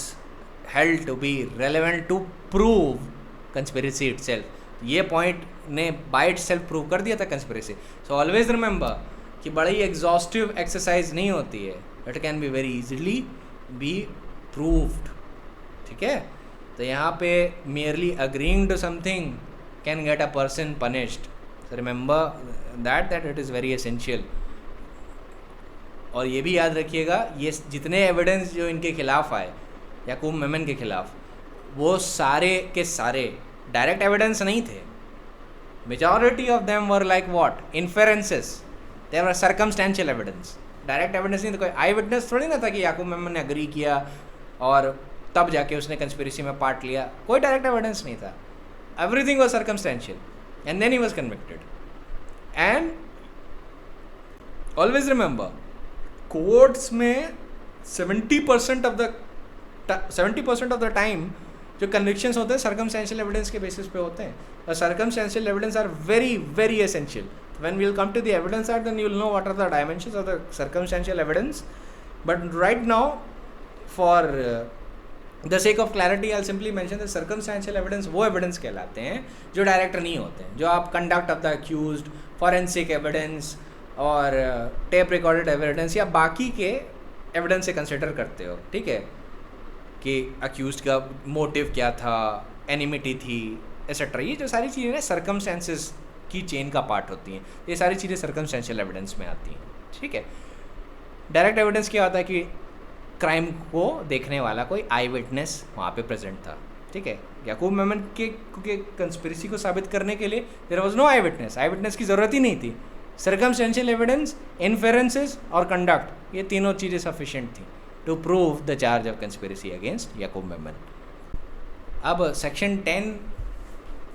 held to be relevant to prove conspiracy itself। ये पॉइंट ने बाय itself प्रूव कर दिया था conspiracy। so always remember कि बड़ी exhaustive exercise नहीं होती है, it can be very easily be proved, ठीक है। तो यहाँ पे merely agreeing to something can get a person punished, so remember that it is very essential। और ये भी याद रखिएगा ये जितने एविडेंस जो इनके खिलाफ आए याकूब मेमन के खिलाफ वो सारे के सारे डायरेक्ट एविडेंस नहीं थे। Majority of them were like what inferences, there were circumstantial evidence. Direct evidence नहीं था, कोई आई विटनेस थोड़ी ना था कि याकूब मेमन ने अग्री किया और तब जाके उसने कंस्पिरेसी में पार्ट लिया। कोई डायरेक्ट एविडेंस नहीं था। Everything was circumstantial and then he was convicted. And always remember courts में 70% ऑफ द टाइम जो कन्विक्शंस होते हैं सर्कमस्टेंशियल एविडेंस के बेसिस पे होते हैं। और circumstantial evidence are very very essential. When we will come to the evidence act then you will know what are the dimensions of the circumstantial evidence. But right now for the sake of clarity I will simply mention the circumstantial evidence वो एविडेंस कहलाते हैं जो डायरेक्ट नहीं होते हैं, जो आप conduct of the accused, forensic evidence और टेप रिकॉर्डेड एविडेंस या बाकी के एविडेंस से कंसिडर करते हो, ठीक है, कि अक्यूज्ड का मोटिव क्या था, एनिमिटी थी, एसेट्रा। ये जो सारी चीज़ें सर्कमस्टेंसेस की चेन का पार्ट होती हैं, ये सारी चीज़ें सर्कमस्टेंशियल एविडेंस में आती हैं, ठीक है। डायरेक्ट एविडेंस क्या होता है कि क्राइम को देखने वाला कोई आई विटनेस वहाँ पे प्रेजेंट था, ठीक है। याकूब मेमन के कंस्पिरेसी को साबित करने के लिए there was no eye witness की ज़रूरत ही नहीं थी। सर्कमस्टेंशियल एविडेंस, इन्फेरेंसेस और कंडक्ट, ये तीनों चीज़ें सफिशिएंट थी to prove the charge of conspiracy against Yakub Memon. अब section 10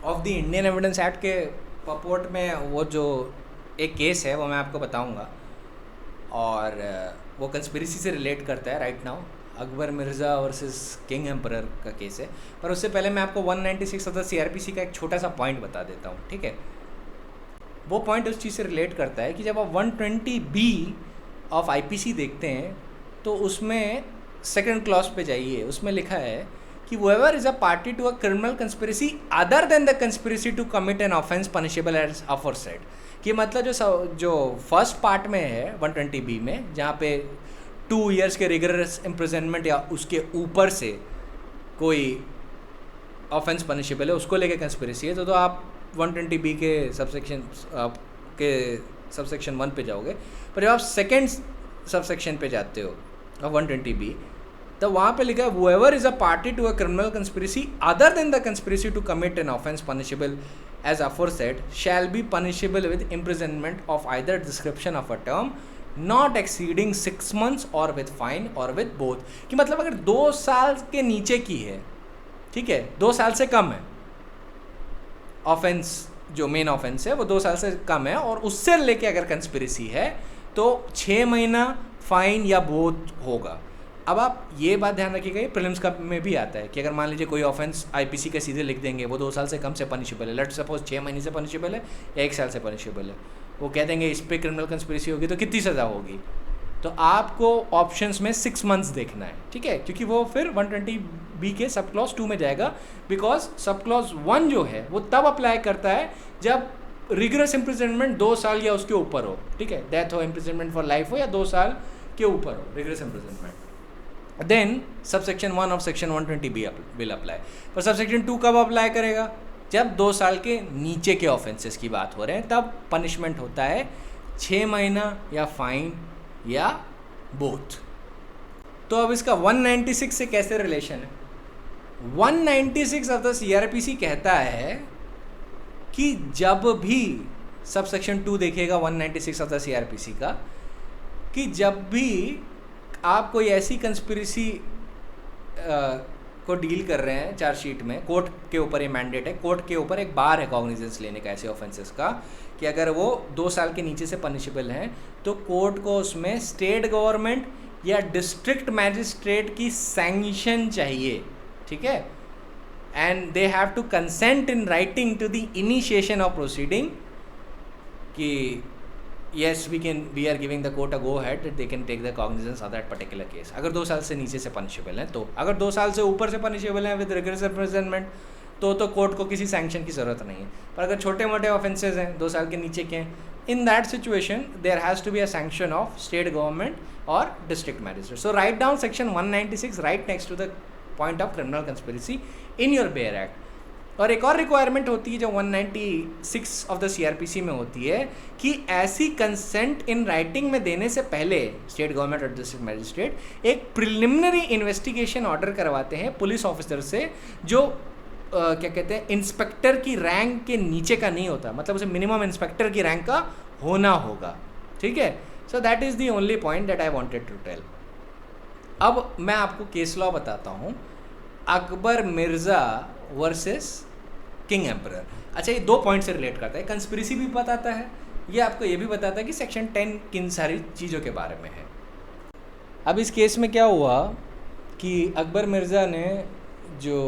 of the Indian evidence act के पपोर्ट में वो जो एक केस है वो मैं आपको बताऊंगा और वो कंस्पिरेसी से रिलेट करता है right now. Akbar Mirza versus king emperor का केस है, पर उससे पहले मैं आपको 196 ऑफ द सीआरपीसी का एक छोटा सा पॉइंट बता देता हूँ, ठीक है। वो पॉइंट उस चीज़ से रिलेट करता है कि जब आप 120B ऑफ आईपीसी देखते हैं तो उसमें सेकंड क्लॉज पे जाइए, उसमें लिखा है कि whoever is a party to a criminal conspiracy other than the conspiracy to commit an offense punishable as aforesaid, कि मतलब जो फर्स्ट पार्ट में है 120B में, जहाँ पे 2 years के रिगरस इम्प्रिजनमेंट या उसके ऊपर से कोई ऑफेंस पनिशेबल है, उसको लेके कंस्पिरेसी है, तो आप 120B के सबसेक्शन 1 पे जाओगे। पर जब आप सेकेंड सबसेक्शन पे जाते हो 120B, तो वहाँ पे लिखा है whoever is a party to a criminal conspiracy other than the conspiracy to commit an offense punishable as aforesaid shall be punishable with imprisonment of either description of a term not exceeding 6 months or with fine or with both। कि मतलब अगर 2 साल के नीचे की है, ठीक है, 2 साल से कम है ऑफेंस, जो मेन ऑफेंस है वो 2 साल से कम है, और उससे लेके अगर कंस्पिरेसी है तो 6 महीना फाइन या बोथ होगा। अब आप ये बात ध्यान रखिएगा, ये प्रीलिम्स का में भी आता है कि अगर मान लीजिए कोई ऑफेंस आईपीसी के सीधे लिख देंगे वो 2 साल से कम से पनिशेबल है, लेट्स सपोज 6 महीने से पनिशेबल है या 1 साल से पनिशेबल है, वो कह देंगे इस पर क्रिमिनल कंस्पिरेसी होगी तो कितनी सज़ा होगी, तो आपको ऑप्शंस में 6 मंथ्स देखना है, ठीक है, क्योंकि वो फिर 120B के सब क्लॉज 2 में जाएगा, बिकॉज सब क्लॉज 1 जो है वो तब अप्लाई करता है जब रिगरस इम्प्रिजनमेंट 2 साल या उसके ऊपर हो, ठीक है, डेथ हो, इम्प्रिजनमेंट फॉर लाइफ हो या 2 साल के ऊपर हो rigorous imprisonment, then subsection 1 of section 120B will apply. पर सबसेक्शन 2 कब अप्लाई करेगा, जब 2 साल के नीचे के ऑफेंसेस की बात हो रहे हैं, तब पनिशमेंट होता है 6 महीना या फाइन या बोथ। तो अब इसका 196 से कैसे रिलेशन है? 196 ऑफ द सीआरपीसी कहता है कि जब भी सबसेक्शन 2 देखेगा 196 ऑफ द सीआरपीसी का, कि जब भी आप कोई ऐसी कंस्पिरेसी को डील कर रहे हैं चार्जशीट में, कोर्ट के ऊपर ये मैंडेट है, कोर्ट के ऊपर एक बार है कॉग्निजेंस लेने का ऐसे ऑफेंसेस का, कि अगर वो 2 साल के नीचे से पनिशेबल हैं तो कोर्ट को उसमें स्टेट गवर्नमेंट या डिस्ट्रिक्ट मैजिस्ट्रेट की सैंक्शन चाहिए, ठीक है, and they have to consent in writing to the initiation of proceeding कि yes we are giving the court a go ahead that they can take the cognizance of that particular case। अगर 2 साल से नीचे से पनिशेबल हैं तो, अगर 2 साल से ऊपर से पनिशेबल हैं विद रिगरस इम्प्रिजनमेंट तो कोर्ट को किसी सैंक्शन की ज़रूरत नहीं है। पर अगर छोटे मोटे ऑफेंसेज हैं 2 साल के नीचे के हैं, in that situation there has to be a sanction of state government और district magistrate. So write down section 196 right next to the point of criminal conspiracy in your bare act. और एक और रिक्वायरमेंट होती है जो 196 ऑफ द सीआरपीसी में होती है कि ऐसी कंसेंट इन राइटिंग में देने से पहले स्टेट गवर्नमेंट और डिस्ट्रिक्ट मैजिस्ट्रेट एक प्रिलिमिनरी इन्वेस्टिगेशन ऑर्डर करवाते हैं पुलिस ऑफिसर से, जो क्या कहते हैं इंस्पेक्टर की रैंक के नीचे का नहीं होता, मतलब उसे मिनिमम इंस्पेक्टर की रैंक का होना होगा, ठीक है। So that is the only point that I wanted to tell. अब मैं आपको केस लॉ बताता हूँ, Akbar Mirza versus king emperor. अच्छा, ये 2 पॉइंट से रिलेट करता है, कंस्पिरेसी भी बताता है, ये आपको ये भी बताता है कि सेक्शन 10 किन सारी चीज़ों के बारे में है। अब इस केस में क्या हुआ कि अकबर मिर्ज़ा ने जो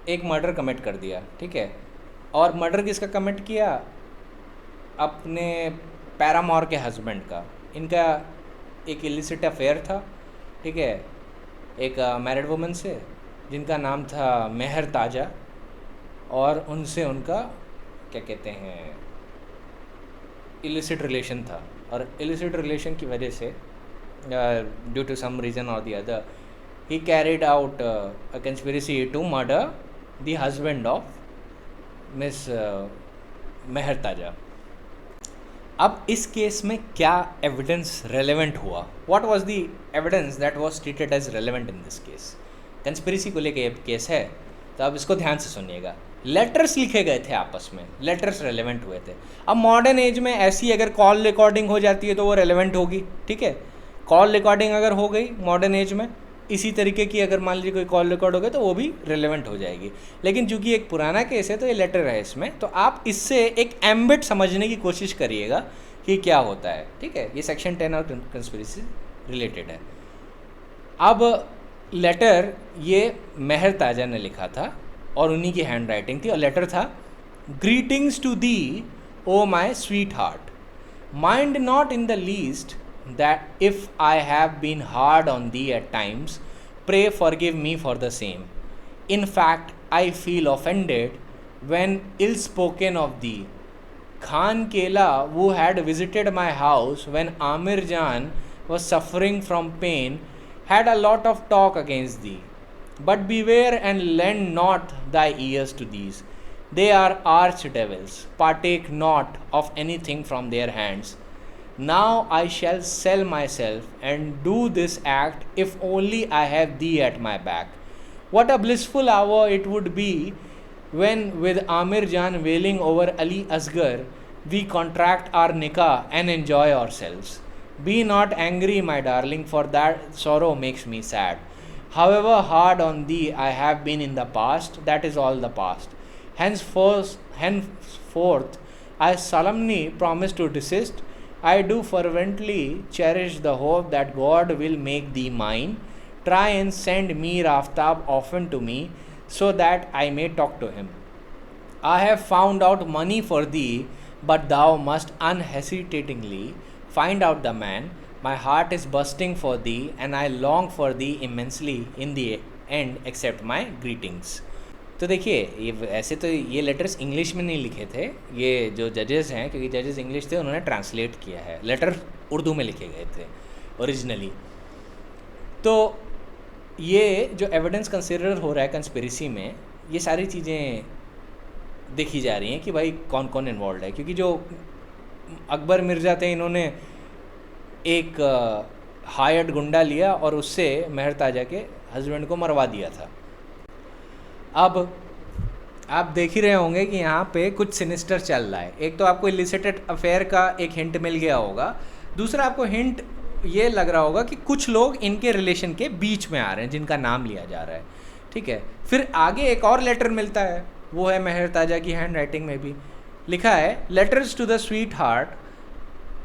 एक मर्डर कमिट कर दिया, ठीक है, और मर्डर किसका कमिट किया? अपने पैरामोर के हस्बैंड का। इनका एक इलिसिट अफेयर था, ठीक है, एक मैरिड वुमन से जिनका नाम था मेहर ताजा, और उनसे उनका क्या कहते हैं इलिसिट रिलेशन था, और इलिसिट रिलेशन की वजह से ड्यू टू सम रीज़न और the other he carried out a conspiracy to murder the husband of miss Mehar Taja. अब इस केस में क्या एविडेंस रेलेवेंट हुआ? What was the evidence that was treated as relevant in this case? Conspiracy को लेके ये केस है, तो अब इसको ध्यान से सुनिएगा। लेटर्स लिखे गए थे आपस में, लेटर्स रेलेवेंट हुए थे। अब मॉडर्न एज में ऐसी अगर कॉल रिकॉर्डिंग हो जाती है तो वो रेलेवेंट होगी, ठीक है, कॉल रिकॉर्डिंग अगर हो गई मॉडर्न एज में इसी तरीके की, अगर मान लीजिए कोई कॉल रिकॉर्ड हो गया तो वो भी रेलेवेंट हो जाएगी। लेकिन चूंकि एक पुराना केस है तो ये लेटर है इसमें, तो आप इससे एक एम्बिट समझने की कोशिश करिएगा कि क्या होता है, ठीक है। ये सेक्शन 10 और कंस्पिरेसी रिलेटेड है। अब लेटर ये मेहर ताजा ने लिखा था और उन्हीं की हैंड राइटिंग थी, और लेटर था, greetings to the O my sweet heart, mind not in the least that if I have been hard on the at times, pray forgive me for the same. In fact, I feel offended when ill spoken of thee. Khan Kela, who had visited my house when Amir Jan was suffering from pain, had a lot of talk against thee. But beware and lend not thy ears to these. They are arch devils. Partake not of anything from their hands. Now I shall sell myself and do this act if only I have thee at my back. What a blissful hour it would be when, with Amir Jan wailing over Ali Asgar, we contract our nikah and enjoy ourselves. Be not angry, my darling, for that sorrow makes me sad. However hard on thee I have been in the past, that is all the past. Henceforth I solemnly promise to desist. I do fervently cherish the hope that God will make thee mine. Try and send Mir Aftab often to me, so that I may talk to him. I have found out money for thee, but thou must unhesitatingly find out the man. My heart is bursting for thee, and I long for thee immensely in the end, accept my greetings. तो देखिए, ये ऐसे तो ये लेटर्स इंग्लिश में नहीं लिखे थे, ये जो जजेस हैं, क्योंकि जजेस इंग्लिश थे, उन्होंने ट्रांसलेट किया है. लेटर उर्दू में लिखे गए थे ओरिजिनली. तो ये जो एविडेंस कंसिडर हो रहा है कंस्पिरेसी में, ये सारी चीज़ें देखी जा रही हैं कि भाई कौन कौन इन्वॉल्व है. क्योंकि जो अकबर मिर्ज़ा थे, इन्होंने एक हायर्ड गुंडा लिया और उससे मेहर ताजा के हस्बैंड को मरवा दिया था. अब आप देख ही रहे होंगे कि यहाँ पे कुछ सिनिस्टर चल रहा है. एक तो आपको इलिसिटेड अफेयर का एक हिंट मिल गया होगा, दूसरा आपको हिंट ये लग रहा होगा कि कुछ लोग इनके रिलेशन के बीच में आ रहे हैं जिनका नाम लिया जा रहा है. ठीक है, फिर आगे एक और लेटर मिलता है, वो है मेहर ताजा की हैंड राइटिंग में भी लिखा है, letters to the sweetheart,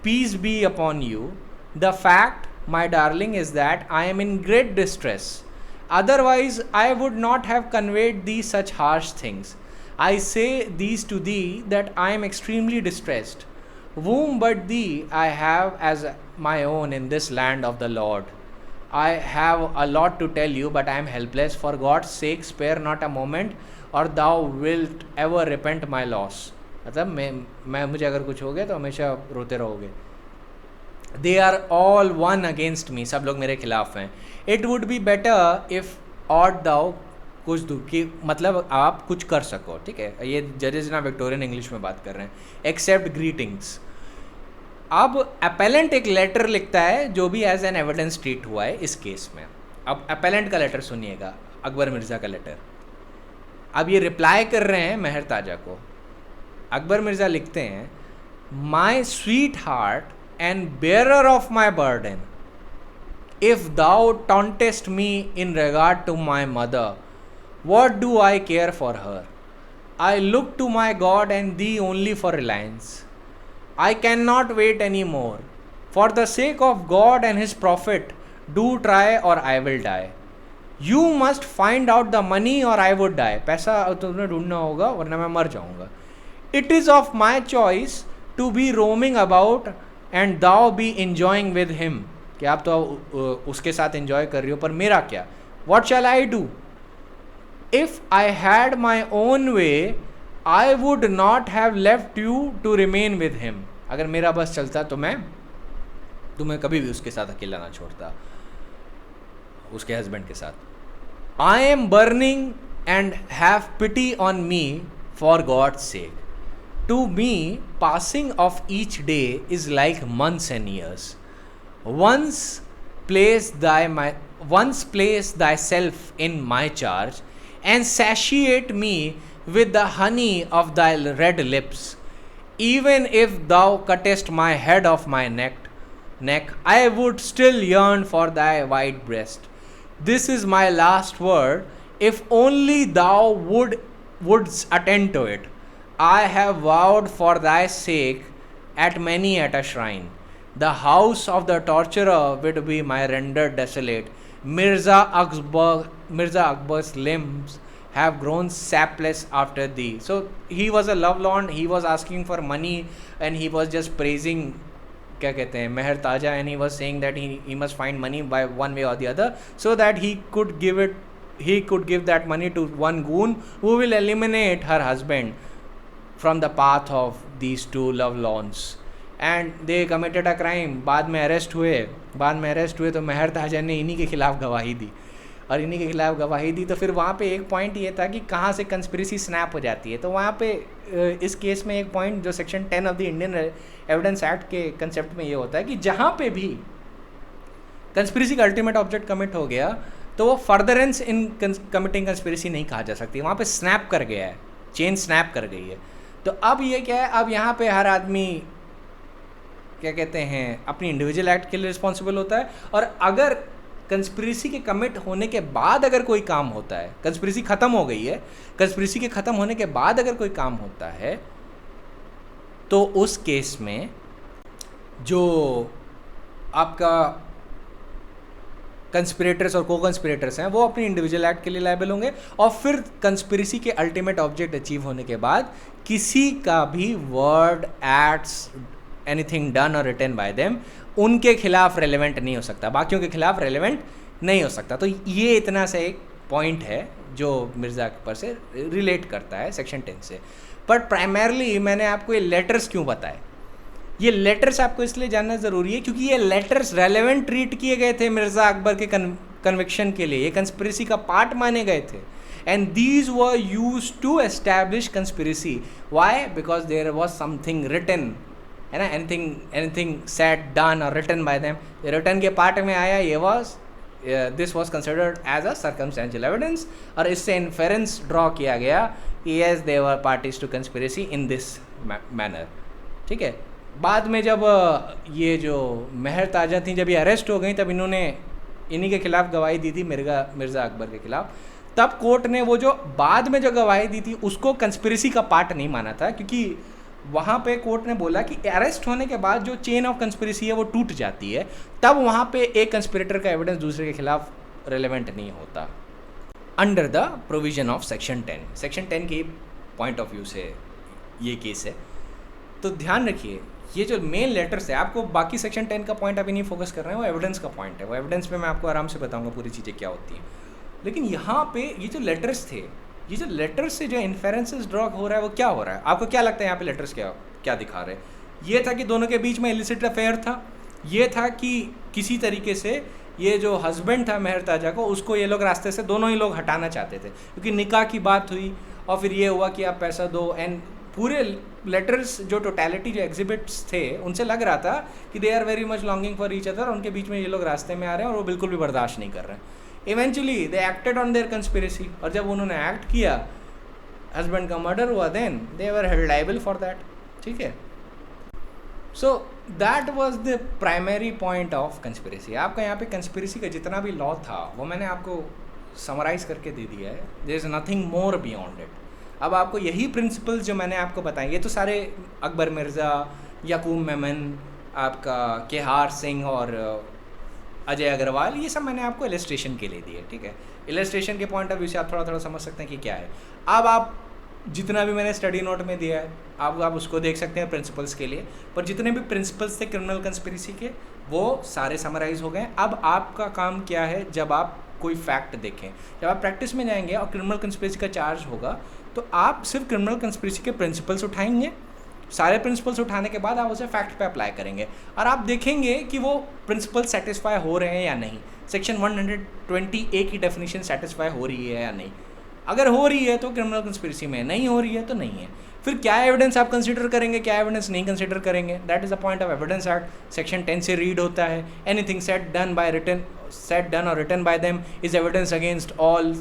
peace be upon you. The fact my darling is that I am in great distress, otherwise I would not have conveyed thee such harsh things. I say these to thee that I am extremely distressed. Whom but thee I have as my own in this land of the Lord. I have a lot to tell you, but I am helpless. For God's sake, spare not a moment, or thou wilt ever repent my loss. मतलब मैं मुझे अगर कुछ हो गया तो हमेशा रोते रहोगे. They are all one against me. सब लोग मेरे खिलाफ हैं. It would be better if ought thou कुछ दूर की, मतलब आप कुछ कर सको. ठीक है, ये जजेस ना विक्टोरियन इंग्लिश में बात कर रहे हैं. Except greetings. अब अपेलेंट एक लेटर लिखता है जो भी एज एन एविडेंस ट्रीट हुआ है इस केस में. अब अपेलेंट का लेटर सुनिएगा, अकबर मिर्ज़ा का लेटर. अब ये रिप्लाई कर रहे हैं मेहर ताजा को. अकबर मिर्ज़ा लिखते हैं, my sweet heart and bearer of my burden, if thou tauntest me in regard to my mother, what do I care for her? I look to my God and thee only for reliance. I cannot wait any more. For the sake of God and his prophet, do try or I will die. You must find out the money or I would die. पैसा तुम्हें ढूंढना होगा वरना मैं मर जाऊंगा. It is of my choice to be roaming about and thou be enjoying with him. कि आप तो उसके साथ enjoy कर रही हो, पर मेरा क्या? What shall I do? If I had my own way, I would not have left you to remain with him. अगर मेरा बस चलता तो मैं तुम्हें कभी भी उसके साथ अकेला ना छोड़ता, उसके हस्बैंड के साथ. I am burning and have pity on me for God's sake. To me, passing of each day is like months and years. Once place thyself in my charge, and satiate me with the honey of thy red lips. Even if thou cuttest my head off my neck, I would still yearn for thy white breast. This is my last word, if only thou wouldst attend to it. I have vowed for thy sake at many at a shrine. The house of the torturer would be my rendered desolate, Mirza Akbar's limbs have grown sapless after thee. So he was a lovelorn, he was asking for money and he was just praising क्या कहते हैं मेहर ताजा, and he was saying that he must find money by one way or the other so that he could give that money to one goon who will eliminate her husband from the path of these two lovelorns. And they committed a crime. बाद में अरेस्ट हुए तो मेहर ताजा ने इन्हीं के खिलाफ गवाही दी, और इन्हीं के खिलाफ गवाही दी तो फिर वहाँ पे एक पॉइंट ये था कि कहाँ से कंस्पिरेसी स्नैप हो जाती है. तो वहाँ पे इस केस में एक पॉइंट जो section 10 of the Indian evidence act के कंसेप्ट में ये होता है कि जहाँ पे भी कंस्पिरेसी का अल्टीमेट ऑब्जेक्ट कमिट हो गया तो वो फर्दरेंस इन कमिटिंग कंस्पिरेसी नहीं कहा जा सकती. वहाँ पे स्नैप कर गया है, चेन स्नैप कर गई है. तो अब ये क्या है, अब यहाँ पे हर आदमी क्या कहते हैं अपनी इंडिविजुअल एक्ट के लिए रिस्पॉन्सिबल होता है. और अगर कंस्पिरेसी के कमिट होने के बाद अगर कोई काम होता है, कंस्पिरेसी ख़त्म हो गई है, कंस्पिरेसी के ख़त्म होने के बाद अगर कोई काम होता है तो उस केस में जो आपका कंस्पिरेटर्स और को कंस्पिरेटर्स हैं वो अपनी इंडिविजुअल एक्ट के लिए लायबल होंगे. और फिर कंस्पिरेसी के अल्टीमेट ऑब्जेक्ट अचीव होने के बाद किसी का भी वर्ड, एक्ट्स, एनीथिंग डन और रिटन बाय देम उनके खिलाफ रेलेवेंट नहीं हो सकता, बाकियों के खिलाफ रेलेवेंट नहीं हो सकता. तो ये इतना सा एक पॉइंट है जो मिर्ज़ा अकबर से रिलेट करता है सेक्शन 10 से. बट प्राइमरली मैंने आपको ये लेटर्स क्यों बताए, ये लेटर्स आपको इसलिए जानना ज़रूरी है क्योंकि ये लेटर्स रेलेवेंट ट्रीट किए गए थे मिर्ज़ा अकबर के कन्विक्शन के लिए, ये कंस्पिरेसी का पार्ट माने गए थे. And these were used to establish conspiracy. Why? Because there was something written, है ना, एनीथिंग सेड, डन और रिटन बाय देम. रिटन के पार्ट में आया, ये was this was considered as a circumstantial evidence, और इससे इन्फेरेंस ड्रॉ किया गया कि yes they were parties to conspiracy in this manner. ठीक है. बाद में जब ये जो मेहर ताजा थी, जब ये अरेस्ट हो गई, तब इन्होंने इन्हीं के खिलाफ गवाही दी थी, मिर्ज़ा अकबर के खिलाफ. तब कोर्ट ने वो जो बाद में जो गवाही दी थी उसको कंस्पिरेसी का पार्ट नहीं माना था, क्योंकि वहाँ पे कोर्ट ने बोला कि अरेस्ट होने के बाद जो चेन ऑफ कंस्पिरेसी है वो टूट जाती है, तब वहाँ पे एक कंस्पिरेटर का एविडेंस दूसरे के खिलाफ रेलेवेंट नहीं होता under the provision of section 10. Section 10 के पॉइंट ऑफ व्यू से ये केस है. तो ध्यान रखिए, ये जो मेन लेटर्स है, आपको बाकी सेक्शन 10 का पॉइंट अभी नहीं फोकस कर रहे हैं, वो एविडेंस का पॉइंट है. वो एविडेंस में मैं आपको आराम से बताऊंगा पूरी चीज़ें क्या होती हैं. लेकिन यहाँ पे ये जो लेटर्स थे, ये जो लेटर्स से जो इन्फेरेंसेस ड्रॉ हो रहा है वो क्या हो रहा है, आपको क्या लगता है यहाँ पे लेटर्स क्या दिखा रहे हैं? ये था कि दोनों के बीच में इलिसिट अफेयर था. ये था कि किसी तरीके से ये जो हस्बैंड था मेहर ताजा को, उसको ये लोग रास्ते से दोनों ही लोग हटाना चाहते थे, क्योंकि निकाह की बात हुई और फिर ये हुआ कि आप पैसा दो. एंड पूरे लेटर्स जो टोटलिटी जो एग्जिबिट्स थे उनसे लग रहा था कि they are very much longing for each other. उनके बीच में ये लोग रास्ते में आ रहे हैं और वो बिल्कुल भी बर्दाश्त नहीं कर रहे हैं. Eventually they acted on their conspiracy, और जब उन्होंने एक्ट किया, हस्बैंड का मर्डर हुआ, then they were held liable for that. ठीक है. So that was the primary point of conspiracy. आपका यहाँ पे कंस्पिरेसी का जितना भी लॉ था वो मैंने आपको समराइज करके दे दिया है. There is nothing more beyond it. अब आपको यही प्रिंसिपल्स जो मैंने आपको बताए, ये तो सारे अकबर मिर्ज़ा, याकूब मेमन, आपका केहार सिंह और अजय अग्रवाल, ये सब मैंने आपको इलस्ट्रेशन के लिए दिए. ठीक है. इलस्ट्रेशन के पॉइंट ऑफ व्यू से आप थोड़ा थोड़ा समझ सकते हैं कि क्या है. अब आप जितना भी मैंने स्टडी नोट में दिया है आप उसको देख सकते हैं प्रिंसिपल्स के लिए, पर जितने भी प्रिंसिपल्स थे क्रिमिनल कंस्पिरेसी के वो सारे समराइज हो गए. अब आपका काम क्या है, जब आप कोई फैक्ट देखें, जब आप प्रैक्टिस में जाएंगे और क्रिमिनल कंस्पिरेसी का चार्ज होगा, तो आप सिर्फ क्रिमिनल कंस्पिरेसी के प्रिंसिपल्स उठाएंगे. सारे प्रिंसिपल्स उठाने के बाद आप उसे फैक्ट पे अप्लाई करेंगे और आप देखेंगे कि वो प्रिंसिपल सेटिस्फाई हो रहे हैं या नहीं. सेक्शन 120A की डेफिनेशन सेटिस्फाई हो रही है या नहीं. अगर हो रही है तो क्रिमिनल कंस्पिरेसी में, नहीं हो रही है तो नहीं है. फिर क्या एविडेंस आप कंसीडर करेंगे, क्या एविडेंस नहीं कंसीडर करेंगे, that is the point of evidence act. Section 10 से रीड होता है, एनीथिंग सेड डन और written by them is evidence against all.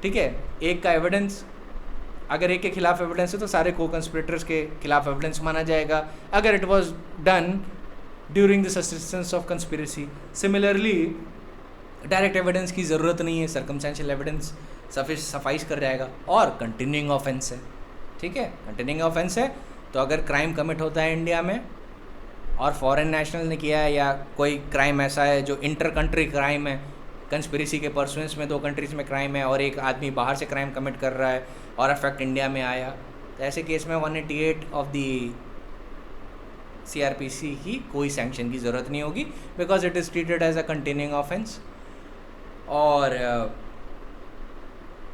ठीक है. एक का एविडेंस, अगर एक के खिलाफ एविडेंस है तो सारे को कंस्पिरेटर्स के खिलाफ एविडेंस माना जाएगा, अगर it was done during the sustains of conspiracy. Similarly direct evidence की ज़रूरत नहीं है, सर्कमस्टेंशियल एविडेंस सफाइस कर जाएगा. और कंटिन्यूइंग ऑफेंस है. ठीक है. कंटिन्यूइंग ऑफेंस है तो अगर क्राइम कमिट होता है इंडिया में और फॉरेन नेशनल ने किया है, या कोई क्राइम ऐसा है जो इंटर कंट्री क्राइम है, कंस्पिरेसी के परसुएंस में 2 कंट्रीज़ में क्राइम है और एक आदमी बाहर से क्राइम कमिट कर रहा है और अफेक्ट इंडिया में आया, तो ऐसे केस में 188 ऑफ दी CRPC की कोई सैंक्शन की ज़रूरत नहीं होगी, because it is treated as a continuing offence. और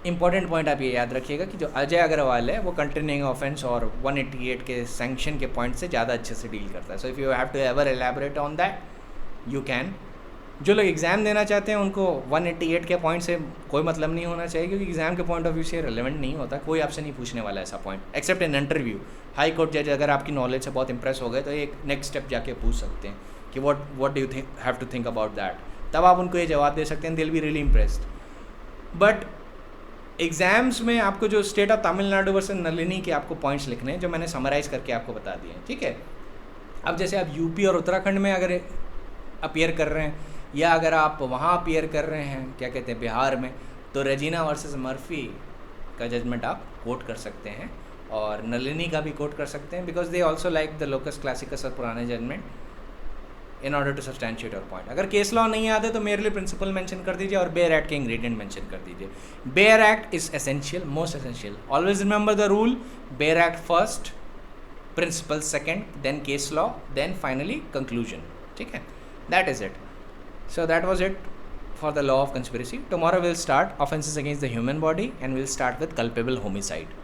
इम्पॉर्टेंट पॉइंट आप ये याद रखिएगा कि जो अजय अग्रवाल है वो कंटिन्यूइंग ऑफेंस और 188 के सैंक्शन के पॉइंट से ज़्यादा अच्छे से डील करता है। So if you have to ever elaborate on that you can. जो लोग एग्ज़ाम देना चाहते हैं उनको 188 के पॉइंट से कोई मतलब नहीं होना चाहिए, क्योंकि एग्ज़ाम के पॉइंट ऑफ व्यू से रिलेवेंट नहीं होता। कोई आपसे नहीं पूछने वाला ऐसा point, accept in interview. High court जज अगर आपकी नॉलेज से बहुत इंप्रेस हो गए तो एक नेक्स्ट स्टेप जाके पूछ सकते हैं कि what do you have to think about that, तब आप उनको ये जवाब दे सकते हैं, they will be really impressed. But exams में आपको जो state of Tamil Nadu versus Nalini के आपको पॉइंट्स लिखने हैं, जो मैंने समराइज करके आपको बता दिए हैं, ठीक है। अब जैसे आप यूपी और उत्तराखंड में अगर अपीयर कर रहे हैं, या अगर आप वहाँ अपीयर कर रहे हैं, क्या कहते हैं, बिहार में, तो रेजिना वर्सेस मर्फी का जजमेंट आप कोट कर सकते हैं और नलिनी का भी कोट कर सकते हैं, because they also like the locus classicus और पुराने judgment in order to substantiate your point. अगर केस लॉ नहीं आते तो मेरे लिए प्रिंसिपल मेंशन कर दीजिए और बेयर एक्ट के इंग्रेडिएंट मेंशन कर दीजिए। Bare act is essential, most essential. Always remember the rule, bare act first, principle second, then case law, then finally conclusion, ठीक है। That is it. So that was it for the law of conspiracy. Tomorrow we'll start offenses against the human body and we'll start with culpable homicide.